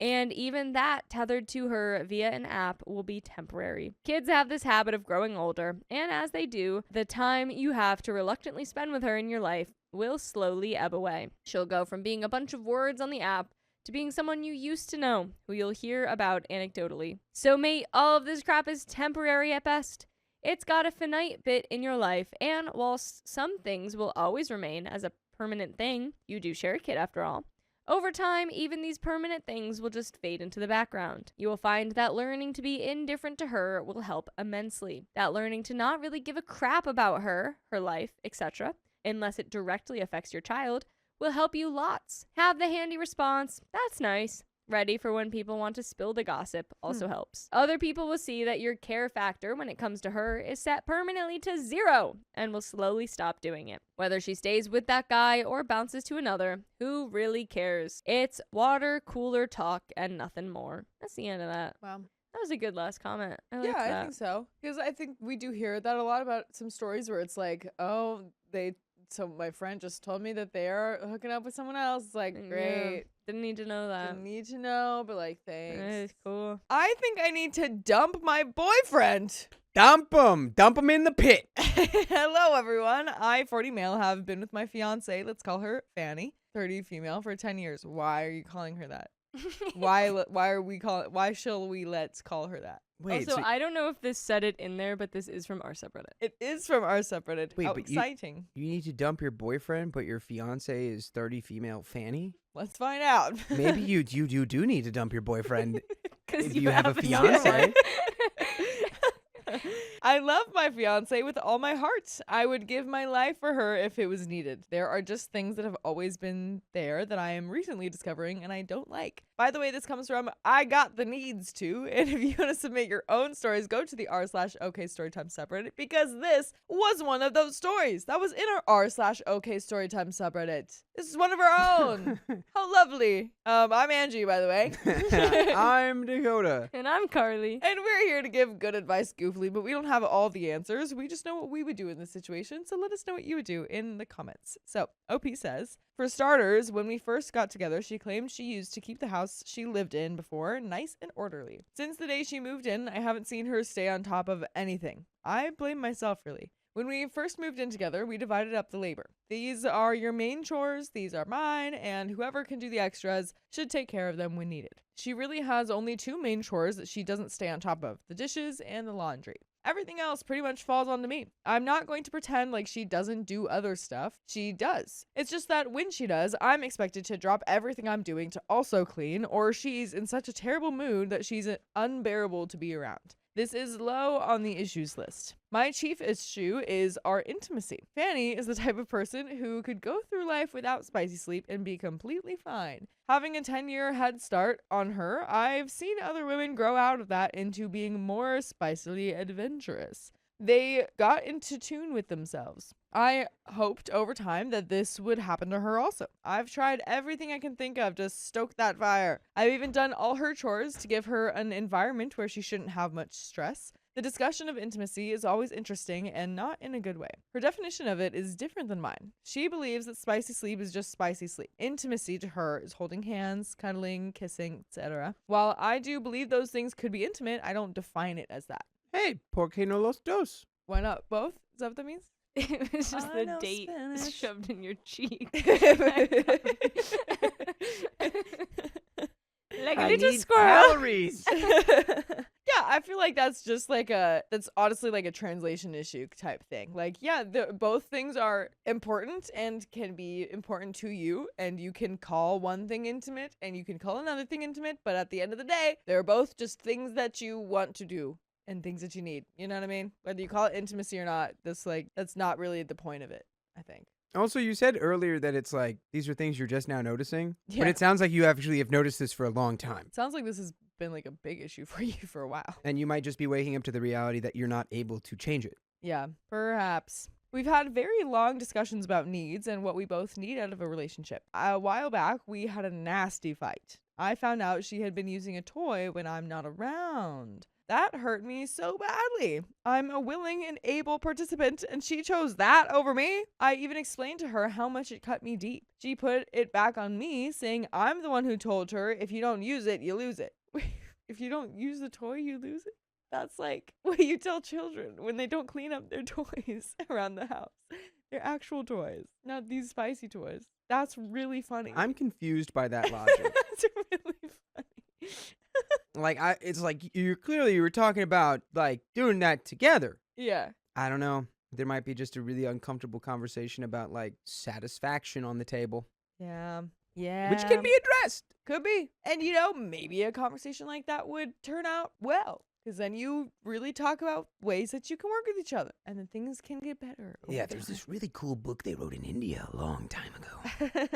Speaker 4: And even that, tethered to her via an app, will be temporary. Kids have this habit of growing older, and as they do, the time you have to reluctantly spend with her in your life will slowly ebb away. She'll go from being a bunch of words on the app to being someone you used to know, who you'll hear about anecdotally. So mate, all of this crap is temporary at best. It's got a finite bit in your life, and whilst some things will always remain as a permanent thing, you do share a kid after all, over time, even these permanent things will just fade into the background. You will find that learning to be indifferent to her will help immensely. That learning to not really give a crap about her, her life, etc., unless it directly affects your child, will help you lots. Have the handy response, "That's nice," ready for when people want to spill the gossip, also helps. Other people will see that your care factor when it comes to her is set permanently to 0 and will slowly stop doing it. Whether she stays with that guy or bounces to another, who really cares? It's water cooler talk and nothing more. That's the end of that.
Speaker 2: Wow.
Speaker 4: That was a good last comment. I liked
Speaker 2: Yeah, I
Speaker 4: that.
Speaker 2: think so. Because I think we do hear that a lot about some stories where it's like, so my friend just told me that they are hooking up with someone else. It's like, great.
Speaker 4: Didn't need to know that.
Speaker 2: Didn't need to know, but like, thanks.
Speaker 4: It's cool.
Speaker 2: I think I need to dump my boyfriend.
Speaker 7: Dump him in the pit.
Speaker 2: Hello, everyone. I, 40 male, have been with my fiance. Let's call her Fanny, 30 female, for 10 years. Why are you calling her that? Why shall we let's call her that?
Speaker 7: Wait,
Speaker 4: Also, I don't know if this said it in there, but this is from our subreddit.
Speaker 2: It is from our subreddit.
Speaker 7: Wait,
Speaker 2: How
Speaker 7: but
Speaker 2: exciting.
Speaker 7: you need to dump your boyfriend, but your fiance is 30 female Fanny?
Speaker 2: Let's find out.
Speaker 7: Maybe you do need to dump your boyfriend
Speaker 4: Because
Speaker 7: if you have a
Speaker 4: zero
Speaker 7: fiance.
Speaker 4: one.
Speaker 2: I love my fiance with all my heart. I would give my life for her if it was needed. There are just things that have always been there that I am recently discovering and I don't like. By the way, this comes from I Got the Needs To. And if you want to submit your own stories, go to the r/OK Storytime subreddit because this was one of those stories that was in our r/OK Storytime subreddit. This is one of our own. How lovely. I'm Angie, by the way.
Speaker 7: I'm Dakota.
Speaker 4: And I'm Carly.
Speaker 2: And we're here to give good advice goofily, but we don't have all the answers. We just know what we would do in this situation. So let us know what you would do in the comments. So OP says, for starters, when we first got together, she claimed she used to keep the house she lived in before nice and orderly. Since the day she moved in, I haven't seen her stay on top of anything. I blame myself, really. When we first moved in together, we divided up the labor. These are your main chores, these are mine, and whoever can do the extras should take care of them when needed. She really has only 2 main chores that she doesn't stay on top of, the dishes and the laundry. Everything else pretty much falls onto me. I'm not going to pretend like she doesn't do other stuff. She does. It's just that when she does, I'm expected to drop everything I'm doing to also clean, or she's in such a terrible mood that she's unbearable to be around. This is low on the issues list. My chief issue is our intimacy. Fanny is the type of person who could go through life without spicy sleep and be completely fine. Having a 10-year head start on her, I've seen other women grow out of that into being more spicily adventurous. They got into tune with themselves. I hoped over time that this would happen to her also. I've tried everything I can think of to stoke that fire. I've even done all her chores to give her an environment where she shouldn't have much stress. The discussion of intimacy is always interesting and not in a good way. Her definition of it is different than mine. She believes that spicy sleep is just spicy sleep. Intimacy to her is holding hands, cuddling, kissing, etc. While I do believe those things could be intimate, I don't define it as that.
Speaker 7: Hey, ¿por qué no los dos?
Speaker 2: Why not both? Is that what that means?
Speaker 4: It was just
Speaker 2: I
Speaker 4: the
Speaker 2: know
Speaker 4: date
Speaker 2: Spanish.
Speaker 4: shoved in your cheek. Like a
Speaker 7: I
Speaker 4: little
Speaker 7: need
Speaker 4: squirrel.
Speaker 7: calories.
Speaker 2: Yeah, I feel like that's just like that's honestly like a translation issue type thing. Like, yeah, both things are important and can be important to you, and you can call one thing intimate and you can call another thing intimate, but at the end of the day, they're both just things that you want to do and things that you need. You know what I mean? Whether you call it intimacy or not, that's not really the point of it, I think.
Speaker 7: Also, you said earlier that it's like these are things you're just now noticing,
Speaker 2: Yeah.
Speaker 7: but it sounds like you actually have noticed this for a long time.
Speaker 2: Sounds like this has been like a big issue for you for a while.
Speaker 7: And you might just be waking up to the reality that you're not able to change it.
Speaker 2: Yeah, perhaps. We've had very long discussions about needs and what we both need out of a relationship. A while back, we had a nasty fight. I found out she had been using a toy when I'm not around. That hurt me so badly. I'm a willing and able participant, and she chose that over me. I even explained to her how much it cut me deep. She put it back on me, saying I'm the one who told her if you don't use it, you lose it. If you don't use the toy, you lose it? That's like what you tell children when they don't clean up their toys around the house. Their actual toys, not these spicy toys. That's really funny.
Speaker 7: I'm confused by that logic.
Speaker 2: That's really funny.
Speaker 7: Like, it's like you were talking about like doing that together.
Speaker 2: Yeah.
Speaker 7: I don't know. There might be just a really uncomfortable conversation about like satisfaction on the table,
Speaker 2: Yeah. Yeah.
Speaker 7: which can be addressed.
Speaker 2: Could be. And maybe a conversation like that would turn out well. Because then you really talk about ways that you can work with each other. And then things can get better. over time.
Speaker 7: really cool book they wrote in India a long time ago.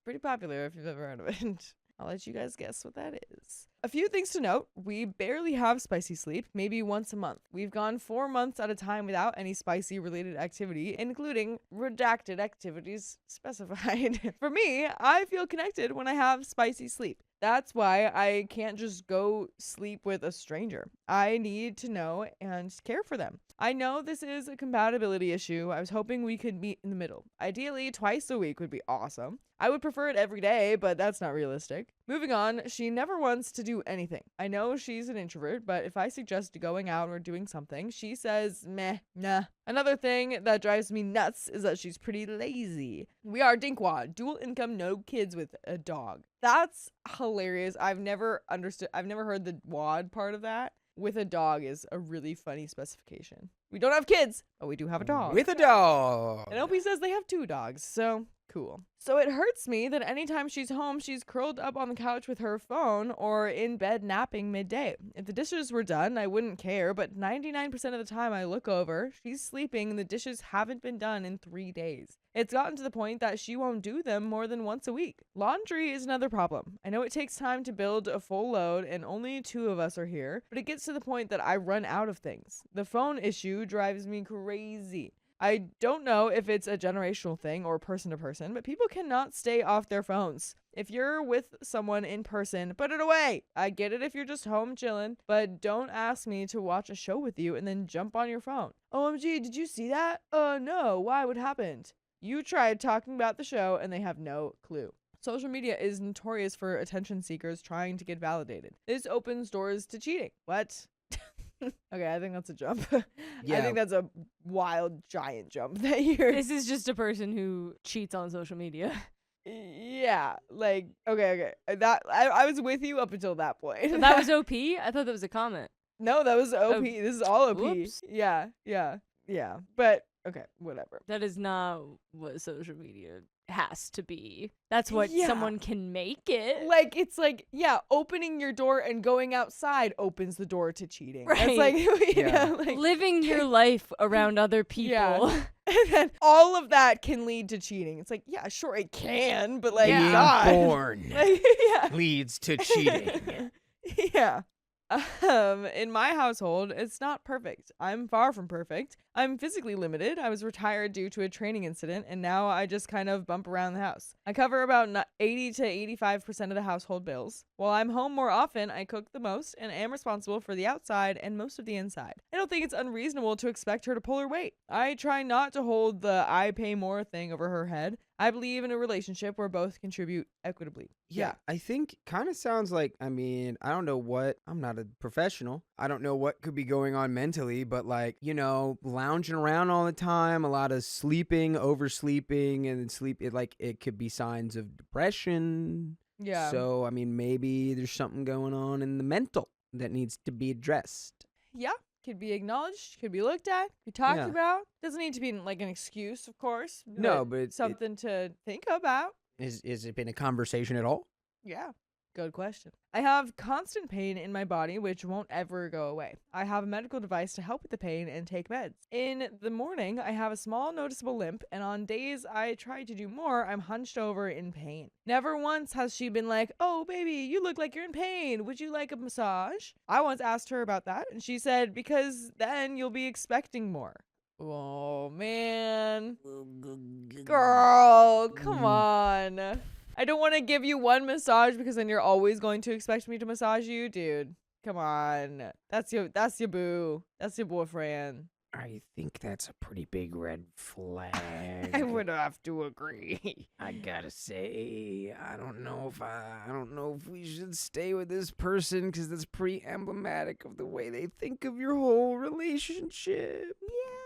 Speaker 2: Pretty popular if you've ever heard of it. I'll let you guys guess what that is. A few things to note. We barely have spicy sleep, maybe once a month. We've gone 4 months at a time without any spicy related activity, including redacted activities specified. For me, I feel connected when I have spicy sleep. That's why I can't just go sleep with a stranger. I need to know and care for them. I know this is a compatibility issue. I was hoping we could meet in the middle. Ideally, twice a week would be awesome. I would prefer it every day, but that's not realistic. Moving on, she never wants to do anything. I know she's an introvert, but if I suggest going out or doing something, she says, meh, nah. Another thing that drives me nuts is that she's pretty lazy. We are dinkwad, dual income, no kids with a dog. That's hilarious. I've never heard the wad part of that. With a dog is a really funny specification. We don't have kids, but we do have a dog.
Speaker 7: With a dog.
Speaker 2: And Opie says they have 2 dogs, so cool. So it hurts me that anytime she's home, she's curled up on the couch with her phone or in bed napping midday. If the dishes were done, I wouldn't care, but 99% of the time I look over, she's sleeping and the dishes haven't been done in 3 days. It's gotten to the point that she won't do them more than once a week. Laundry is another problem. I know it takes time to build a full load and only 2 of us are here, but it gets to the point that I run out of things. The phone issue drives me crazy. I don't know if it's a generational thing or person to person, but people cannot stay off their phones. If you're with someone in person, put it away. I get it if you're just home chilling, but don't ask me to watch a show with you and then jump on your phone. OMG, did you see that? No, why? What happened? You tried talking about the show and they have no clue. Social media is notorious for attention seekers trying to get validated. This opens doors to cheating. What? Okay, I think that's a jump. I
Speaker 7: Yeah.
Speaker 2: think that's a wild, giant jump that you're...
Speaker 4: This is just a person who cheats on social media.
Speaker 2: Yeah, like, okay. That I was with you up until that point.
Speaker 4: That was OP? I thought that was a comment.
Speaker 2: No, that was OP. This is all OP.
Speaker 4: Whoops.
Speaker 2: Yeah. But, okay, whatever.
Speaker 4: That is not what social media has to be. That's what
Speaker 2: Yeah.
Speaker 4: someone can make it.
Speaker 2: Like, it's like, yeah, opening your door and going outside opens the door to cheating.
Speaker 4: Right.
Speaker 2: It's like, you
Speaker 7: Yeah.
Speaker 2: know, like,
Speaker 4: Living your life around other people.
Speaker 2: Yeah. and then all of that can lead to cheating. It's like, yeah, sure it can, but like,
Speaker 4: Yeah.
Speaker 2: God.
Speaker 7: Born
Speaker 2: Like, yeah.
Speaker 7: leads to cheating.
Speaker 2: Yeah. In my household, it's not perfect. I'm far from perfect. I'm physically limited. I was retired due to a training incident, and now I just kind of bump around the house. I cover about 80 to 85% of the household bills. While I'm home more often, I cook the most and am responsible for the outside and most of the inside. I don't think it's unreasonable to expect her to pull her weight. I try not to hold the I pay more thing over her head. I believe in a relationship where both contribute equitably.
Speaker 7: Yeah, I think kind of sounds like, I mean, I don't know what, I'm not a professional. I don't know what could be going on mentally, but like, you know, lounging around all the time, a lot of sleeping, oversleeping, and it could be signs of depression.
Speaker 2: Yeah.
Speaker 7: So, I mean, maybe there's something going on in the mental that needs to be addressed.
Speaker 2: Yeah, could be acknowledged, could be looked at, be talked
Speaker 7: Yeah.
Speaker 2: about. Doesn't need to be like an excuse, of course.
Speaker 7: No, but it-
Speaker 2: something to think about.
Speaker 7: Is it been a conversation at all?
Speaker 2: Yeah. Good question. I have constant pain in my body, which won't ever go away. I have a medical device to help with the pain and take meds. In the morning, I have a small noticeable limp, and on days I try to do more, I'm hunched over in pain. Never once has she been like, "Oh, baby, you look like you're in pain. Would you like a massage?" I once asked her about that, and she said, "Because then you'll be expecting more." Oh, man. Girl, come on. I don't want to give you one massage because then you're always going to expect me to massage you, dude. Come on. That's your boo. That's your boyfriend.
Speaker 7: I think that's a pretty big red flag.
Speaker 2: I would have to agree.
Speaker 7: I gotta say, I don't know if we should stay with this person because that's pretty emblematic of the way they think of your whole relationship.
Speaker 2: Yeah.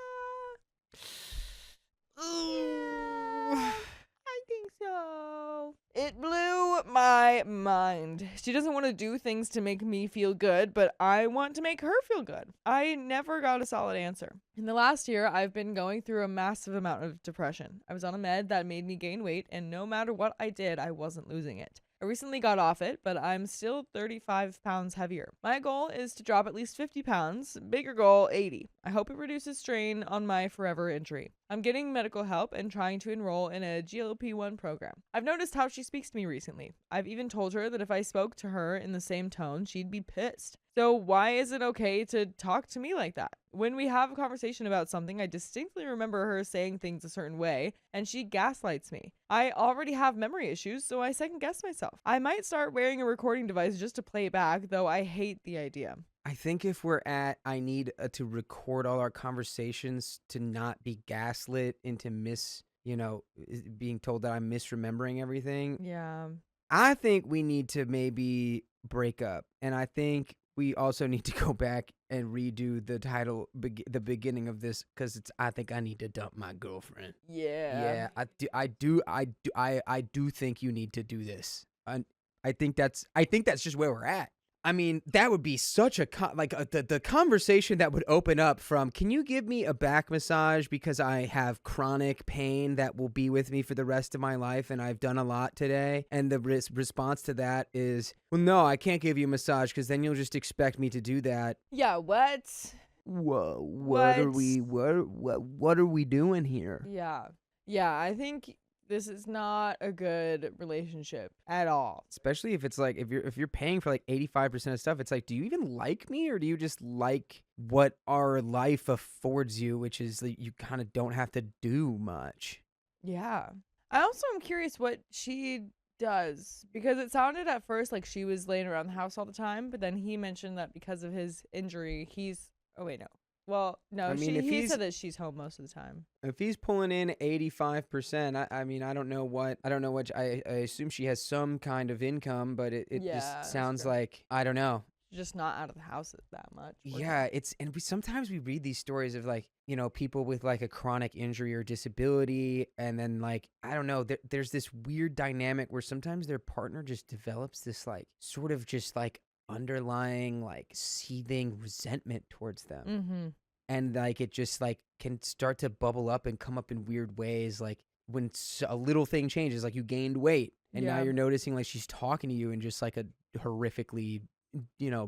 Speaker 2: I think so. It blew my mind. She doesn't want to do things to make me feel good, but I want to make her feel good. I never got a solid answer. In the last year, I've been going through a massive amount of depression. I was on a med that made me gain weight, and no matter what I did, I wasn't losing it. I recently got off it, but I'm still 35 pounds heavier. My goal is to drop at least 50 pounds, bigger goal 80. I hope it reduces strain on my forever injury. I'm getting medical help and trying to enroll in a GLP-1 program. I've noticed how she speaks to me recently. I've even told her that if I spoke to her in the same tone, she'd be pissed. So why is it okay to talk to me like that? When we have a conversation about something, I distinctly remember her saying things a certain way, and she gaslights me. I already have memory issues, so I second guess myself. I might start wearing a recording device just to play it back, though I hate the idea.
Speaker 7: I think if we're at, I need to record all our conversations to not be gaslit into being told that I'm misremembering everything.
Speaker 2: Yeah.
Speaker 7: I think we need to maybe break up. And I think we also need to go back and redo the title, the beginning of this, because I think I need to dump my girlfriend.
Speaker 2: Yeah.
Speaker 7: I do think you need to do this. I think that's just where we're at. I mean, that would be such a the conversation that would open up from, can you give me a back massage because I have chronic pain that will be with me for the rest of my life and I've done a lot today? And the response to that is, well, no, I can't give you a massage because then you'll just expect me to do that.
Speaker 2: Yeah, what?
Speaker 7: Whoa, what are we doing here?
Speaker 2: Yeah. Yeah, I think This is not a good relationship at all.
Speaker 7: Especially if it's like if you're paying for like 85% of stuff, it's like, do you even like me, or do you just like what our life affords you, which is that you kind of don't have to do much.
Speaker 2: Yeah. I also am curious what she does, because it sounded at first like she was laying around the house all the time, but then he mentioned that because of his injury, he's. Oh wait, no. Well, no,
Speaker 7: I mean, if
Speaker 2: he
Speaker 7: he's-
Speaker 2: said that she's home most of the time.
Speaker 7: If he's pulling in 85%, I mean, I don't know what, I assume she has some kind of income, but it
Speaker 2: Yeah,
Speaker 7: just
Speaker 2: that's
Speaker 7: sounds
Speaker 2: true.
Speaker 7: like, I don't know.
Speaker 2: She's just not out of the house that much.
Speaker 7: Yeah, sometimes we read these stories of like, people with like a chronic injury or disability, and then like, I don't know, there's this weird dynamic where sometimes their partner just develops this like sort of just like underlying like seething resentment towards them.
Speaker 2: Mm-hmm.
Speaker 7: And like it just like can start to bubble up and come up in weird ways, like when a little thing changes, like you gained weight and now
Speaker 2: Yeah.
Speaker 7: you're noticing like she's talking to you in just like a horrifically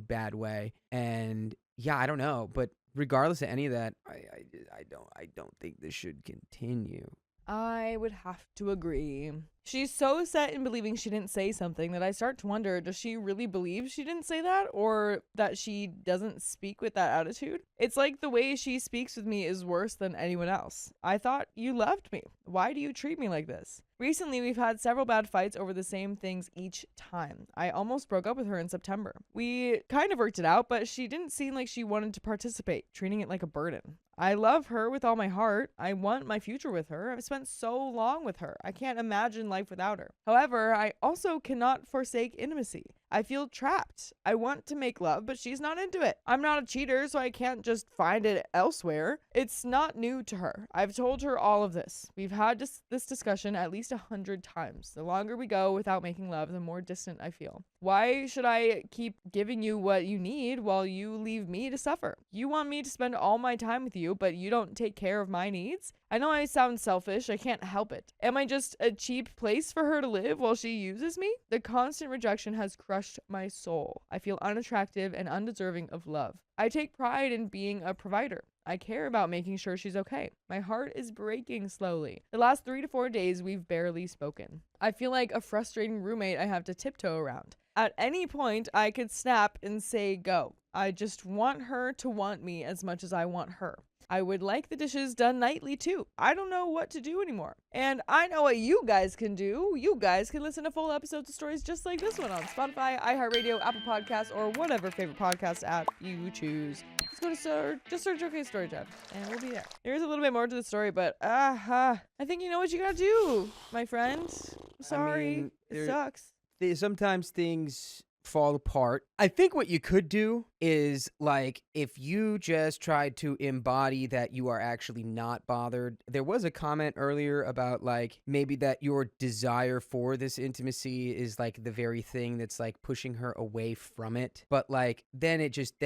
Speaker 7: bad way. And yeah, I don't know, but regardless of any of that, I don't think this should continue.
Speaker 2: I would have to agree. She's so set in believing she didn't say something that I start to wonder, does she really believe she didn't say that, or that she doesn't speak with that attitude? It's like the way she speaks with me is worse than anyone else. I thought you loved me. Why do you treat me like this? Recently, we've had several bad fights over the same things each time. I almost broke up with her in September. We kind of worked it out, but she didn't seem like she wanted to participate, treating it like a burden. I love her with all my heart. I want my future with her. I've spent so long with her. I can't imagine life without her. However, I also cannot forsake intimacy. I feel trapped. I want to make love, but she's not into it. I'm not a cheater, so I can't just find it elsewhere. It's not new to her. I've told her all of this. We've had this discussion at least 100 times. The longer we go without making love, the more distant I feel. Why should I keep giving you what you need while you leave me to suffer? You want me to spend all my time with you, but you don't take care of my needs? I know I sound selfish. I can't help it. Am I just a cheap place for her to live while she uses me? The constant rejection has crushed my soul. I feel unattractive and undeserving of love. I take pride in being a provider. I care about making sure she's okay. My heart is breaking slowly. The last 3 to 4 days, we've barely spoken. I feel like a frustrating roommate I have to tiptoe around. At any point, I could snap and say go. I just want her to want me as much as I want her. I would like the dishes done nightly too. I don't know what to do anymore. And I know what you guys can do. You guys can listen to full episodes of stories just like this one on Spotify, iHeartRadio, Apple Podcasts, or whatever favorite podcast app you choose. Just go to just search OK Story Time, and we'll be there. There is a little bit more to the story, but I think you know what you gotta do, my friend. I'm sorry.
Speaker 7: mean,
Speaker 2: it sucks.
Speaker 7: Sometimes things fall apart. I think what you could do is like if you just tried to embody that you are actually not bothered. There was a comment earlier about like maybe that your desire for this intimacy is like the very thing that's like pushing her away from it. But like then it just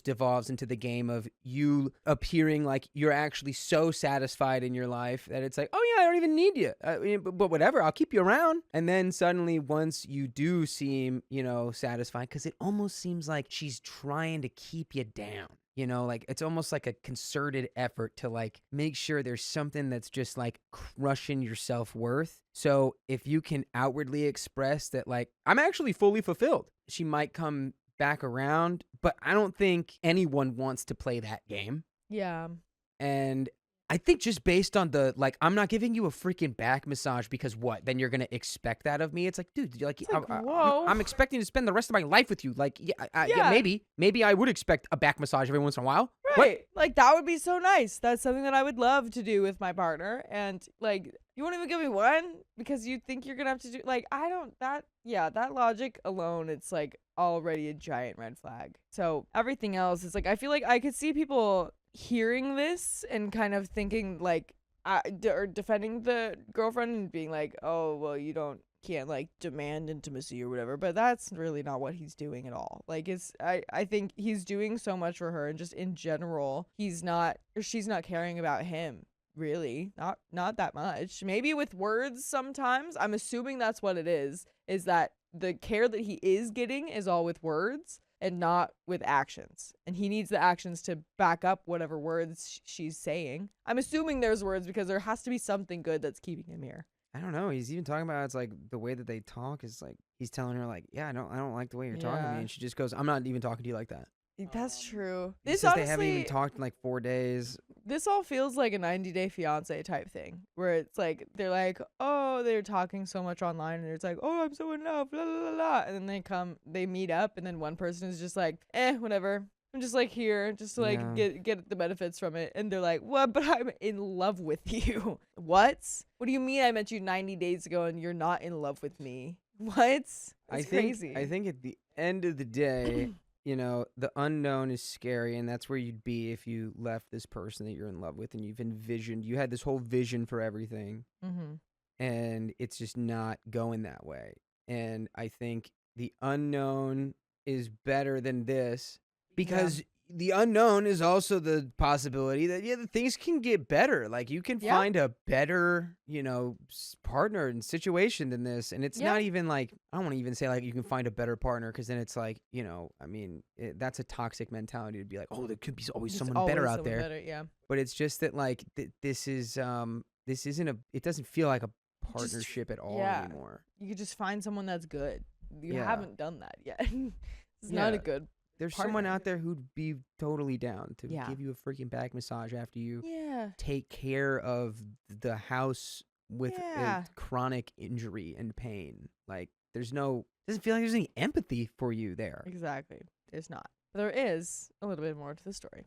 Speaker 7: devolves into the game of you appearing like you're actually so satisfied in your life that it's like, oh yeah, I don't even need you. I mean, but whatever, I'll keep you around. And then suddenly once you do seem, satisfied, because it almost seems like she's trying to keep you down. Like it's almost like a concerted effort to like make sure there's something that's just like crushing your self-worth. So if you can outwardly express that like, I'm actually fully fulfilled, she might come back around, but I don't think anyone wants to play that game.
Speaker 2: Yeah.
Speaker 7: And I think just based on the, like, I'm not giving you a freaking back massage because what? Then you're going to expect that of me? It's like, dude,
Speaker 2: whoa.
Speaker 7: I'm expecting to spend the rest of my life with you. Like, yeah, maybe I would expect a back massage every once in a while.
Speaker 2: Right. Like, that would be so nice. That's something that I would love to do with my partner. And, like, you won't even give me one because you think you're going to have to do, like, that logic alone, it's, like, already a giant red flag. So everything else is, like, I feel like I could see people hearing this and kind of thinking, like, or defending the girlfriend and being like, oh, well, can't like demand intimacy or whatever, but that's really not what he's doing at all. Like I think he's doing so much for her, and just in general she's not caring about him, really, not that much. Maybe with words sometimes. I'm assuming that's what it is that the care that he is getting is all with words, and not with actions. And he needs the actions to back up whatever words she's saying. I'm assuming there's words because there has to be something good that's keeping him here.
Speaker 7: I don't know. He's even talking about it's like the way that they talk is like he's telling her like, yeah, I don't like the way you're talking to me, and she just goes, I'm not even talking to you like that.
Speaker 2: That's true.
Speaker 7: He
Speaker 2: This
Speaker 7: says
Speaker 2: honestly,
Speaker 7: they haven't even talked in like 4 days.
Speaker 2: this all feels like a 90-day fiance type thing, where it's like they're like, oh, they're talking so much online, and it's like, oh, I'm so in love, blah blah blah, blah. And then they meet up, and then one person is just like, whatever. I'm just like here, just to like get the benefits from it, and they're like, what? But I'm in love with you. What? What do you mean? I met you 90 days ago, and you're not in love with me? What? That's crazy.
Speaker 7: I think at the end of the day. You know, the unknown is scary, and that's where you'd be if you left this person that you're in love with and you had this whole vision for everything, and it's just not going that way. And I think the unknown is better than this because the unknown is also the possibility that, the things can get better. Like, you can find a better, partner and situation than this. And it's not even like, I don't want to even say like you can find a better partner because then it's like, that's a toxic mentality to be like, oh, there could be always someone better out there.
Speaker 2: Better,
Speaker 7: But it's just that like this isn't it doesn't feel like a partnership at all anymore.
Speaker 2: You could just find someone that's good. You haven't done that yet. It's not a good
Speaker 7: There's
Speaker 2: partner.
Speaker 7: someone out there who'd be totally down to give you a freaking back massage after you take care of the house with a chronic injury and pain. Like, doesn't feel like there's any empathy for you there.
Speaker 2: Exactly. There's not. But there is a little bit more to the story.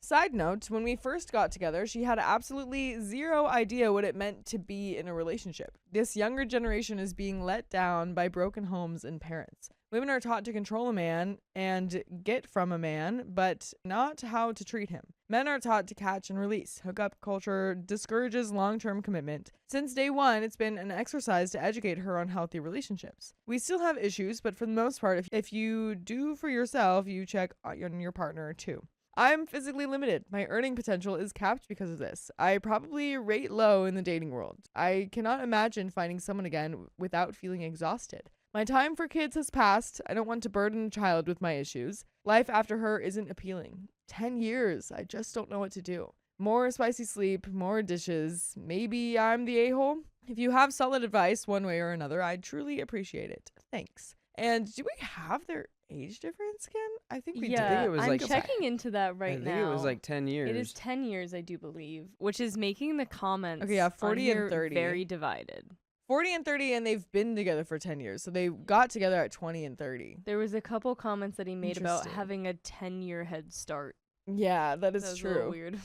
Speaker 2: Side note, when we first got together, she had absolutely zero idea what it meant to be in a relationship. This younger generation is being let down by broken homes and parents. Women are taught to control a man and get from a man, but not how to treat him. Men are taught to catch and release. Hookup culture discourages long-term commitment. Since day one, it's been an exercise to educate her on healthy relationships. We still have issues, but for the most part, if you do for yourself, you check on your partner too. I'm physically limited. My earning potential is capped because of this. I probably rate low in the dating world. I cannot imagine finding someone again without feeling exhausted. My time for kids has passed. I don't want to burden a child with my issues. Life after her isn't appealing. 10 years. I just don't know what to do. More spicy sleep, more dishes. Maybe I'm the a-hole? If you have solid advice one way or another, I'd truly appreciate it. Thanks. And do we have their age difference again? I think we
Speaker 4: did.
Speaker 7: I think it was
Speaker 4: I'm
Speaker 7: like
Speaker 4: checking into that right now.
Speaker 7: I think it was like 10 years.
Speaker 4: It is 10 years, I do believe, which is making the comments
Speaker 2: 40
Speaker 4: on
Speaker 2: and 30.
Speaker 4: very divided.
Speaker 2: 40 and 30, and they've been together for 10 years. So they got together at 20 and 30.
Speaker 4: There was a couple comments that he made about having a 10-year head start.
Speaker 2: Yeah, that is true.
Speaker 4: A little weird.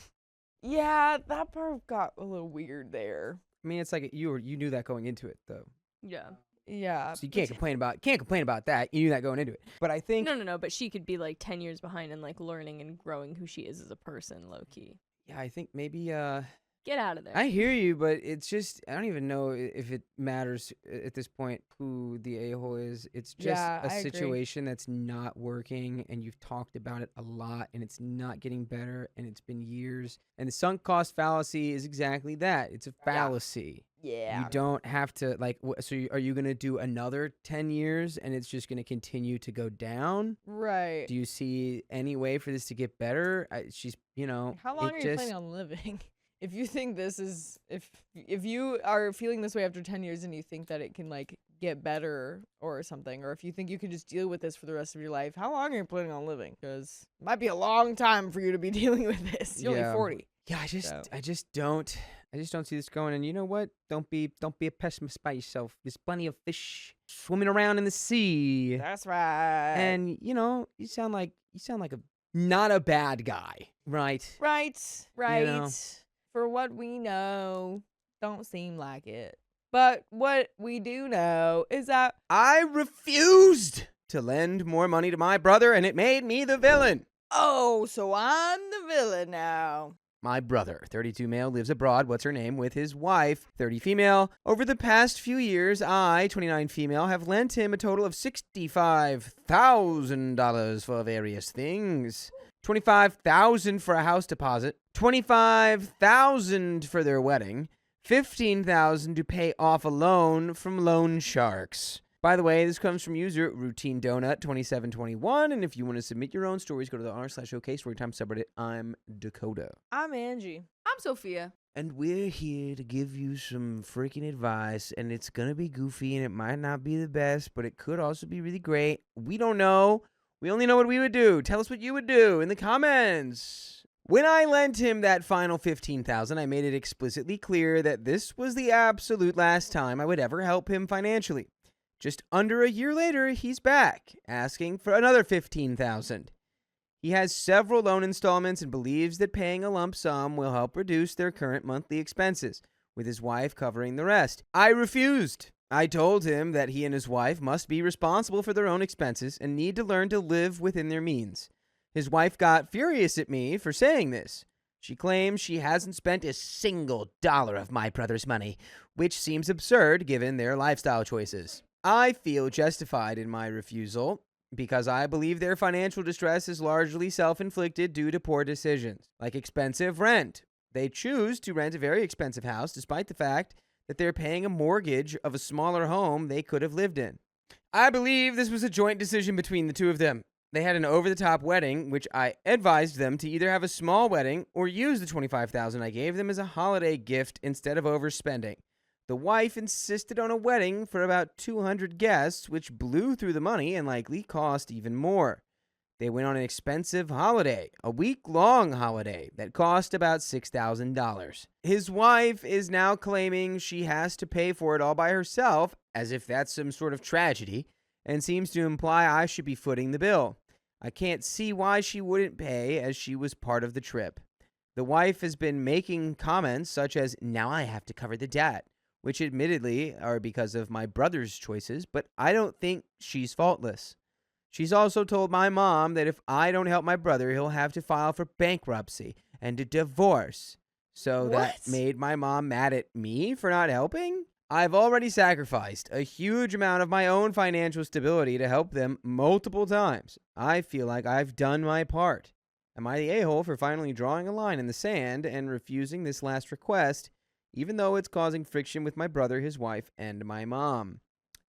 Speaker 2: Yeah, that part got a little weird there.
Speaker 7: I mean, it's like you knew that going into it, though.
Speaker 4: Yeah.
Speaker 2: Yeah.
Speaker 7: So you can't complain about that. You knew that going into it. But I think
Speaker 4: No, but she could be like 10 years behind and like learning and growing who she is as a person, low key.
Speaker 7: Yeah, I think maybe
Speaker 4: Get out of there.
Speaker 7: I hear you, but it's just I don't even know if it matters at this point who the a-hole is. It's just a situation that's not working, and you've talked about it a lot, and it's not getting better, and it's been years. And the sunk cost fallacy is exactly that. It's a fallacy.
Speaker 2: Yeah.
Speaker 7: You don't have to are you going to do another 10 years and it's just going to continue to go down?
Speaker 2: Right.
Speaker 7: Do you see any way for this to get better?
Speaker 2: How long are you planning on living? If you think this is if you are feeling this way after 10 years and you think that it can like get better or something, or if you think you can just deal with this for the rest of your life, how long are you planning on living? Because it might be a long time for you to be dealing with this. You're only 40.
Speaker 7: Yeah, I just don't see this going. And you know what? Don't be a pessimist by yourself. There's plenty of fish swimming around in the sea.
Speaker 2: That's right.
Speaker 7: And you sound like a not a bad guy, right?
Speaker 2: Right.
Speaker 7: You know?
Speaker 2: For what we know, don't seem like it. But what we do know is that
Speaker 7: I refused to lend more money to my brother, and it made me the villain.
Speaker 2: Oh, so I'm the villain now.
Speaker 7: My brother, 32 male, lives abroad, what's her name, with his wife, 30 female. Over the past few years, I, 29 female, have lent him a total of $65,000 for various things. $25,000 for a house deposit, $25,000 for their wedding, $15,000 to pay off a loan from loan sharks. By the way, this comes from user Routine Donut 2721, and if you want to submit your own stories, go to the r/OK Storytime subreddit. I'm Dakota.
Speaker 2: I'm Angie.
Speaker 8: I'm Sophia.
Speaker 7: And we're here to give you some freaking advice, and it's going to be goofy, and it might not be the best, but it could also be really great. We don't know. We only know what we would do. Tell us what you would do in the comments. When I lent him that final $15,000, I made it explicitly clear that this was the absolute last time I would ever help him financially. Just under a year later, he's back, asking for another $15,000. He has several loan installments and believes that paying a lump sum will help reduce their current monthly expenses, with his wife covering the rest. I refused. I told him that he and his wife must be responsible for their own expenses and need to learn to live within their means. His wife got furious at me for saying this. She claims she hasn't spent a single dollar of my brother's money, which seems absurd given their lifestyle choices. I feel justified in my refusal because I believe their financial distress is largely self-inflicted due to poor decisions, like expensive rent. They choose to rent a very expensive house despite the fact that they're paying a mortgage of a smaller home they could have lived in. I believe this was a joint decision between the two of them. They had an over-the-top wedding, which I advised them to either have a small wedding or use the $25,000 I gave them as a holiday gift instead of overspending. The wife insisted on a wedding for about 200 guests, which blew through the money and likely cost even more. They went on an expensive holiday, a week-long holiday that cost about $6,000. His wife is now claiming she has to pay for it all by herself, as if that's some sort of tragedy, and seems to imply I should be footing the bill. I can't see why she wouldn't pay, as she was part of the trip. The wife has been making comments such as, "Now I have to cover the debt," which admittedly are because of my brother's choices, but I don't think she's faultless. She's also told my mom that if I don't help my brother, he'll have to file for bankruptcy and a divorce. So that made my mom mad at me for not helping? I've already sacrificed a huge amount of my own financial stability to help them multiple times. I feel like I've done my part. Am I the a-hole for finally drawing a line in the sand and refusing this last request, even though it's causing friction with my brother, his wife, and my mom?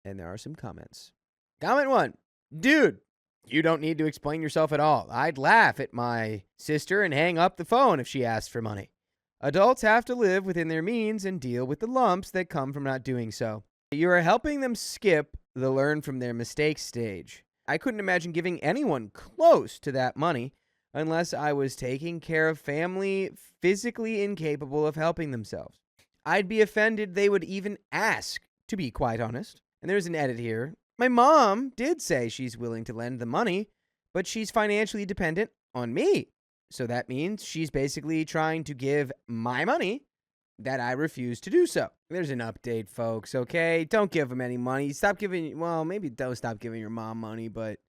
Speaker 7: And there are some comments. Comment 1. Dude, you don't need to explain yourself at all. I'd laugh at my sister and hang up the phone if she asked for money. Adults have to live within their means and deal with the lumps that come from not doing so. You are helping them skip the learn from their mistakes stage. I couldn't imagine giving anyone close to that money unless I was taking care of family physically incapable of helping themselves. I'd be offended they would even ask, to be quite honest. And there's an edit here. My mom did say she's willing to lend the money, but she's financially dependent on me. So that means she's basically trying to give my money that I refuse to do so. There's an update, folks, okay? Don't give them any money. Stop giving, well, maybe don't stop giving your mom money, but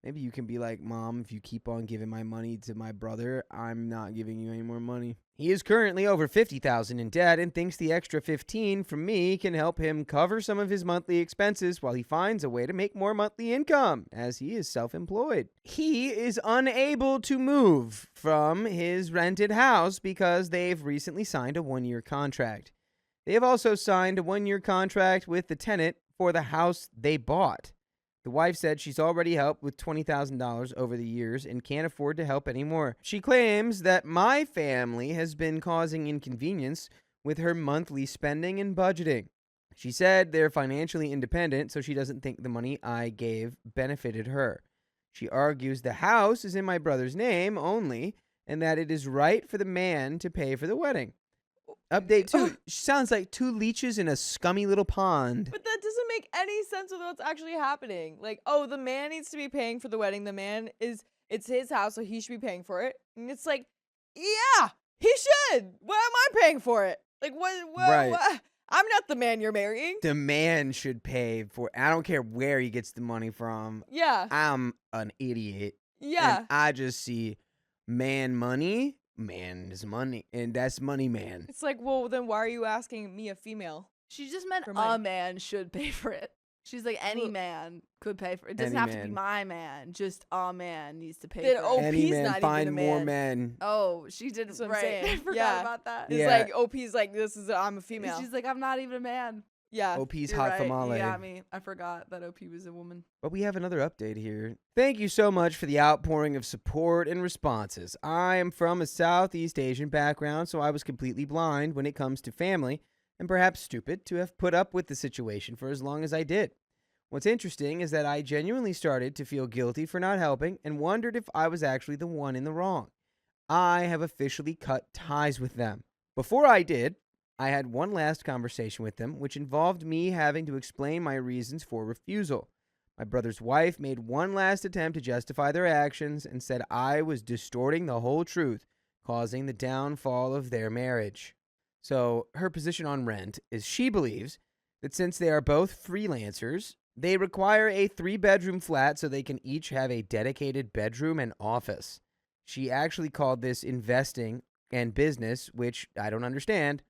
Speaker 7: maybe you can be like, Mom, if you keep on giving my money to my brother, I'm not giving you any more money. He is currently over $50,000 in debt and thinks the extra $15,000 from me can help him cover some of his monthly expenses while he finds a way to make more monthly income, as he is self-employed. He is unable to move from his rented house because they've recently signed a 1-year contract. They have also signed a 1-year contract with the tenant for the house they bought. The wife said she's already helped with $20,000 over the years and can't afford to help anymore. She claims that my family has been causing inconvenience with her monthly spending and budgeting. She said they're financially independent, so she doesn't think the money I gave benefited her. She argues the house is in my brother's name only and that it is right for the man to pay for the wedding. Update 2. Sounds like two leeches in a scummy little pond.
Speaker 2: But that doesn't make any sense with what's actually happening. Like, oh, the man needs to be paying for the wedding. The man it's his house, so he should be paying for it. And it's like, yeah, he should. Why am I paying for it? Like, what?
Speaker 7: Right.
Speaker 2: I'm not the man you're marrying.
Speaker 7: The man should pay for it. I don't care where he gets the money from.
Speaker 2: Yeah.
Speaker 7: I'm an idiot.
Speaker 2: Yeah.
Speaker 7: And I just see man money. Man is money, and that's money, man.
Speaker 2: It's like, well, then why are you asking me, a female?
Speaker 8: She just meant
Speaker 2: For
Speaker 8: a
Speaker 2: money.
Speaker 8: man should pay for it. She's like, any
Speaker 2: Well-
Speaker 8: man could pay for it. It doesn't
Speaker 7: Any
Speaker 8: have to be
Speaker 7: man.
Speaker 8: my man. Just a man needs to pay
Speaker 2: Then
Speaker 8: for
Speaker 2: OP's
Speaker 8: it.
Speaker 7: Any man
Speaker 2: not even
Speaker 7: find
Speaker 2: a
Speaker 7: more
Speaker 2: man.
Speaker 7: men.
Speaker 8: Oh, she did
Speaker 2: That's what I'm
Speaker 8: right.
Speaker 2: saying.
Speaker 8: I forgot
Speaker 2: Yeah.
Speaker 8: about that.
Speaker 2: It's
Speaker 7: Yeah.
Speaker 2: like, OP's like, I'm a female.
Speaker 8: She's like, I'm not even a man. Yeah.
Speaker 7: OP's
Speaker 8: you're
Speaker 7: hot
Speaker 8: right.
Speaker 7: tamale.
Speaker 8: You got me. I forgot that OP was a woman.
Speaker 7: But we have another update here. Thank you so much for the outpouring of support and responses. I am from a Southeast Asian background, so I was completely blind when it comes to family, and perhaps stupid to have put up with the situation for as long as I did. What's interesting is that I genuinely started to feel guilty for not helping and wondered if I was actually the one in the wrong. I have officially cut ties with them. Before I did, I had one last conversation with them, which involved me having to explain my reasons for refusal. My brother's wife made one last attempt to justify their actions and said I was distorting the whole truth, causing the downfall of their marriage. So her position on rent is she believes that since they are both freelancers, they require a 3-bedroom flat so they can each have a dedicated bedroom and office. She actually called this investing and business, which I don't understand.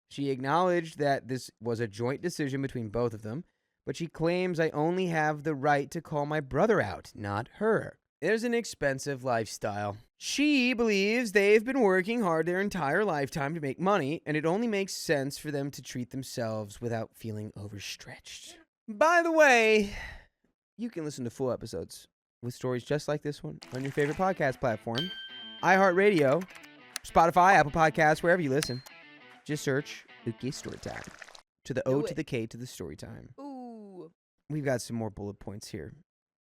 Speaker 7: She acknowledged that this was a joint decision between both of them, but she claims I only have the right to call my brother out, not her. There's an expensive lifestyle. She believes they've been working hard their entire lifetime to make money, and it only makes sense for them to treat themselves without feeling overstretched. By the way, you can listen to full episodes with stories just like this one on your favorite podcast platform, iHeartRadio, Spotify, Apple Podcasts, wherever you listen. Just search Ugliest Storytime. To the O
Speaker 8: Do
Speaker 7: to
Speaker 8: it.
Speaker 7: the K to the Storytime.
Speaker 8: Ooh.
Speaker 7: We've got some more bullet points here.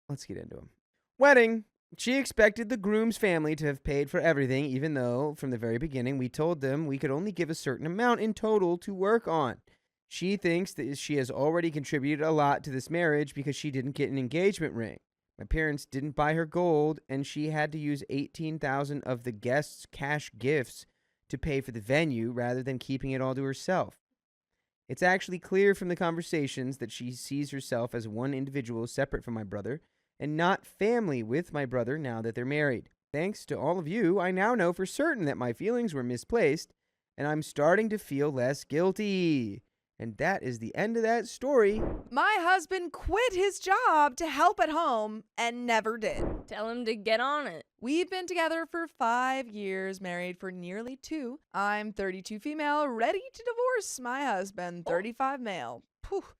Speaker 7: Let's get into them. Wedding. She expected the groom's family to have paid for everything, even though from the very beginning we told them we could only give a certain amount in total to work on. She thinks that she has already contributed a lot to this marriage because she didn't get an engagement ring. My parents didn't buy her gold, and she had to use $18,000 of the guests' cash gifts to pay for the venue rather than keeping it all to herself. It's actually clear from the conversations that she sees herself as one individual separate from my brother and not family with my brother now that they're married. Thanks to all of you, I now know for certain that my feelings were misplaced, and I'm starting to feel less guilty. And that is the end of that story.
Speaker 8: My husband quit his job to help at home and never did.
Speaker 4: Tell him to get on it.
Speaker 8: We've been together for 5 years, married for nearly 2. I'm 32 female, ready to divorce my husband, 35 male.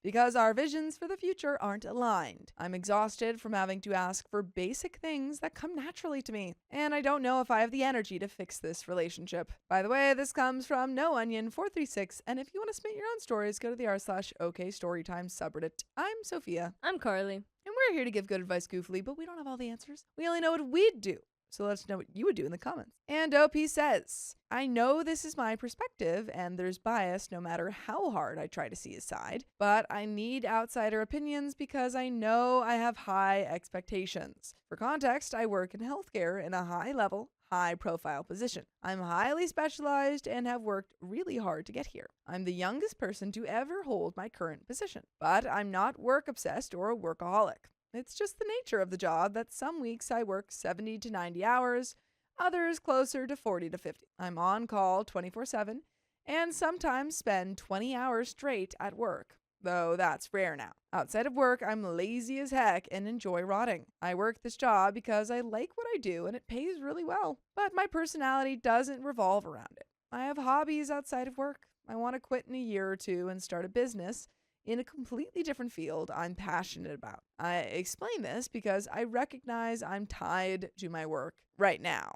Speaker 8: Because our visions for the future aren't aligned. I'm exhausted from having to ask for basic things that come naturally to me, and I don't know if I have the energy to fix this relationship. By the way, this comes from NoOnion436, and if you want to submit your own stories, go to the r/OKStorytime subreddit. I'm Sophia,
Speaker 4: I'm Carly.
Speaker 8: and we're here to give good advice goofily, but we don't have all the answers. We only know what we'd do. So let us know what you would do in the comments. And OP says, I know this is my perspective and there's bias no matter how hard I try to see his side, but I need outsider opinions because I know I have high expectations. For context, I work in healthcare in a high-level, high-profile position. I'm highly specialized and have worked really hard to get here. I'm the youngest person to ever hold my current position, but I'm not work-obsessed or a workaholic. It's just the nature of the job that some weeks I work 70 to 90 hours, others closer to 40 to 50. I'm on call 24/7 and sometimes spend 20 hours straight at work, though that's rare now. Outside of work, I'm lazy as heck and enjoy rotting. I work this job because I like what I do and it pays really well, but my personality doesn't revolve around it. I have hobbies outside of work. I want to quit in a year or two and start a business in a completely different field I'm passionate about. I explain this because I recognize I'm tied to my work right now.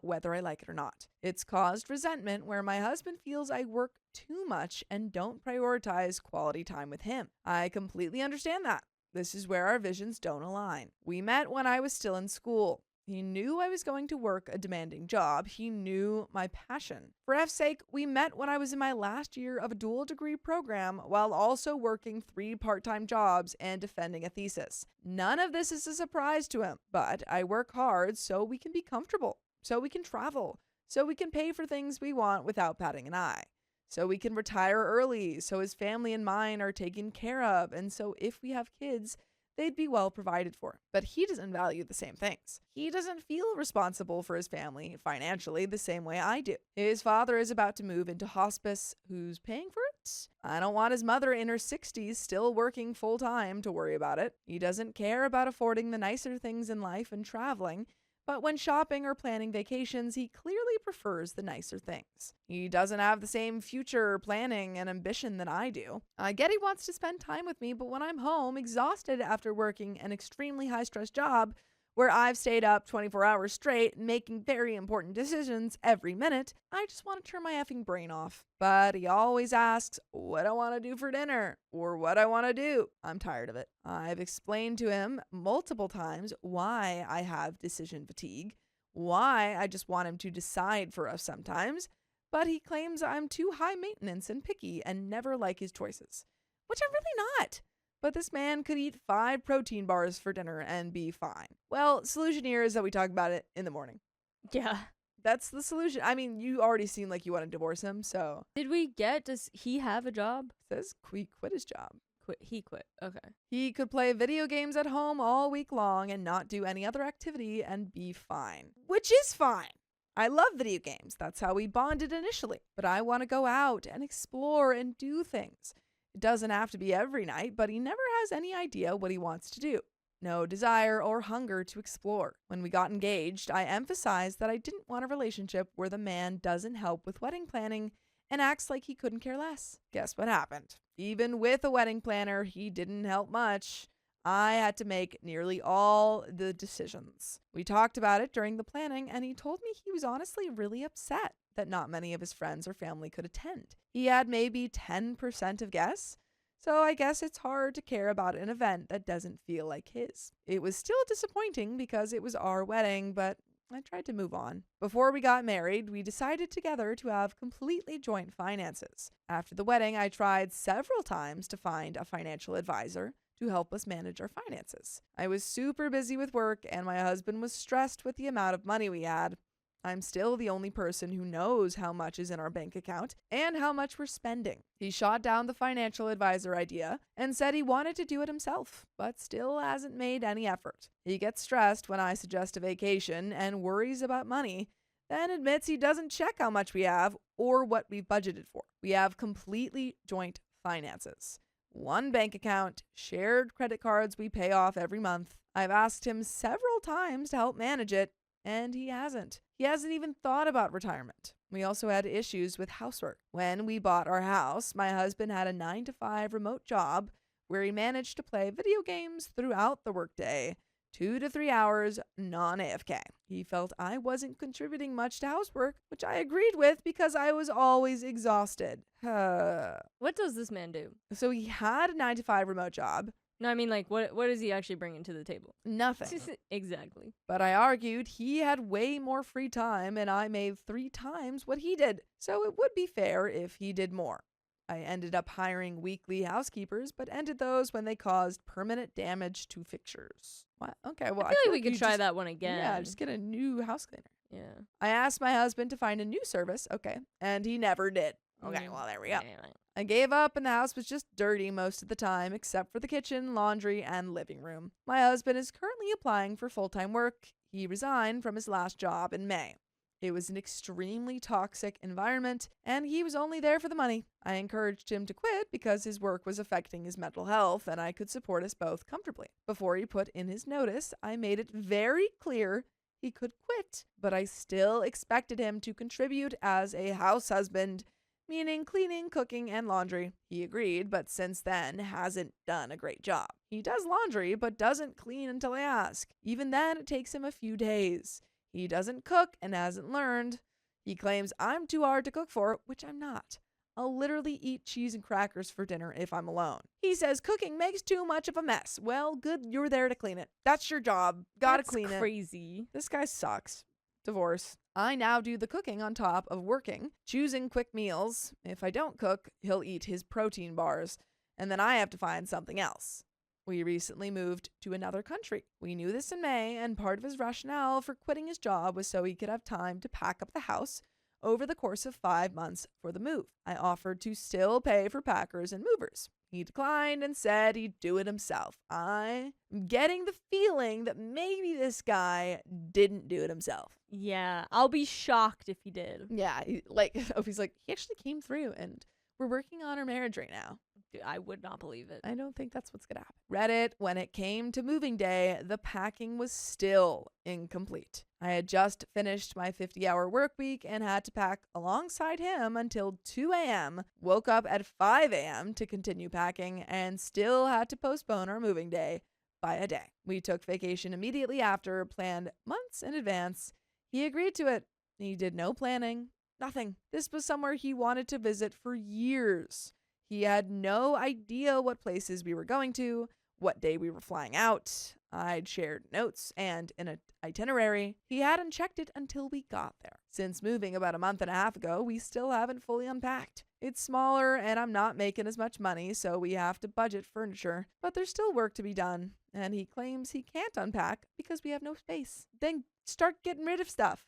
Speaker 8: Whether I like it or not. It's caused resentment where my husband feels I work too much and don't prioritize quality time with him. I completely understand that. This is where our visions don't align. We met when I was still in school. He knew I was going to work a demanding job. He knew my passion. For F's sake, we met when I was in my last year of a dual degree program while also working 3 part-time jobs and defending a thesis. None of this is a surprise to him, but I work hard so we can be comfortable, so we can travel, so we can pay for things we want without batting an eye, so we can retire early, so his family and mine are taken care of, and so if we have kids, they'd be well provided for. But he doesn't value the same things. He doesn't feel responsible for his family financially the same way I do. His father is about to move into hospice. Who's paying for it? I don't want his mother in her 60s still working full time to worry about it. He doesn't care about affording the nicer things in life and traveling, But when shopping or planning vacations, he clearly prefers the nicer things. He doesn't have the same future planning and ambition that I do. I get he wants to spend time with me, but when I'm home, exhausted after working an extremely high-stress job, where I've stayed up 24 hours straight, making very important decisions every minute, I just want to turn my effing brain off. But he always asks what I want to do for dinner or what I want to do. I'm tired of it. I've explained to him multiple times why I have decision fatigue, why I just want him to decide for us sometimes, but he claims I'm too high maintenance and picky and never like his choices, which I'm really not. But this man could eat 5 protein bars for dinner and be fine. Well, solution here is that we talk about it in the morning.
Speaker 4: Yeah.
Speaker 8: That's the solution. I mean, you already seem like you want to divorce him, so.
Speaker 4: Does he have a job?
Speaker 8: Says he quit his job.
Speaker 4: He quit. Okay.
Speaker 8: He could play video games at home all week long and not do any other activity and be fine. Which is fine. I love video games. That's how we bonded initially. But I want to go out and explore and do things. It doesn't have to be every night, but he never has any idea what he wants to do. No desire or hunger to explore. When we got engaged, I emphasized that I didn't want a relationship where the man doesn't help with wedding planning and acts like he couldn't care less. Guess what happened? Even with a wedding planner, he didn't help much. I had to make nearly all the decisions. We talked about it during the planning, and he told me he was honestly really upset that not many of his friends or family could attend. He had maybe 10% of guests, so I guess it's hard to care about an event that doesn't feel like his. It was still disappointing because it was our wedding, but I tried to move on. Before we got married, we decided together to have completely joint finances. After the wedding, I tried several times to find a financial advisor to help us manage our finances. I was super busy with work, and my husband was stressed with the amount of money we had. I'm still the only person who knows how much is in our bank account and how much we're spending. He shot down the financial advisor idea and said he wanted to do it himself, but still hasn't made any effort. He gets stressed when I suggest a vacation and worries about money, then admits he doesn't check how much we have or what we've budgeted for. We have completely joint finances. One bank account, shared credit cards we pay off every month. I've asked him several times to help manage it, and he hasn't. He hasn't even thought about retirement. We also had issues with housework. When we bought our house, my husband had a 9-to-5 remote job where he managed to play video games throughout the workday, 2 to 3 hours non-AFK. He felt I wasn't contributing much to housework, which I agreed with because I was always exhausted.
Speaker 4: What does this man do?
Speaker 8: So he had a 9-to-5 remote job.
Speaker 4: No, I mean, like, what is he actually bringing to the table?
Speaker 8: Nothing.
Speaker 4: Exactly.
Speaker 8: But I argued he had way more free time and I made 3 times what he did. So it would be fair if he did more. I ended up hiring weekly housekeepers, but ended those when they caused permanent damage to fixtures. What? Okay, well,
Speaker 4: I feel like we could try that one again.
Speaker 8: Yeah, just get a new house cleaner.
Speaker 4: Yeah.
Speaker 8: I asked my husband to find a new service, okay, and he never did. Okay, well, there we go. I gave up and the house was just dirty most of the time, except for the kitchen, laundry, and living room. My husband is currently applying for full-time work. He resigned from his last job in May. It was an extremely toxic environment, and he was only there for the money. I encouraged him to quit because his work was affecting his mental health, and I could support us both comfortably. Before he put in his notice, I made it very clear he could quit, but I still expected him to contribute as a house husband, meaning cleaning, cooking, and laundry. He agreed, but since then hasn't done a great job. He does laundry, but doesn't clean until I ask. Even then, it takes him a few days. He doesn't cook and hasn't learned. He claims I'm too hard to cook for, which I'm not. I'll literally eat cheese and crackers for dinner if I'm alone. He says cooking makes too much of a mess. Well, good, you're there to clean it. That's your job. Gotta clean it.
Speaker 4: That's crazy.
Speaker 8: This guy sucks. Divorce. I now do the cooking on top of working, choosing quick meals. If I don't cook, he'll eat his protein bars, and then I have to find something else. We recently moved to another country. We knew this in May, and part of his rationale for quitting his job was so he could have time to pack up the house over the course of 5 months for the move. I offered to still pay for packers and movers. He declined and said he'd do it himself. I'm getting the feeling that maybe this guy didn't do it himself.
Speaker 4: Yeah, I'll be shocked if he did.
Speaker 8: Yeah, he's like, he actually came through, and We're working on our marriage right now.
Speaker 4: Dude, I would not believe it.
Speaker 8: I don't think that's what's going to happen. Reddit, when it came to moving day, the packing was still incomplete. I had just finished my 50-hour work week and had to pack alongside him until 2 a.m., woke up at 5 a.m. to continue packing, and still had to postpone our moving day by a day. We took vacation immediately after, planned months in advance. He agreed to it. He did no planning, nothing. This was somewhere he wanted to visit for years. He had no idea what places we were going to, what day we were flying out. I'd shared notes and an itinerary. He hadn't checked it until we got there. Since moving about a month and a half ago, we still haven't fully unpacked. It's smaller and I'm not making as much money, so we have to budget furniture. But there's still work to be done, and he claims he can't unpack because we have no space. Then start getting rid of stuff.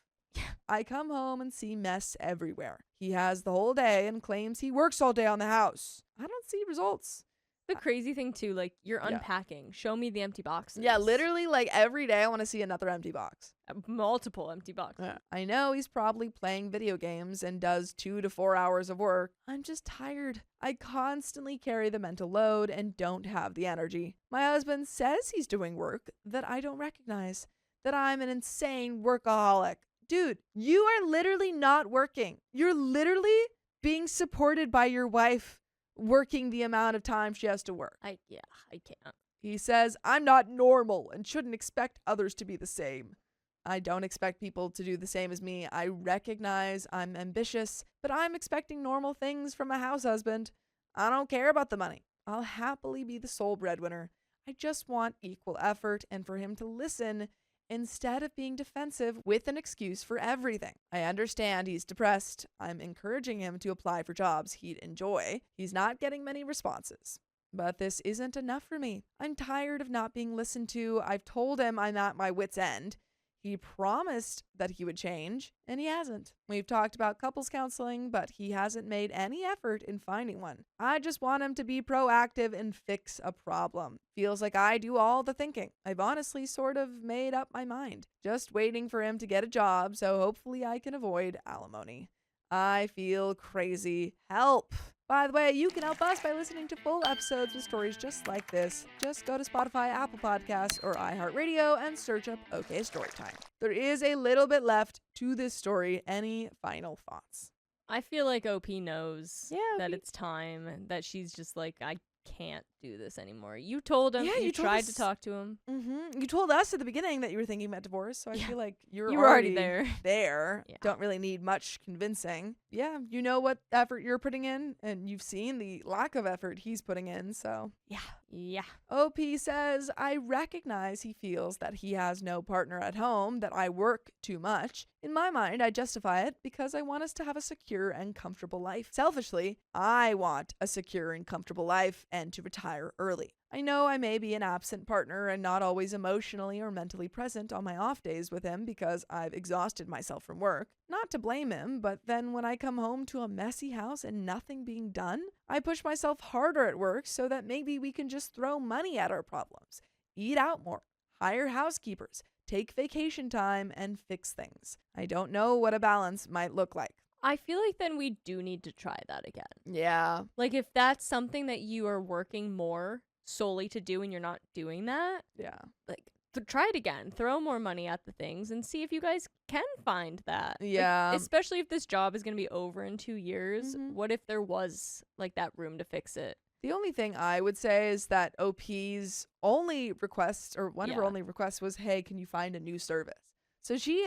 Speaker 8: I come home and see mess everywhere. He has the whole day and claims he works all day on the house. I don't see results.
Speaker 4: The crazy thing too, like you're
Speaker 8: Yeah.
Speaker 4: unpacking. Show me the empty boxes.
Speaker 8: Yeah, literally, like every day I want to see another empty box.
Speaker 4: Multiple empty boxes.
Speaker 8: I know he's probably playing video games and does 2 to 4 hours of work. I'm just tired. I constantly carry the mental load and don't have the energy. My husband says he's doing work that I don't recognize, that I'm an insane workaholic. Dude, you are literally not working. You're literally being supported by your wife working the amount of time she has to work.
Speaker 4: I can't.
Speaker 8: He says, I'm not normal and shouldn't expect others to be the same. I don't expect people to do the same as me. I recognize I'm ambitious, but I'm expecting normal things from a house husband. I don't care about the money. I'll happily be the sole breadwinner. I just want equal effort and for him to listen instead of being defensive with an excuse for everything. I understand he's depressed. I'm encouraging him to apply for jobs he'd enjoy. He's not getting many responses. But this isn't enough for me. I'm tired of not being listened to. I've told him I'm at my wit's end. He promised that he would change, and he hasn't. We've talked about couples counseling, but he hasn't made any effort in finding one. I just want him to be proactive and fix a problem. Feels like I do all the thinking. I've honestly sort of made up my mind. Just waiting for him to get a job, so hopefully I can avoid alimony. I feel crazy. Help! By the way, you can help us by listening to full episodes with stories just like this. Just go to Spotify, Apple Podcasts, or iHeartRadio and search up OK Storytime. There is a little bit left to this story. Any final thoughts?
Speaker 4: I feel like OP knows that
Speaker 8: OP.
Speaker 4: it's time, that she's just like, I can't do this anymore. You told him.
Speaker 8: Yeah,
Speaker 4: you
Speaker 8: you told
Speaker 4: tried
Speaker 8: us.
Speaker 4: to talk to him.
Speaker 8: Mm-hmm. You told us at the beginning that you were thinking about divorce, so I
Speaker 4: Yeah.
Speaker 8: feel like
Speaker 4: You were already there.
Speaker 8: There.
Speaker 4: Yeah.
Speaker 8: Don't really need much convincing. Yeah, you know what effort you're putting in, and you've seen the lack of effort he's putting in, so.
Speaker 4: Yeah.
Speaker 8: OP says, I recognize he feels that he has no partner at home, that I work too much. In my mind, I justify it because I want us to have a secure and comfortable life. Selfishly, I want a secure and comfortable life and to retire early. I know I may be an absent partner and not always emotionally or mentally present on my off days with him because I've exhausted myself from work. Not to blame him, but then when I come home to a messy house and nothing being done, I push myself harder at work so that maybe we can just throw money at our problems, eat out more, hire housekeepers, take vacation time, and fix things. I don't know what a balance might look like.
Speaker 4: I feel like then we do need to try that again.
Speaker 8: Yeah.
Speaker 4: Like if that's something that you are working more solely to do and you're not doing that,
Speaker 8: Yeah.
Speaker 4: like try it again. Throw more money at the things and see if you guys can find that. Like,
Speaker 8: Yeah.
Speaker 4: especially if this job is going to be over in 2 years.
Speaker 8: Mhm.
Speaker 4: What if there was like that room to fix it?
Speaker 8: The only thing I would say is that OP's only request, or one of her
Speaker 4: Yeah.
Speaker 8: only requests, was, hey, can you find a new service? So she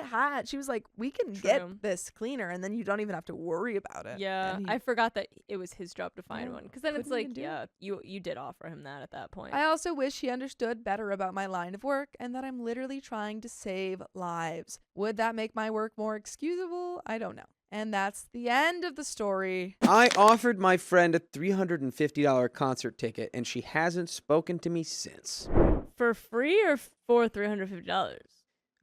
Speaker 8: was like, we can
Speaker 4: True.
Speaker 8: get this cleaner and then you don't even have to worry about it.
Speaker 4: Yeah,
Speaker 8: And he-
Speaker 4: I forgot that it was his job to find
Speaker 8: Yeah,
Speaker 4: one. Because then it's
Speaker 8: couldn't even
Speaker 4: like,
Speaker 8: do
Speaker 4: yeah, you did offer him that at that point.
Speaker 8: I also wish he understood better about my line of work and that I'm literally trying to save lives. Would that make my work more excusable? I don't know. And that's the end of the story.
Speaker 7: I offered my friend a $350 concert ticket, and she hasn't spoken to me since.
Speaker 4: For free or for $350?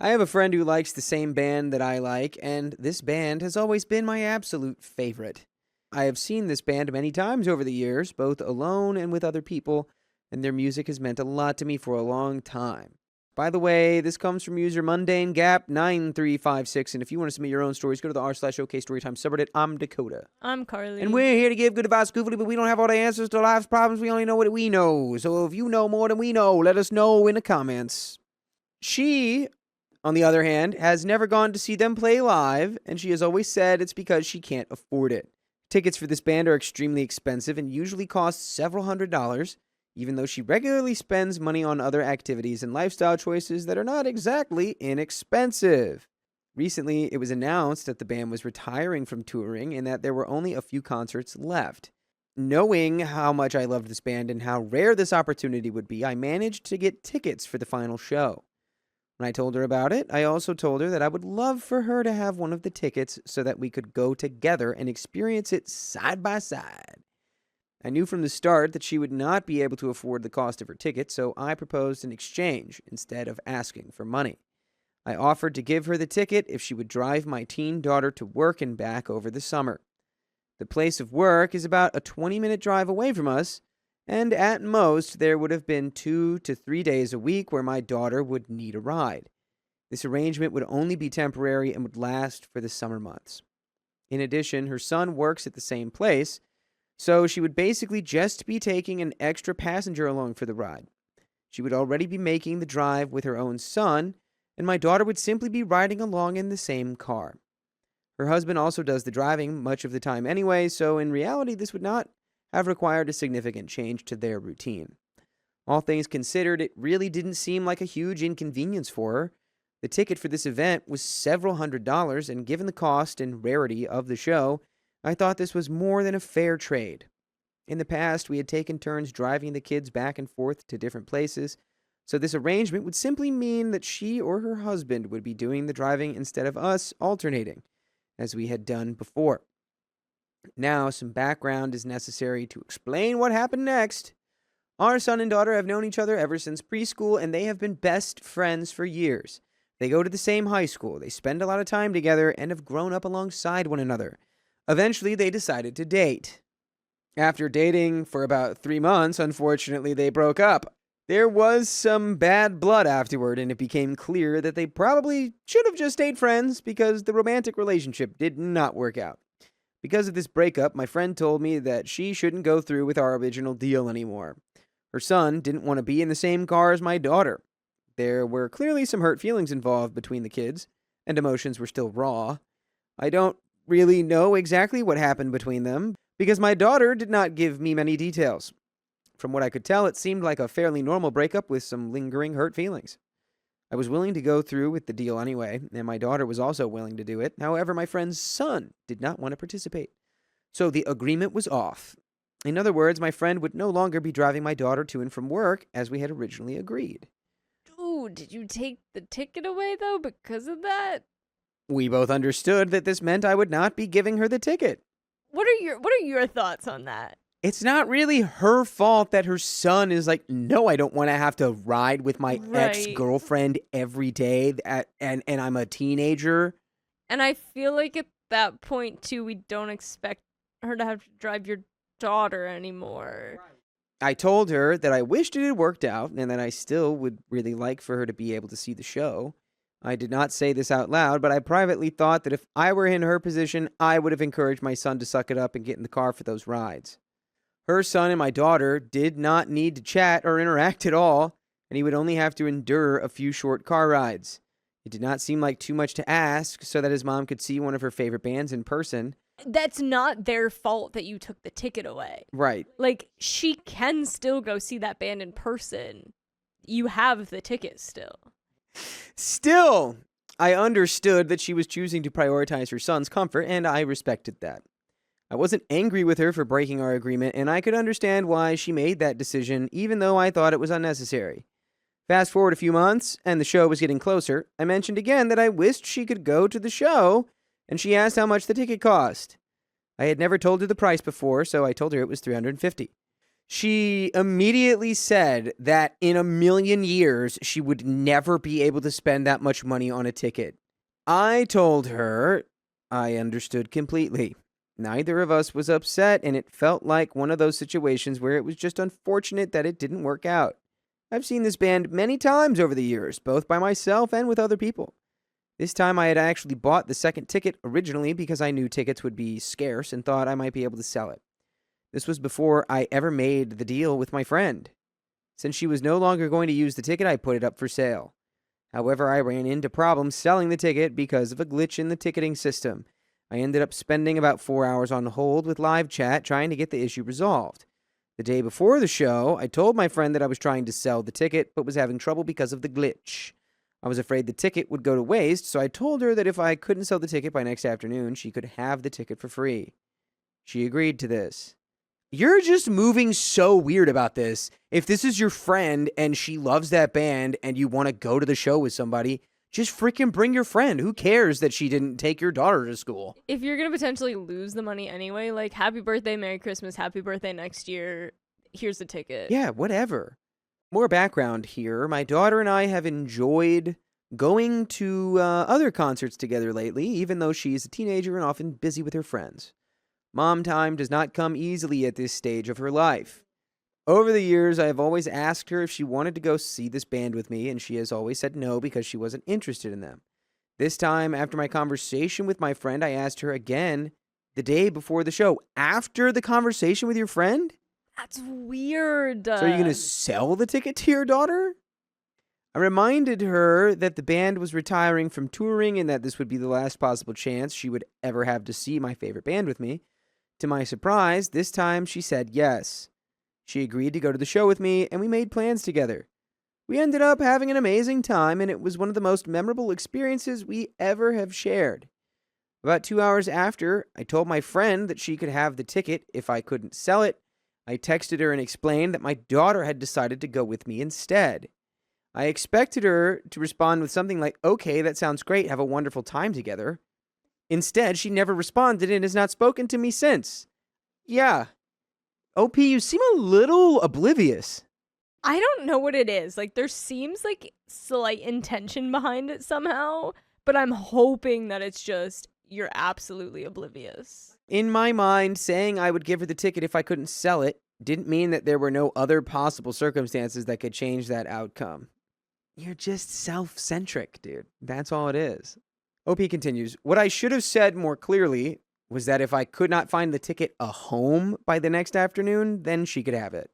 Speaker 7: I have a friend who likes the same band that I like, and this band has always been my absolute favorite. I have seen this band many times over the years, both alone and with other people, and their music has meant a lot to me for a long time. By the way, this comes from user MundaneGap9356, and if you want to submit your own stories, go to the r/OK Storytime subreddit. I'm Dakota.
Speaker 4: I'm Carly.
Speaker 7: And we're here to give good advice, goofily, but we don't have all the answers to life's problems. We only know what we know. So if you know more than we know, let us know in the comments. She, on the other hand, has never gone to see them play live, and she has always said it's because she can't afford it. Tickets for this band are extremely expensive and usually cost several $100s, even though she regularly spends money on other activities and lifestyle choices that are not exactly inexpensive. Recently, it was announced that the band was retiring from touring and that there were only a few concerts left. Knowing how much I loved this band and how rare this opportunity would be, I managed to get tickets for the final show. When I told her about it, I also told her that I would love for her to have one of the tickets so that we could go together and experience it side by side. I knew from the start that she would not be able to afford the cost of her ticket, so I proposed an exchange instead of asking for money. I offered to give her the ticket if she would drive my teen daughter to work and back over the summer. The place of work is about a 20-minute drive away from us, and at most there would have been 2 to 3 days a week where my daughter would need a ride. This arrangement would only be temporary and would last for the summer months. In addition, her son works at the same place, so she would basically just be taking an extra passenger along for the ride. She would already be making the drive with her own son, and my daughter would simply be riding along in the same car. Her husband also does the driving much of the time anyway, so in reality this would not have required a significant change to their routine. All things considered, it really didn't seem like a huge inconvenience for her. The ticket for this event was several $100s, and given the cost and rarity of the show, I thought this was more than a fair trade. In the past, we had taken turns driving the kids back and forth to different places, so this arrangement would simply mean that she or her husband would be doing the driving instead of us alternating, as we had done before. Now, some background is necessary to explain what happened next. Our son and daughter have known each other ever since preschool, and they have been best friends for years. They go to the same high school, they spend a lot of time together, and have grown up alongside one another. Eventually, they decided to date. After dating for about 3 months, unfortunately, they broke up. There was some bad blood afterward, and it became clear that they probably should have just stayed friends because the romantic relationship did not work out. Because of this breakup, my friend told me that she shouldn't go through with our original deal anymore. Her son didn't want to be in the same car as my daughter. There were clearly some hurt feelings involved between the kids, and emotions were still raw. I don't really know exactly what happened between them, because my daughter did not give me many details. From what I could tell, it seemed like a fairly normal breakup with some lingering hurt feelings. I was willing to go through with the deal anyway, and my daughter was also willing to do it. However, my friend's son did not want to participate. So the agreement was off. In other words, my friend would no longer be driving my daughter to and from work as we had originally agreed.
Speaker 4: Dude, did you take the ticket away though because of that?
Speaker 7: We both understood that this meant I would not be giving her the ticket.
Speaker 4: What are your thoughts on that?
Speaker 7: It's not really her fault that her son is like, no, I don't want to have to ride with my
Speaker 4: Right.
Speaker 7: ex-girlfriend every day, and I'm a teenager.
Speaker 4: And I feel like at that point too, we don't expect her to have to drive your daughter anymore.
Speaker 7: I told her that I wished it had worked out and that I still would really like for her to be able to see the show. I did not say this out loud, but I privately thought that if I were in her position, I would have encouraged my son to suck it up and get in the car for those rides. Her son and my daughter did not need to chat or interact at all, and he would only have to endure a few short car rides. It did not seem like too much to ask so that his mom could see one of her favorite bands in person.
Speaker 4: That's not their fault that you took the ticket away.
Speaker 7: Right.
Speaker 4: Like, she can still go see that band in person. You have the ticket still.
Speaker 7: Still, I understood that she was choosing to prioritize her son's comfort, and I respected that. I wasn't angry with her for breaking our agreement, and I could understand why she made that decision, even though I thought it was unnecessary. Fast forward a few months, and the show was getting closer. I mentioned again that I wished she could go to the show, and she asked how much the ticket cost. I had never told her the price before, so I told her it was $350. She immediately said that in a million years, she would never be able to spend that much money on a ticket. I told her I understood completely. Neither of us was upset, and it felt like one of those situations where it was just unfortunate that it didn't work out. I've seen this band many times over the years, both by myself and with other people. This time I had actually bought the second ticket originally because I knew tickets would be scarce and thought I might be able to sell it. This was before I ever made the deal with my friend. Since she was no longer going to use the ticket, I put it up for sale. However, I ran into problems selling the ticket because of a glitch in the ticketing system. I ended up spending about 4 hours on hold with live chat trying to get the issue resolved. The day before the show, I told my friend that I was trying to sell the ticket but was having trouble because of the glitch. I was afraid the ticket would go to waste, so I told her that if I couldn't sell the ticket by next afternoon, she could have the ticket for free. She agreed to this. You're just moving so weird about this. If this is your friend and she loves that band and you want to go to the show with somebody, just freaking bring your friend. Who cares that she didn't take your daughter to school?
Speaker 4: If you're going to potentially lose the money anyway, like, happy birthday, Merry Christmas, happy birthday next year, here's the ticket.
Speaker 7: Yeah, whatever. More background here. My daughter and I have enjoyed going to other concerts together lately, even though she's a teenager and often busy with her friends. Mom time does not come easily at this stage of her life. Over the years, I have always asked her if she wanted to go see this band with me, and she has always said no because she wasn't interested in them. This time, after my conversation with my friend, I asked her again the day before the show. After the conversation with your friend?
Speaker 4: That's weird.
Speaker 7: So are you going to sell the ticket to your daughter? I reminded her that the band was retiring from touring and that this would be the last possible chance she would ever have to see my favorite band with me. To my surprise, this time she said yes. She agreed to go to the show with me, and we made plans together. We ended up having an amazing time, and it was one of the most memorable experiences we ever have shared. About 2 hours after, I told my friend that she could have the ticket if I couldn't sell it. I texted her and explained that my daughter had decided to go with me instead. I expected her to respond with something like, "Okay, that sounds great, have a wonderful time together." Instead, she never responded and has not spoken to me since. Yeah. OP, you seem a little oblivious.
Speaker 4: I don't know what it is. Like, there seems like slight intention behind it somehow, but I'm hoping that it's just you're absolutely oblivious.
Speaker 7: In my mind, saying I would give her the ticket if I couldn't sell it didn't mean that there were no other possible circumstances that could change that outcome. You're just self-centric, dude. That's all it is. OP continues, what I should have said more clearly was that if I could not find the ticket a home by the next afternoon, then she could have it.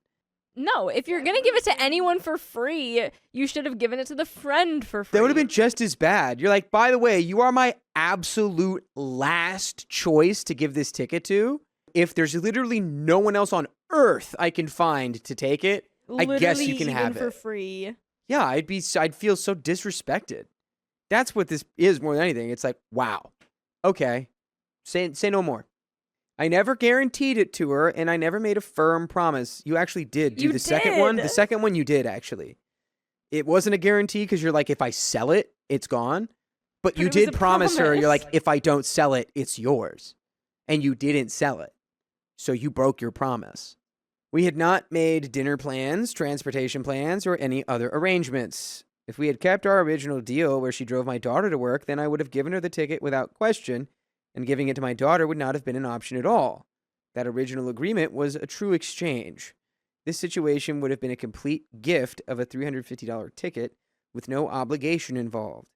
Speaker 4: No, if you're going to give it to anyone for free, you should have given it to the friend for free.
Speaker 7: That would have been just as bad. You're like, by the way, you are my absolute last choice to give this ticket to. If there's literally no one else on earth I can find to take it, I guess you can have it
Speaker 4: for free.
Speaker 7: Yeah, I'd feel so disrespected. That's what this is more than anything. It's like, wow. Okay. Say no more. I never guaranteed it to her, and I never made a firm promise. You actually did do the second one. The second one you did, actually. It wasn't a guarantee because you're like, if I sell it, it's gone. But you did promise her, you're like, if I don't sell it, it's yours. And you didn't sell it. So you broke your promise. We had not made dinner plans, transportation plans, or any other arrangements. If we had kept our original deal where she drove my daughter to work, then I would have given her the ticket without question, and giving it to my daughter would not have been an option at all. That original agreement was a true exchange. This situation would have been a complete gift of a $350 ticket with no obligation involved.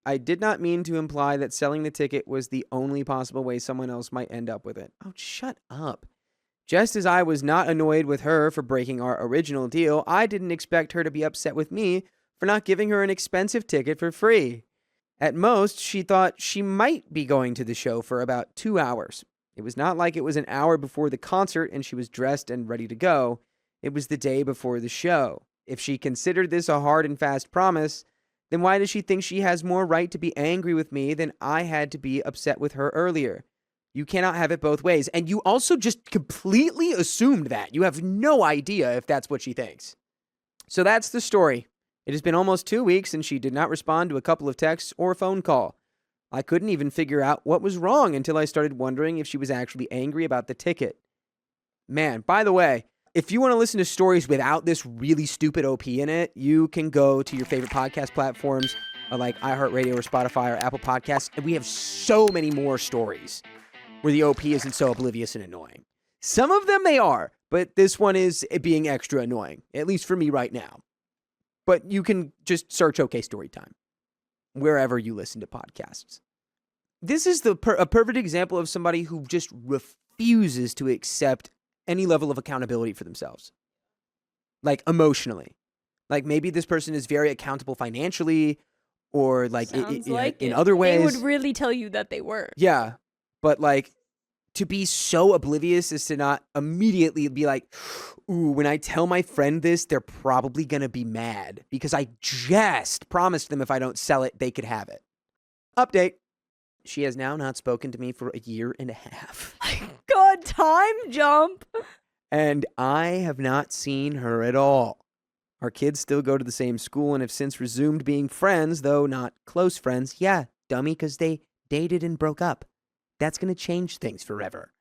Speaker 7: I did not mean to imply that selling the ticket was the only possible way someone else might end up with it. Oh, shut up. Just as I was not annoyed with her for breaking our original deal, I didn't expect her to be upset with me for not giving her an expensive ticket for free. At most, she thought she might be going to the show for about 2 hours. It was not like it was an hour before the concert and she was dressed and ready to go. It was the day before the show. If she considered this a hard and fast promise, then why does she think she has more right to be angry with me than I had to be upset with her earlier? You cannot have it both ways. And you also just completely assumed that. You have no idea if that's what she thinks. So that's the story. It has been almost 2 weeks and she did not respond to a couple of texts or a phone call. I couldn't even figure out what was wrong until I started wondering if she was actually angry about the ticket. Man, by the way, if you want to listen to stories without this really stupid OP in it, you can go to your favorite podcast platforms like iHeartRadio or Spotify or Apple Podcasts, and we have so many more stories where the OP isn't so oblivious and annoying. Some of them they are, but this one is being extra annoying, at least for me right now. but you can just search OK Storytime wherever you listen to podcasts. This is a perfect example of somebody who just refuses to accept any level of accountability for themselves. Like emotionally. Like maybe this person is very accountable financially or like,
Speaker 4: Sounds
Speaker 7: in other ways.
Speaker 4: They would really tell you that they were.
Speaker 7: Yeah. But like to be so oblivious is to not immediately be like, ooh, when I tell my friend this, they're probably going to be mad because I just promised them if I don't sell it, they could have it. Update. She has now not spoken to me for 1.5 years.
Speaker 4: God, time jump.
Speaker 7: And I have not seen her at all. Our kids still go to the same school and have since resumed being friends, though not close friends. Yeah, dummy, because they dated and broke up. That's going to change things forever.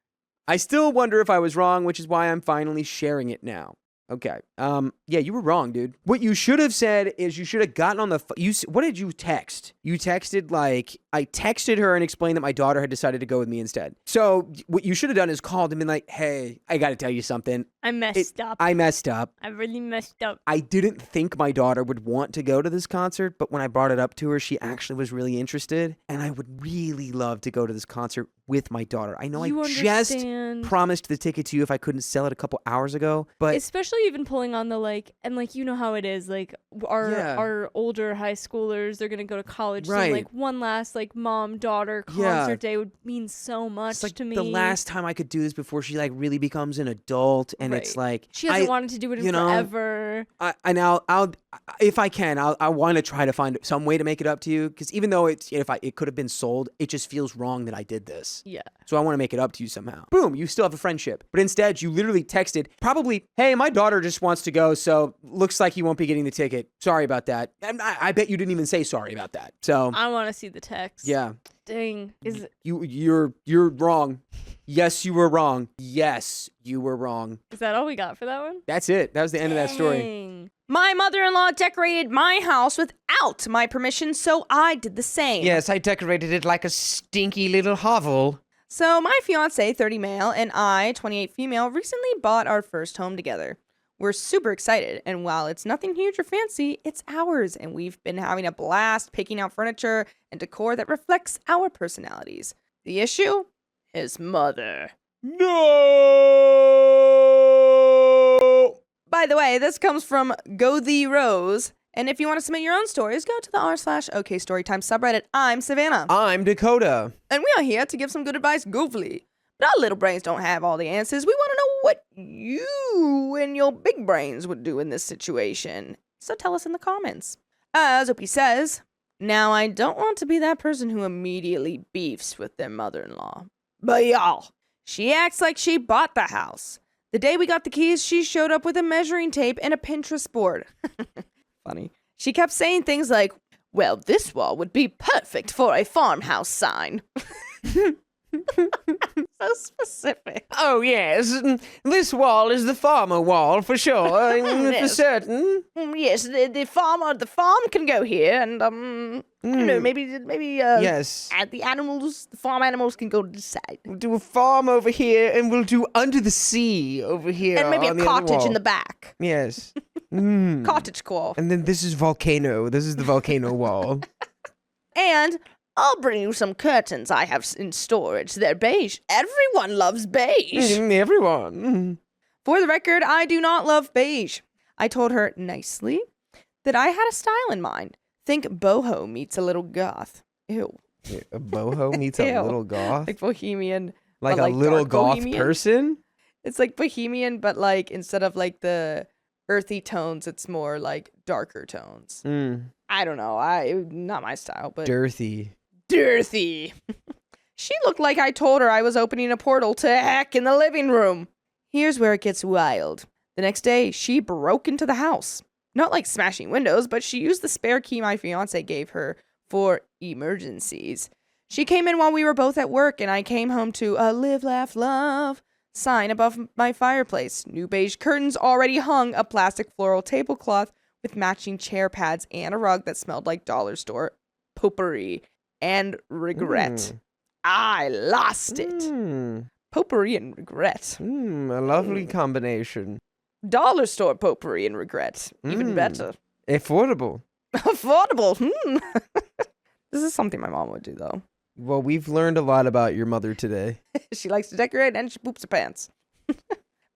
Speaker 7: I still wonder if I was wrong, which is why I'm finally sharing it now. Okay. Yeah, you were wrong, dude. What you should have said is you should have gotten on the what did you text? You texted like, I texted her and explained that my daughter had decided to go with me instead. So what you should have done is called and been like, hey, I got to tell you something.
Speaker 4: I messed up.
Speaker 7: I messed up.
Speaker 4: I really messed up.
Speaker 7: I didn't think my daughter would want to go to this concert, but when I brought it up to her, she actually was really interested. And I would really love to go to this concert with my daughter. I know
Speaker 4: You
Speaker 7: I just
Speaker 4: understand.
Speaker 7: promised the ticket to you if I couldn't sell it a couple hours ago, but
Speaker 4: Especially even pulling on the like, and like, you know how it is, like our older high schoolers, they're gonna go to college.
Speaker 7: Right.
Speaker 4: So like one last like mom-daughter concert day would mean so much
Speaker 7: it's like
Speaker 4: to me.
Speaker 7: the last time I could do this before she like really becomes an adult, and it's like
Speaker 4: she hasn't wanted to do it in forever.
Speaker 7: I'll if I can, I want to try to find some way to make it up to you, because even though it could have been sold, it just feels wrong that I did this.
Speaker 4: Yeah.
Speaker 7: So I want to make it up to you somehow. Boom, you still have a friendship. But instead, you literally texted, probably, hey, my daughter just wants to go, so looks like you won't be getting the ticket. Sorry about that. And I bet you didn't even say sorry about that. So
Speaker 4: I want to see the text.
Speaker 7: yeah.
Speaker 4: Dang.
Speaker 7: You're wrong. Yes, you were wrong. Yes, you were wrong.
Speaker 4: Is that all we got for that one?
Speaker 7: That's it. That was the end of that story.
Speaker 4: Dang.
Speaker 6: My mother-in-law decorated my house without my permission, so I did the same.
Speaker 7: Yes, I decorated it like a stinky little hovel.
Speaker 6: So my fiance, 30 male, and I, 28 female, recently bought our first home together. We're super excited, and while it's nothing huge or fancy, it's ours, and we've been having a blast picking out furniture and decor that reflects our personalities. The issue? His mother.
Speaker 7: No!
Speaker 6: By the way, this comes from Go The Rose. And if you want to submit your own stories, go to the r/OK Storytime subreddit. I'm Savannah.
Speaker 7: I'm Dakota.
Speaker 6: And we are here to give some good advice goofily. But our little brains don't have all the answers. We want to know what you and your big brains would do in this situation. So tell us in the comments. As Opie says, now I don't want to be that person who immediately beefs with their mother-in-law. But y'all, she acts like she bought the house. The day we got the keys, she showed up with a measuring tape and a Pinterest board. Funny. She kept saying things like, well, this wall would be perfect for a farmhouse sign. So specific.
Speaker 7: Oh, yes. This wall is the farmer wall, for sure. For
Speaker 6: Yes.
Speaker 7: certain.
Speaker 6: Yes, the farm can go here, and I don't know, maybe
Speaker 7: Yes.
Speaker 6: the farm animals can go to the side,
Speaker 7: We'll do a farm over here, and we'll do under the sea over here.
Speaker 6: and maybe
Speaker 7: on
Speaker 6: a
Speaker 7: the other
Speaker 6: cottage in
Speaker 7: wall.
Speaker 6: the back.
Speaker 7: Yes.
Speaker 6: Cottage core.
Speaker 7: And then this is volcano. This is the volcano wall.
Speaker 6: And I'll bring you some curtains I have in storage. They're beige. Everyone loves beige.
Speaker 7: Everyone.
Speaker 6: For the record, I do not love beige. I told her nicely that I had a style in mind. Think boho meets a little goth. Ew.
Speaker 7: A boho meets a
Speaker 6: Ew.
Speaker 7: little goth.
Speaker 6: Like bohemian.
Speaker 7: Like
Speaker 6: but
Speaker 7: a little
Speaker 6: dark
Speaker 7: goth
Speaker 6: bohemian.
Speaker 7: person?
Speaker 6: It's like bohemian, but like instead of like the earthy tones, it's more like darker tones. I don't know. Not my style, but
Speaker 7: Dirty.
Speaker 6: dirty. She looked like I told her I was opening a portal to heck in the living room. Here's where it gets wild. The next day, she broke into the house. Not like smashing windows, but she used the spare key my fiance gave her for emergencies. She came in while we were both at work, and I came home to a live, laugh, love sign above my fireplace. New beige curtains already hung, a plastic floral tablecloth with matching chair pads, and a rug that smelled like dollar store potpourri and regret. I lost it. Potpourri and regret.
Speaker 7: A lovely combination.
Speaker 6: Dollar store potpourri and regret. Even better.
Speaker 7: Affordable.
Speaker 6: Affordable. This is something my mom would do, though.
Speaker 7: Well, we've learned a lot about your mother today.
Speaker 6: She likes to decorate and she poops her pants.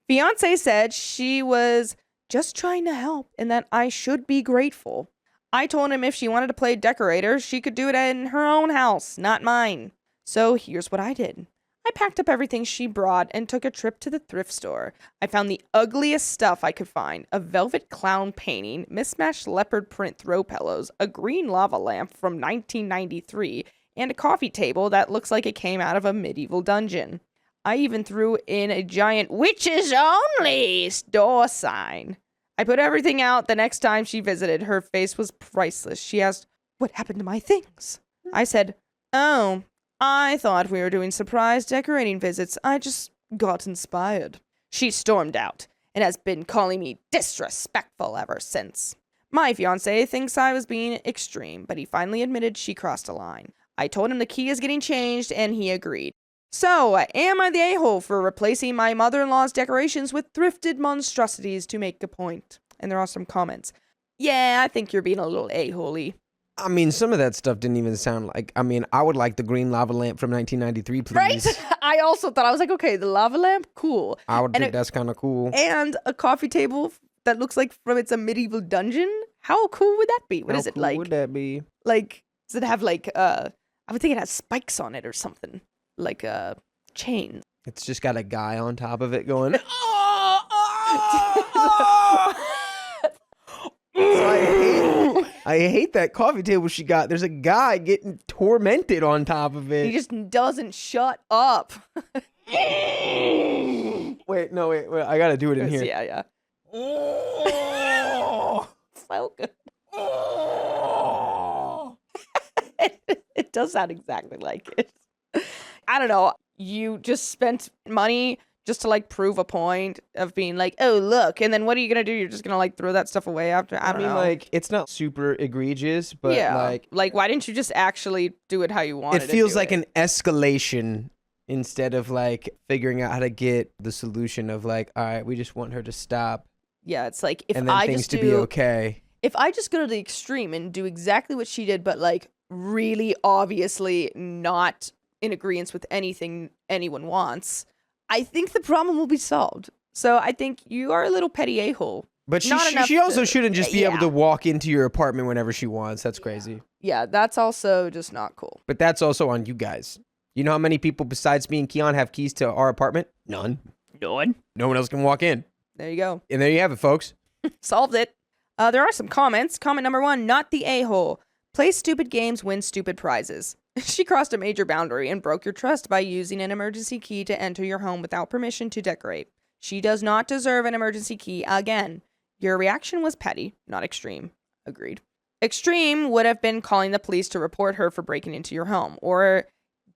Speaker 6: Fiance said she was just trying to help and that I should be grateful. I told him if she wanted to play decorator, she could do it in her own house, not mine. So here's what I did. I packed up everything she brought and took a trip to the thrift store. I found the ugliest stuff I could find. A velvet clown painting, mismatched leopard print throw pillows, a green lava lamp from 1993, and a coffee table that looks like it came out of a medieval dungeon. I even threw in a giant witches only door sign. I put everything out the next time she visited. Her face was priceless. She asked, "What happened to my things?" I said, "Oh, I thought we were doing surprise decorating visits. I just got inspired." She stormed out and has been calling me disrespectful ever since. My fiancé thinks I was being extreme, but he finally admitted she crossed a line. I told him the key is getting changed, and he agreed. So, am I the a-hole for replacing my mother-in-law's decorations with thrifted monstrosities to make a point? And there are some comments. Yeah, I think you're being a little a-hole-y.
Speaker 7: I mean, some of that stuff didn't even sound like... I mean, I would like the green lava lamp from 1993, please.
Speaker 6: Right? I also thought, I was like, okay, the lava lamp, cool.
Speaker 7: I would think that's kind of cool.
Speaker 6: And a coffee table that looks like it's a medieval dungeon? How cool would that be? What is it like?
Speaker 7: How cool would that be?
Speaker 6: Like, does it have like, I would think it has spikes on it or something. Like a chain.
Speaker 7: It's just got a guy on top of it going... I hate that coffee table she got. There's a guy getting tormented on top of it.
Speaker 6: He just doesn't shut up.
Speaker 7: Wait. I gotta do it in here.
Speaker 6: Yeah. So good. It does sound exactly like it. I don't know. You just spent money just to like prove a point of being like, oh, look. And then what are you going to do? You're just going to like throw that stuff away after? I don't know.
Speaker 7: Like, it's not super egregious, but
Speaker 6: yeah. Like, why didn't you just actually do it how you wanted
Speaker 7: it? It feels like an escalation instead of like figuring out how to get the solution of like, all right, we just want her to stop.
Speaker 6: Yeah, it's like if
Speaker 7: and then
Speaker 6: I
Speaker 7: things
Speaker 6: just
Speaker 7: to be okay.
Speaker 6: If I just go to the extreme and do exactly what she did, but like really obviously not in agreement with anything anyone wants, I think the problem will be solved. So I think you are a little petty a-hole.
Speaker 7: But she also shouldn't just be able to walk into your apartment whenever she wants. That's crazy.
Speaker 6: Yeah, that's also just not cool.
Speaker 7: But that's also on you guys. You know how many people besides me and Keon have keys to our apartment? None. No one else can walk in.
Speaker 6: There you go.
Speaker 7: And there you have it, folks.
Speaker 6: Solved it. There are some comments. Comment number 1, not the a-hole. Play stupid games, win stupid prizes. She crossed a major boundary and broke your trust by using an emergency key to enter your home without permission to decorate. She does not deserve an emergency key again. Your reaction was petty, not extreme. Agreed. Extreme would have been calling the police to report her for breaking into your home, or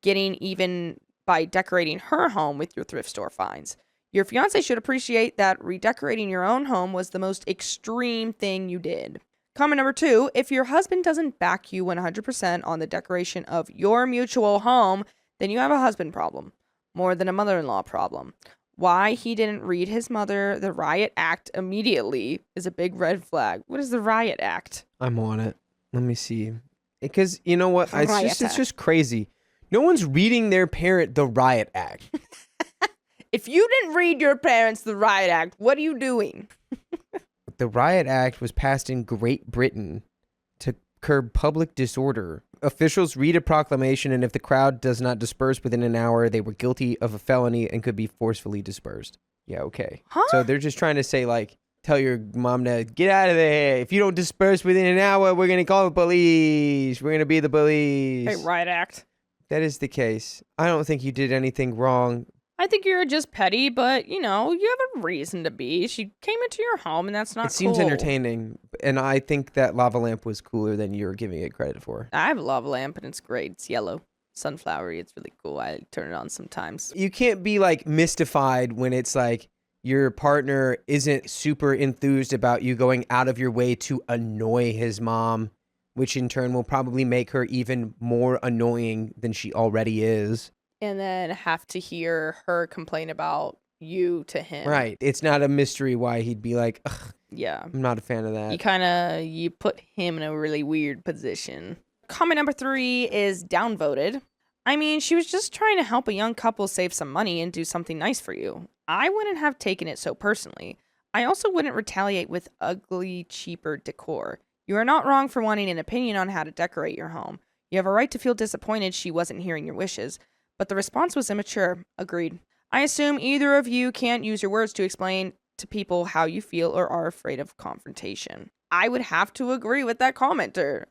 Speaker 6: getting even by decorating her home with your thrift store finds. Your fiance should appreciate that redecorating your own home was the most extreme thing you did. Comment number 2, if your husband doesn't back you 100% on the decoration of your mutual home, then you have a husband problem, more than a mother-in-law problem. Why he didn't read his mother the Riot Act immediately is a big red flag. What is the Riot Act?
Speaker 7: I'm on it. Let me see. Because, you know what? It's just crazy. No one's reading their parent the Riot Act.
Speaker 6: If you didn't read your parents the Riot Act, what are you doing?
Speaker 7: The Riot Act was passed in Great Britain to curb public disorder. Officials read a proclamation, and if the crowd does not disperse within an hour, they were guilty of a felony and could be forcefully dispersed. Yeah, okay.
Speaker 6: Huh?
Speaker 7: So they're just trying to say, like, tell your mom to get out of there. If you don't disperse within an hour, we're going to call the police. We're going to be the police.
Speaker 6: Hey, Riot Act.
Speaker 7: That is the case. I don't think you did anything wrong.
Speaker 6: I think you're just petty, but, you know, you have a reason to be. She came into your home, and that's not cool.
Speaker 7: It seems entertaining, and I think that lava lamp was cooler than you're giving it credit for.
Speaker 6: I have a lava lamp, and it's great. It's yellow, sunflowery. It's really cool. I turn it on sometimes.
Speaker 7: You can't be, like, mystified when it's, like, your partner isn't super enthused about you going out of your way to annoy his mom, which in turn will probably make her even more annoying than she already is.
Speaker 6: And then have to hear her complain about you to him.
Speaker 7: Right. It's not a mystery why he'd be like, ugh,
Speaker 6: Yeah.
Speaker 7: I'm not a fan of that.
Speaker 6: You put him in a really weird position. Comment number 3 is downvoted. I mean, she was just trying to help a young couple save some money and do something nice for you. I wouldn't have taken it so personally. I also wouldn't retaliate with ugly, cheaper decor. You are not wrong for wanting an opinion on how to decorate your home. You have a right to feel disappointed she wasn't hearing your wishes, but the response was immature. Agreed. I assume either of you can't use your words to explain to people how you feel or are afraid of confrontation. I would have to agree with that commenter.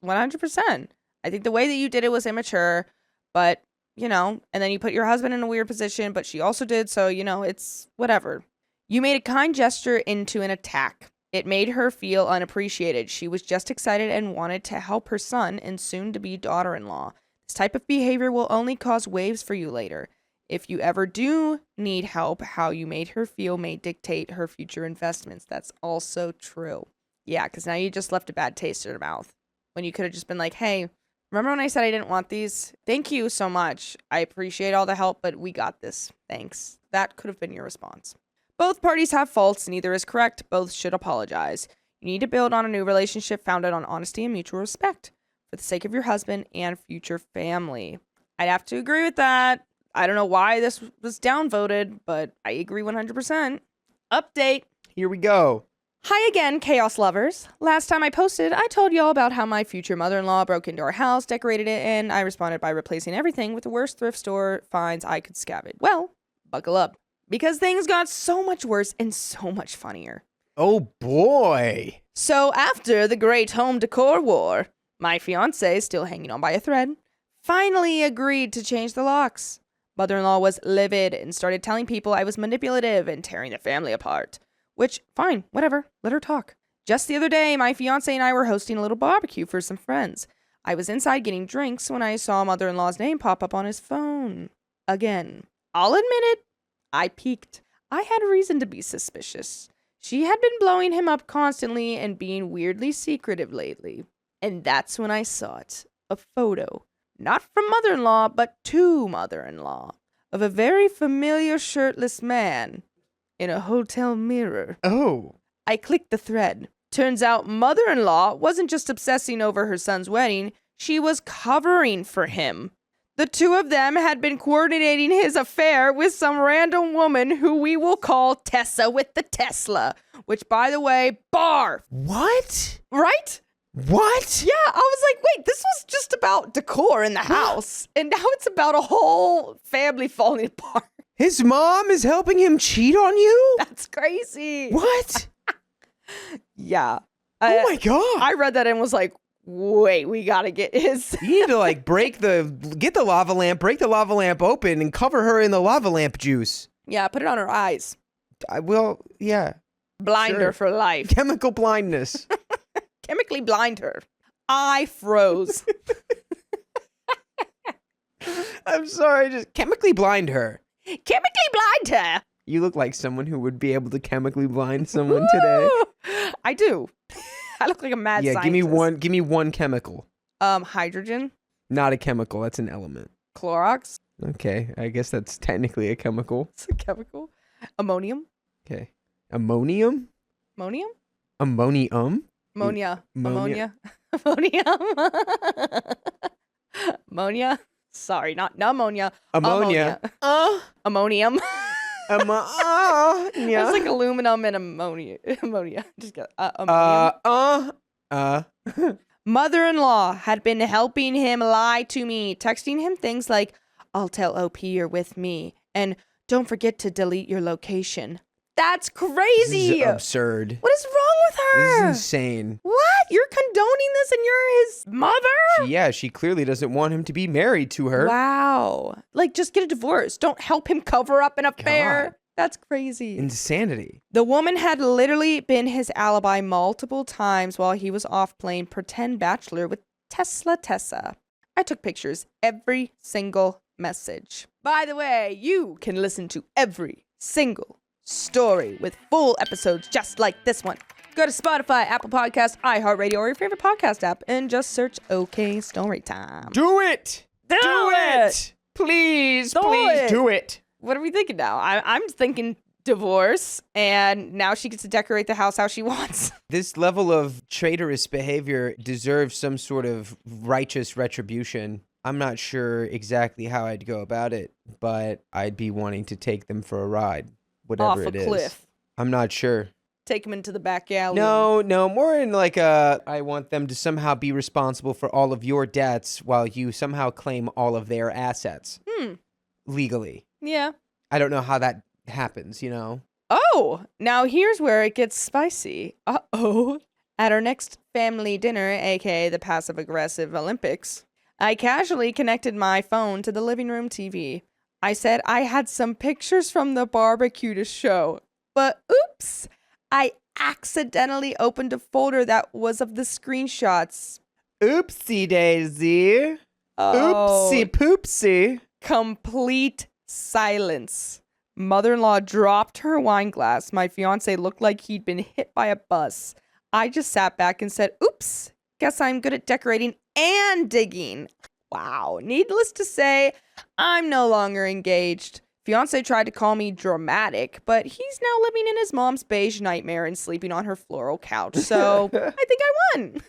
Speaker 6: 100%. I think the way that you did it was immature, but, and then you put your husband in a weird position, but she also did, so, it's whatever. You made a kind gesture into an attack. It made her feel unappreciated. She was just excited and wanted to help her son and soon-to-be daughter-in-law. This type of behavior will only cause waves for you later. If you ever do need help, how you made her feel may dictate her future investments. That's also true. Yeah, because now you just left a bad taste in her mouth. When you could have just been like, hey, remember when I said I didn't want these? Thank you so much. I appreciate all the help, but we got this. Thanks. That could have been your response. Both parties have faults. Neither is correct. Both should apologize. You need to build on a new relationship founded on honesty and mutual respect for the sake of your husband and future family. I'd have to agree with that. I don't know why this was downvoted, but I agree 100%. Update.
Speaker 7: Here we go.
Speaker 6: Hi again, Chaos Lovers. Last time I posted, I told y'all about how my future mother-in-law broke into our house, decorated it, and I responded by replacing everything with the worst thrift store finds I could scavenge. Well, buckle up, because things got so much worse and so much funnier.
Speaker 7: Oh boy.
Speaker 6: So after the great home decor war, my fiance, still hanging on by a thread, finally agreed to change the locks. Mother-in-law was livid and started telling people I was manipulative and tearing the family apart. Which, fine, whatever, let her talk. Just the other day, my fiance and I were hosting a little barbecue for some friends. I was inside getting drinks when I saw mother-in-law's name pop up on his phone. Again. I'll admit it, I peeked. I had reason to be suspicious. She had been blowing him up constantly and being weirdly secretive lately. And that's when I saw it. A photo. Not from mother-in-law, but to mother-in-law. Of a very familiar shirtless man. In a hotel mirror.
Speaker 7: Oh.
Speaker 6: I clicked the thread. Turns out mother-in-law wasn't just obsessing over her son's wedding, she was covering for him. The two of them had been coordinating his affair with some random woman who we will call Tessa with the Tesla. Which, by the way, barf.
Speaker 7: What?
Speaker 6: Right?
Speaker 7: What?
Speaker 6: Yeah, I was like, wait, this was just about decor in the house. And now it's about a whole family falling apart.
Speaker 7: His mom is helping him cheat on you?
Speaker 6: That's crazy.
Speaker 7: What?
Speaker 6: Yeah.
Speaker 7: Oh my God.
Speaker 6: I read that and was like, wait, we gotta get his.
Speaker 7: You need to get the lava lamp, break the lava lamp open and cover her in the lava lamp juice.
Speaker 6: Yeah, put it on her eyes.
Speaker 7: Yeah.
Speaker 6: Blind her for life.
Speaker 7: Chemical blindness.
Speaker 6: Chemically blind her. I froze.
Speaker 7: I'm sorry, just chemically blind her.
Speaker 6: Chemically blind her.
Speaker 7: You look like someone who would be able to chemically blind someone today.
Speaker 6: I do. I look like a mad scientist.
Speaker 7: Give me one chemical.
Speaker 6: Hydrogen.
Speaker 7: Not a chemical, that's an element.
Speaker 6: Clorox.
Speaker 7: Okay, I guess that's technically a chemical.
Speaker 6: It's a chemical. Ammonium.
Speaker 7: Okay. Ammonium?
Speaker 6: Ammonium?
Speaker 7: Ammonium?
Speaker 6: Ammonia.
Speaker 7: Ammonia.
Speaker 6: Ammonium. Ammonia. Sorry, not pneumonia.
Speaker 7: Ammonia.
Speaker 6: Ammonium.
Speaker 7: Yeah.
Speaker 6: It's like aluminum and ammonia. Just get ammonium. Mother-in-law had been helping him lie to me, texting him things like, I'll tell OP you're with me, and don't forget to delete your location. That's crazy.
Speaker 7: This is absurd.
Speaker 6: What is wrong with her?
Speaker 7: This is insane.
Speaker 6: What? You're condoning this and you're his mother?
Speaker 7: She clearly doesn't want him to be married to her.
Speaker 6: Wow. Like, just get a divorce. Don't help him cover up an affair.
Speaker 7: God.
Speaker 6: That's crazy.
Speaker 7: Insanity.
Speaker 6: The woman had literally been his alibi multiple times while he was off playing pretend bachelor with Tessa. I took pictures. Every single message. By the way, you can listen to every single story with full episodes just like this one. Go to Spotify, Apple Podcasts, iHeartRadio, or your favorite podcast app and just search OK Storytime.
Speaker 7: Do it!
Speaker 6: Do it!
Speaker 7: Please,
Speaker 6: Do
Speaker 7: please
Speaker 6: it!
Speaker 7: do it.
Speaker 6: What are we thinking now? I'm thinking divorce, and now she gets to decorate the house how she wants.
Speaker 7: This level of traitorous behavior deserves some sort of righteous retribution. I'm not sure exactly how I'd go about it, but I'd be wanting to take them for a ride, whatever
Speaker 6: Off
Speaker 7: it
Speaker 6: a
Speaker 7: is.
Speaker 6: cliff.
Speaker 7: I'm not sure.
Speaker 6: Take them into the back alley.
Speaker 7: No, more in like I want them to somehow be responsible for all of your debts while you somehow claim all of their assets. Legally.
Speaker 6: Yeah.
Speaker 7: I don't know how that happens, you know?
Speaker 6: Oh, now here's where it gets spicy. Uh-oh. At our next family dinner, aka the passive-aggressive Olympics, I casually connected my phone to the living room TV. I said I had some pictures from the barbecue to show, but oops, I accidentally opened a folder that was of the screenshots.
Speaker 7: Oopsie daisy.
Speaker 6: Oh.
Speaker 7: Oopsie poopsie.
Speaker 6: Complete silence. Mother-in-law dropped her wine glass. My fiance looked like he'd been hit by a bus. I just sat back and said, oops, guess I'm good at decorating and digging. Wow. Needless to say, I'm no longer engaged. Fiance tried to call me dramatic, but he's now living in his mom's beige nightmare and sleeping on her floral couch. So I think I won.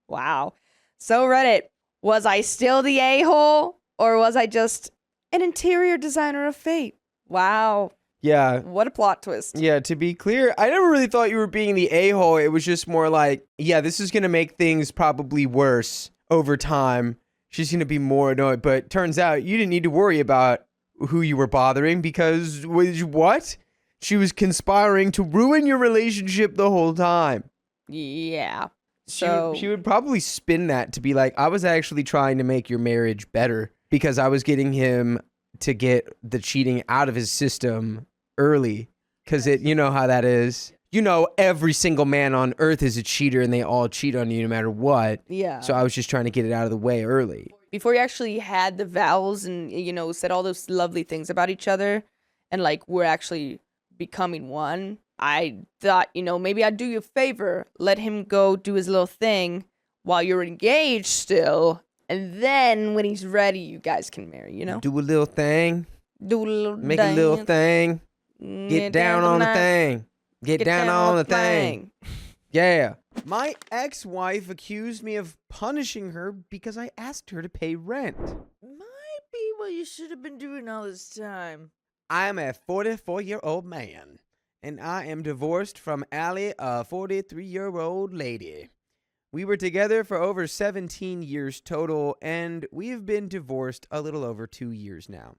Speaker 6: Wow. So Reddit, was I still the a-hole, or was I just an interior designer of fate? Wow.
Speaker 7: Yeah.
Speaker 6: What a plot twist.
Speaker 7: Yeah, to be clear, I never really thought you were being the a-hole. It was just more like, yeah, this is going to make things probably worse over time. She's going to be more annoyed. But turns out you didn't need to worry about who you were bothering because, what? She was conspiring to ruin your relationship the whole time.
Speaker 6: Yeah.
Speaker 7: She would probably spin that to be like, I was actually trying to make your marriage better because I was getting him to get the cheating out of his system early. Because you know how that is. You know, every single man on earth is a cheater and they all cheat on you no matter what.
Speaker 6: Yeah.
Speaker 7: So I was just trying to get it out of the way early.
Speaker 6: Before you actually had the vows and, said all those lovely things about each other and, we're actually becoming one, I thought, maybe I'd do you a favor. Let him go do his little thing while you're engaged still. And then when he's ready, you guys can marry,
Speaker 7: Do a little thing.
Speaker 6: Do a little
Speaker 7: Make a little thing. Get down on the thing. Get down on the thing. Yeah. My ex-wife accused me of punishing her because I asked her to pay rent.
Speaker 2: Might be what you should have been doing all this time.
Speaker 7: I am a 44-year-old man, and I am divorced from Allie, a 43-year-old lady. We were together for over 17 years total, and we've been divorced a little over 2 years now.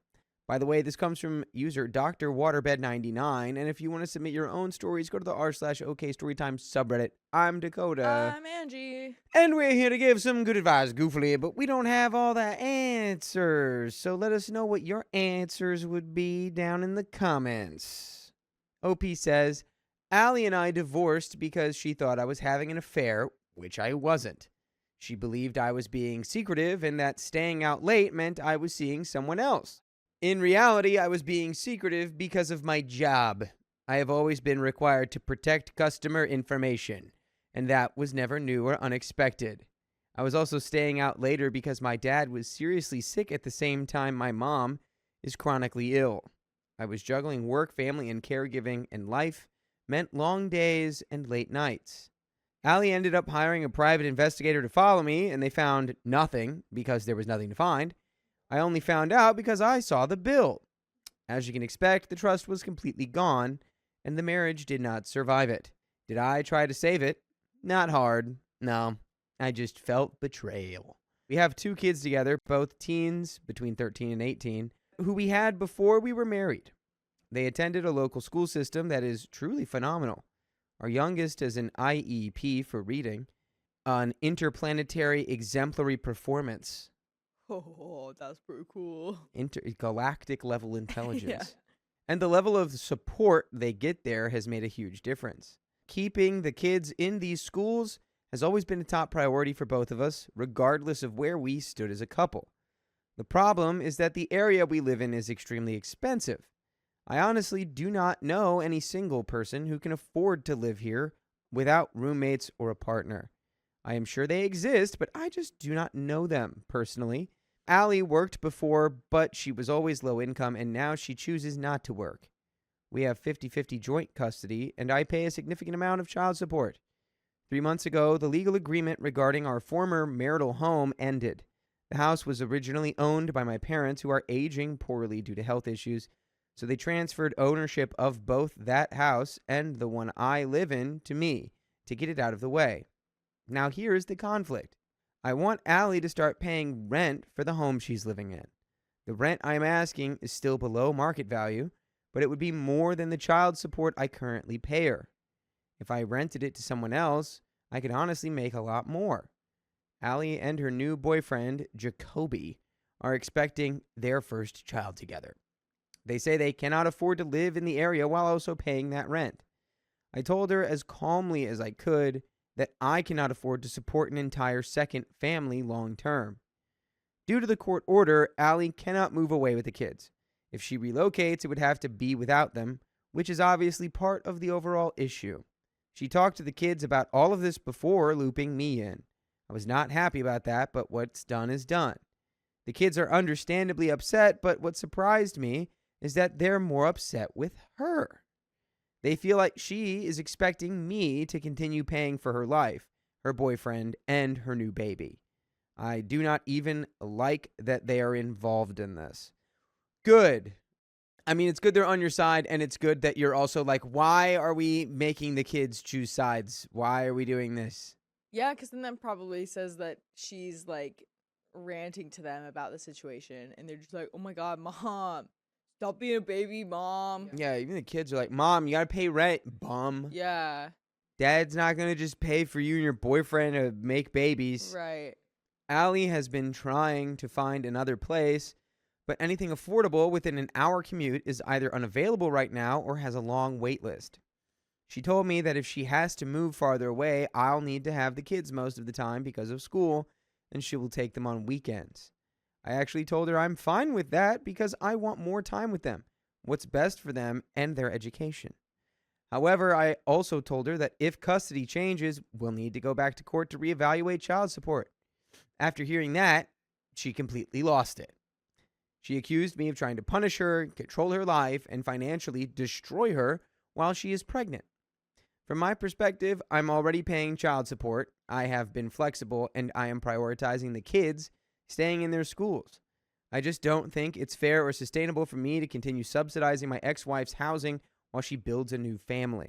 Speaker 7: By the way, this comes from user Dr. Waterbed99, and if you want to submit your own stories, go to the r/OK Storytime subreddit. I'm Dakota.
Speaker 2: I'm Angie.
Speaker 7: And we're here to give some good advice, goofily, but we don't have all the answers. So let us know what your answers would be down in the comments. OP says, Allie and I divorced because she thought I was having an affair, which I wasn't. She believed I was being secretive and that staying out late meant I was seeing someone else. In reality, I was being secretive because of my job. I have always been required to protect customer information, and that was never new or unexpected. I was also staying out later because my dad was seriously sick at the same time my mom is chronically ill. I was juggling work, family, and caregiving, and life meant long days and late nights. Allie ended up hiring a private investigator to follow me, and they found nothing because there was nothing to find. I only found out because I saw the bill. As you can expect, the trust was completely gone, and the marriage did not survive it. Did I try to save it? Not hard. No, I just felt betrayal. We have 2 kids together, both teens, between 13 and 18, who we had before we were married. They attended a local school system that is truly phenomenal. Our youngest is an IEP for reading, an interplanetary exemplary performance.
Speaker 2: Oh, that's pretty cool.
Speaker 7: Galactic level intelligence.
Speaker 2: Yeah.
Speaker 7: And the level of support they get there has made a huge difference. Keeping the kids in these schools has always been a top priority for both of us, regardless of where we stood as a couple. The problem is that the area we live in is extremely expensive. I honestly do not know any single person who can afford to live here without roommates or a partner. I am sure they exist, but I just do not know them personally. Allie worked before, but she was always low income, and now she chooses not to work. We have 50-50 joint custody, and I pay a significant amount of child support. 3 months ago, the legal agreement regarding our former marital home ended. The house was originally owned by my parents, who are aging poorly due to health issues, so they transferred ownership of both that house and the one I live in to me to get it out of the way. Now here's the conflict. I want Allie to start paying rent for the home she's living in. The rent I'm asking is still below market value, but it would be more than the child support I currently pay her. If I rented it to someone else, I could honestly make a lot more. Allie and her new boyfriend, Jacoby, are expecting their first child together. They say they cannot afford to live in the area while also paying that rent. I told her as calmly as I could that I cannot afford to support an entire second family long term. Due to the court order, Allie cannot move away with the kids. If she relocates, it would have to be without them, which is obviously part of the overall issue. She talked to the kids about all of this before looping me in. I was not happy about that, but what's done is done. The kids are understandably upset, but what surprised me is that they're more upset with her. They feel like she is expecting me to continue paying for her life, her boyfriend, and her new baby. I do not even like that they are involved in this. Good. I mean, it's good they're on your side, and it's good that you're also like, why are we making the kids choose sides? Why are we doing this?
Speaker 2: Yeah, because then that probably says that she's like ranting to them about the situation, and they're just like, oh my God, Mom, stop being a baby, Mom.
Speaker 7: Yeah, even the kids are like, Mom, you gotta pay rent, bum.
Speaker 2: Yeah.
Speaker 7: Dad's not gonna just pay for you and your boyfriend to make babies.
Speaker 2: Right.
Speaker 7: Allie has been trying to find another place, but anything affordable within an hour commute is either unavailable right now or has a long wait list. She told me that if she has to move farther away, I'll need to have the kids most of the time because of school, and she will take them on weekends. I actually told her I'm fine with that because I want more time with them, what's best for them and their education. However, I also told her that if custody changes, we'll need to go back to court to reevaluate child support. After hearing that, she completely lost it. She accused me of trying to punish her, control her life, and financially destroy her while she is pregnant. From my perspective, I'm already paying child support, I have been flexible, and I am prioritizing the kids staying in their schools. I just don't think it's fair or sustainable for me to continue subsidizing my ex-wife's housing while she builds a new family.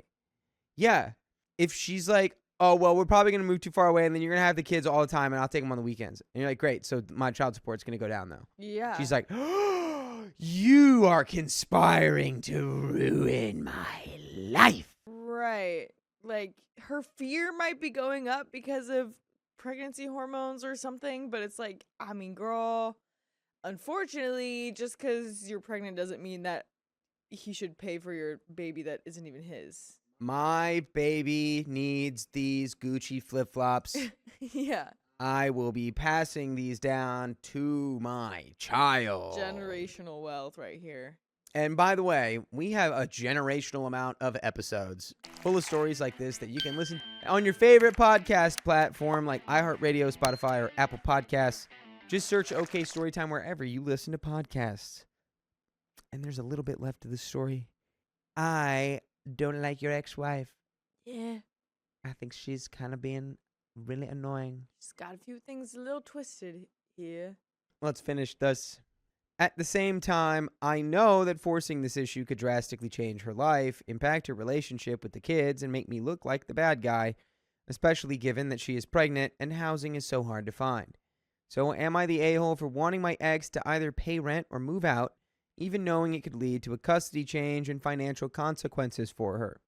Speaker 7: Yeah, if she's like, oh, well, we're probably going to move too far away, and then you're going to have the kids all the time, and I'll take them on the weekends. And you're like, great, so my child support's going to go down, though.
Speaker 2: Yeah.
Speaker 7: She's like, oh, you are conspiring to ruin my life.
Speaker 2: Right. Like, her fear might be going up because of pregnancy hormones or something, but it's like, I mean, girl, unfortunately, just because you're pregnant doesn't mean that he should pay for your baby that isn't even his.
Speaker 7: My baby needs these Gucci flip-flops.
Speaker 2: Yeah.
Speaker 7: I will be passing these down to my child.
Speaker 2: Generational wealth right here.
Speaker 7: And by the way, we have a generational amount of episodes full of stories like this that you can listen on your favorite podcast platform like iHeartRadio, Spotify, or Apple Podcasts. Just search OK Storytime wherever you listen to podcasts. And there's a little bit left of the story. I don't like your ex-wife.
Speaker 2: Yeah.
Speaker 7: I think she's kind of being really annoying.
Speaker 2: She's got a few things a little twisted here.
Speaker 7: Let's finish this. At the same time, I know that forcing this issue could drastically change her life, impact her relationship with the kids, and make me look like the bad guy, especially given that she is pregnant and housing is so hard to find. So am I the a-hole for wanting my ex to either pay rent or move out, even knowing it could lead to a custody change and financial consequences for her?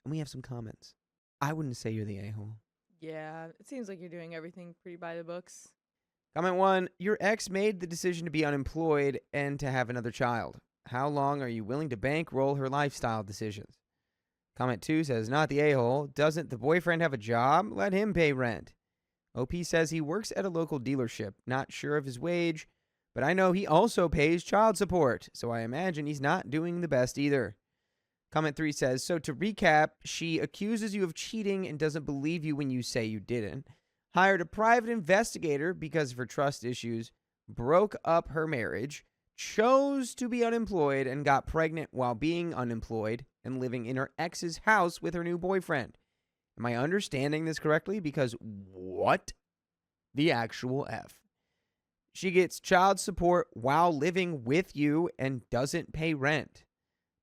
Speaker 7: And we have some comments. I wouldn't say you're the a-hole.
Speaker 2: Yeah, it seems like you're doing everything pretty by the books.
Speaker 7: Comment 1, your ex made the decision to be unemployed and to have another child. How long are you willing to bankroll her lifestyle decisions? Comment 2 says, not the a-hole. Doesn't the boyfriend have a job? Let him pay rent. OP says he works at a local dealership. Not sure of his wage, but I know he also pays child support, so I imagine he's not doing the best either. Comment 3 says, so to recap, she accuses you of cheating and doesn't believe you when you say you didn't. Hired a private investigator because of her trust issues, broke up her marriage, chose to be unemployed, and got pregnant while being unemployed and living in her ex's house with her new boyfriend. Am I understanding this correctly? Because what the actual F? She gets child support while living with you and doesn't pay rent.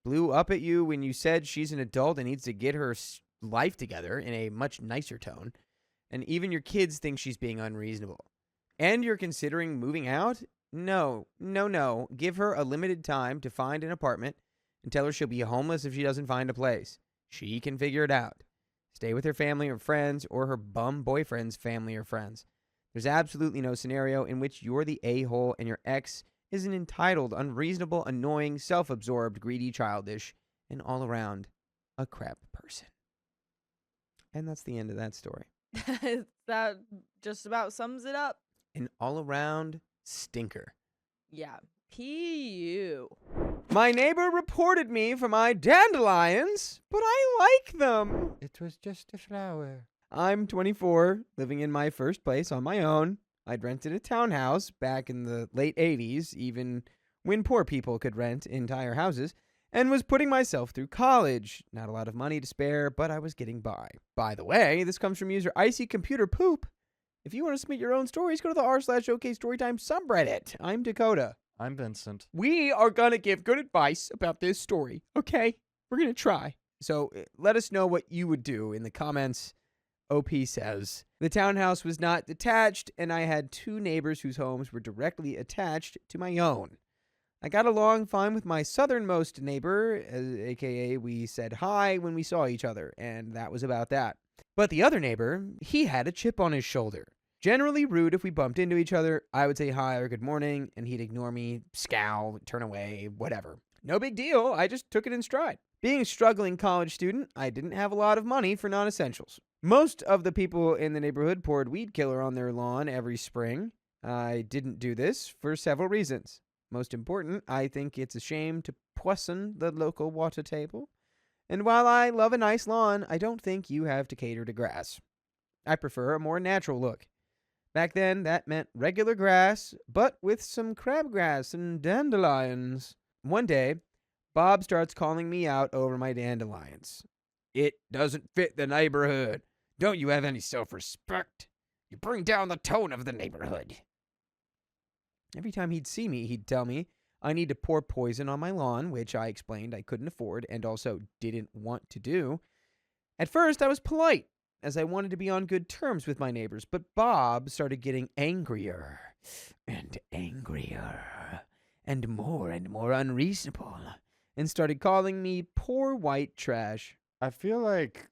Speaker 7: Blew up at you when you said she's an adult and needs to get her life together in a much nicer tone. And even your kids think she's being unreasonable. And you're considering moving out? No. Give her a limited time to find an apartment and tell her she'll be homeless if she doesn't find a place. She can figure it out. Stay with her family or friends or her bum boyfriend's family or friends. There's absolutely no scenario in which you're the a-hole and your ex is an entitled, unreasonable, annoying, self-absorbed, greedy, childish, and all around a crap person. And that's the end of that story.
Speaker 2: That just about sums it up.
Speaker 7: An all-around stinker.
Speaker 2: Yeah. P.U.
Speaker 7: My neighbor reported me for my dandelions, but I like them.
Speaker 9: It was just a flower.
Speaker 7: I'm 24, living in my first place on my own. I'd rented a townhouse back in the late 80s, even when poor people could rent entire houses, and was putting myself through college. Not a lot of money to spare, but I was getting by. By the way, this comes from user Icy Computer Poop. If you want to submit your own stories, go to the r/OK Storytime subreddit. I'm Dakota.
Speaker 9: I'm Vincent.
Speaker 7: We are going to give good advice about this story, okay? We're going to try. So let us know what you would do in the comments. OP says, the townhouse was not detached, and I had two neighbors whose homes were directly attached to my own. I got along fine with my southernmost neighbor, aka we said hi when we saw each other, and that was about that. But the other neighbor, he had a chip on his shoulder. Generally rude if we bumped into each other. I would say hi or good morning, and he'd ignore me, scowl, turn away, whatever. No big deal, I just took it in stride. Being a struggling college student, I didn't have a lot of money for non-essentials. Most of the people in the neighborhood poured weed killer on their lawn every spring. I didn't do this for several reasons. Most important, I think it's a shame to poison the local water table. And while I love a nice lawn, I don't think you have to cater to grass. I prefer a more natural look. Back then, that meant regular grass, but with some crabgrass and dandelions. One day, Bob starts calling me out over my dandelions. It doesn't fit the neighborhood. Don't you have any self-respect? You bring down the tone of the neighborhood. Every time he'd see me, he'd tell me I need to pour poison on my lawn, which I explained I couldn't afford and also didn't want to do. At first, I was polite, as I wanted to be on good terms with my neighbors, but Bob started getting angrier and angrier and more unreasonable and started calling me poor white trash.
Speaker 9: I feel like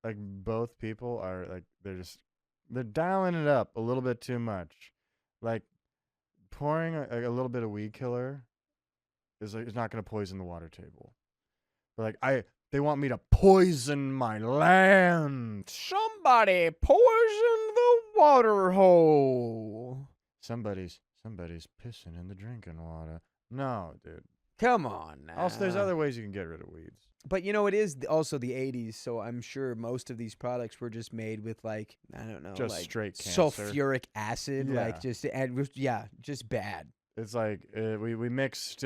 Speaker 9: both people are like they're dialing it up a little bit too much. Like pouring a little bit of weed killer is not going to poison the water table. But they want me to poison my land.
Speaker 7: Somebody poison the water hole.
Speaker 9: Somebody's pissing in the drinking water. No, dude.
Speaker 7: Come on now.
Speaker 9: Also, there's other ways you can get rid of weeds.
Speaker 7: But you know, it is also the 80s, so I'm sure most of these products were just made with like, I don't know,
Speaker 9: just
Speaker 7: like
Speaker 9: straight cancer.
Speaker 7: Sulfuric acid,
Speaker 9: Yeah.
Speaker 7: just bad.
Speaker 9: It's like we mixed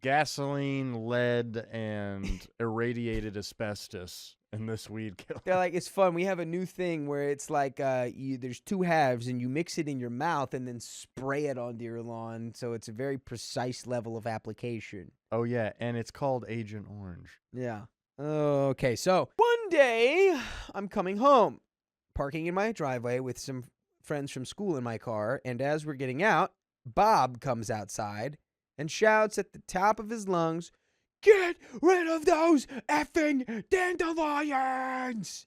Speaker 9: gasoline, lead, and irradiated asbestos in this weed killer.
Speaker 7: They're like, it's fun. We have a new thing where it's like there's two halves and you mix it in your mouth and then spray it onto your lawn. So it's a very precise level of application.
Speaker 9: Oh, yeah. And it's called Agent Orange.
Speaker 7: Yeah. Okay. So one day I'm coming home, parking in my driveway with some friends from school in my car. And as we're getting out, Bob comes outside and shouts at the top of his lungs, "Get rid of those effing dandelions!"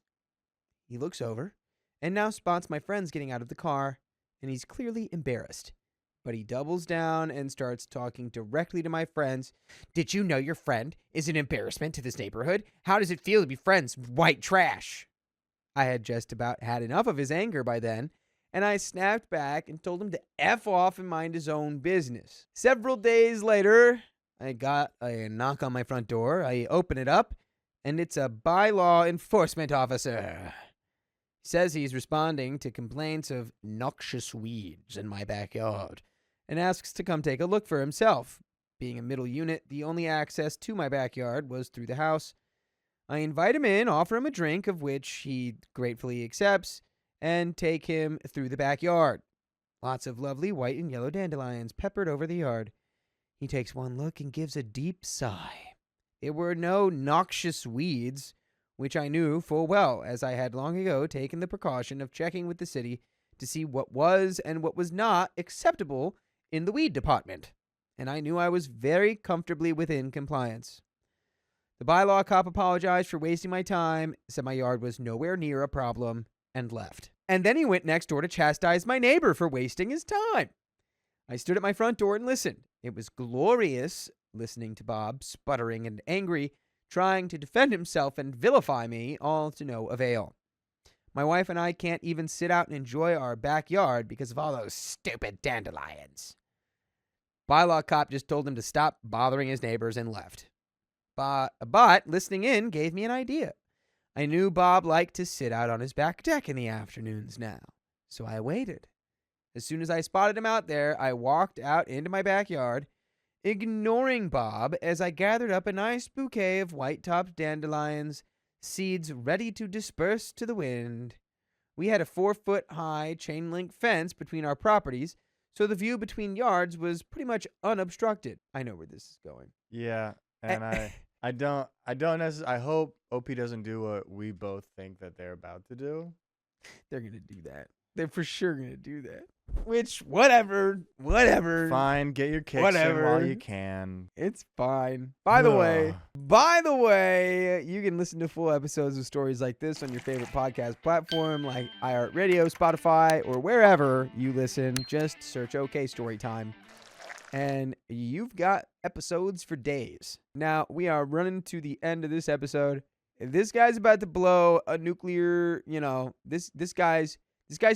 Speaker 7: He looks over and now spots my friends getting out of the car, and he's clearly embarrassed. But he doubles down and starts talking directly to my friends. "Did you know your friend is an embarrassment to this neighborhood? How does it feel to be friends with white trash?" I had just about had enough of his anger by then, and I snapped back and told him to F off and mind his own business. Several days later, I got a knock on my front door. I open it up, and it's a bylaw enforcement officer. He says he's responding to complaints of noxious weeds in my backyard and asks to come take a look for himself. Being a middle unit, the only access to my backyard was through the house. I invite him in, offer him a drink, of which he gratefully accepts, and take him through the backyard. Lots of lovely white and yellow dandelions peppered over the yard. He takes one look and gives a deep sigh. There were no noxious weeds, which I knew full well, as I had long ago taken the precaution of checking with the city to see what was and what was not acceptable in the weed department, and I knew I was very comfortably within compliance. The bylaw cop apologized for wasting my time, said my yard was nowhere near a problem, and left. And then he went next door to chastise my neighbor for wasting his time. I stood at my front door and listened. It was glorious listening to Bob, sputtering and angry, trying to defend himself and vilify me, all to no avail. My wife and I can't even sit out and enjoy our backyard because of all those stupid dandelions. Bylaw cop just told him to stop bothering his neighbors and left. But listening in gave me an idea. I knew Bob liked to sit out on his back deck in the afternoons now, so I waited. As soon as I spotted him out there, I walked out into my backyard, ignoring Bob as I gathered up a nice bouquet of white-topped dandelions, seeds ready to disperse to the wind. We had a 4-foot-high chain-link fence between our properties, so the view between yards was pretty much unobstructed. I know where this is going.
Speaker 9: Yeah, and I don't necessarily. I hope OP doesn't do what we both think that they're about to do.
Speaker 7: They're going to do that. They're for sure going to do that. Which, whatever.
Speaker 9: Fine, get your kicks in while you can.
Speaker 7: It's fine. By the way, you can listen to full episodes of stories like this on your favorite podcast platform like iHeartRadio, Spotify, or wherever you listen. Just search OK Storytime. And you've got episodes for days. Now, we are running to the end of this episode. This guy's about to blow a nuclear, this guy's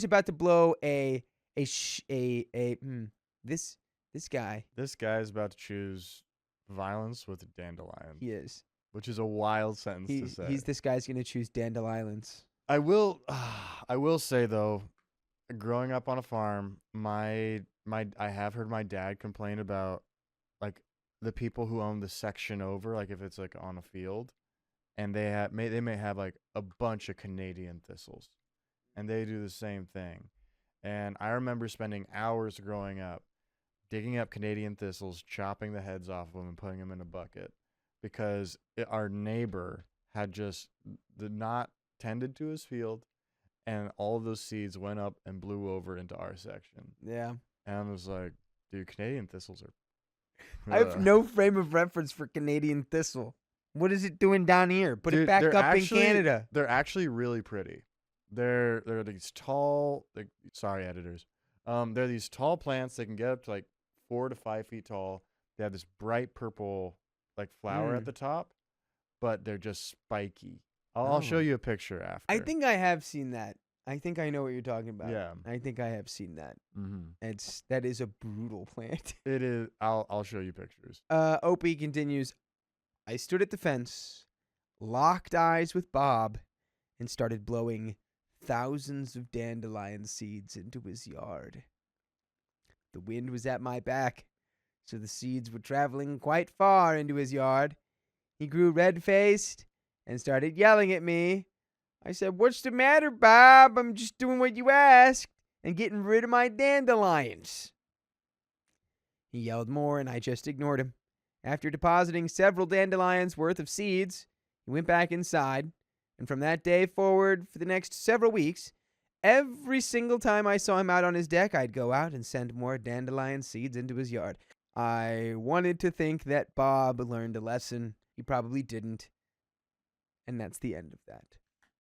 Speaker 7: about to blow this guy.
Speaker 9: This guy's about to choose violence with dandelion.
Speaker 7: He is.
Speaker 9: Which is a wild sentence to say.
Speaker 7: This guy's going to choose dandelions.
Speaker 9: I will say though, growing up on a farm, I have heard my dad complain about like the people who own the section over, like if it's like on a field, and they may have like a bunch of Canadian thistles, and they do the same thing. And I remember spending hours growing up digging up Canadian thistles, chopping the heads off of them, and putting them in a bucket because our neighbor had just not tended to his field, and all of those seeds went up and blew over into our section.
Speaker 7: Yeah.
Speaker 9: And I was like, dude, Canadian thistles are...
Speaker 7: I have no frame of reference for Canadian thistle. What is it doing down here? Put it back up in Canada.
Speaker 9: They're actually really pretty. They're these tall... sorry, editors. They're these tall plants. They can get up to like 4 to 5 feet tall. They have this bright purple like flower at the top, but they're just spiky. I'll show you a picture after.
Speaker 7: I think I have seen that. I think I know what you're talking about.
Speaker 9: Yeah.
Speaker 7: I think I have seen that.
Speaker 9: Mm-hmm.
Speaker 7: That is a brutal plant.
Speaker 9: It is. I'll show you pictures.
Speaker 7: Opie continues, I stood at the fence, locked eyes with Bob, and started blowing thousands of dandelion seeds into his yard. The wind was at my back, so the seeds were traveling quite far into his yard. He grew red-faced and started yelling at me. I said, "What's the matter, Bob? I'm just doing what you asked and getting rid of my dandelions." He yelled more, and I just ignored him. After depositing several dandelions worth of seeds, he went back inside, and from that day forward, for the next several weeks, every single time I saw him out on his deck, I'd go out and send more dandelion seeds into his yard. I wanted to think that Bob learned a lesson. He probably didn't. And that's the end of that.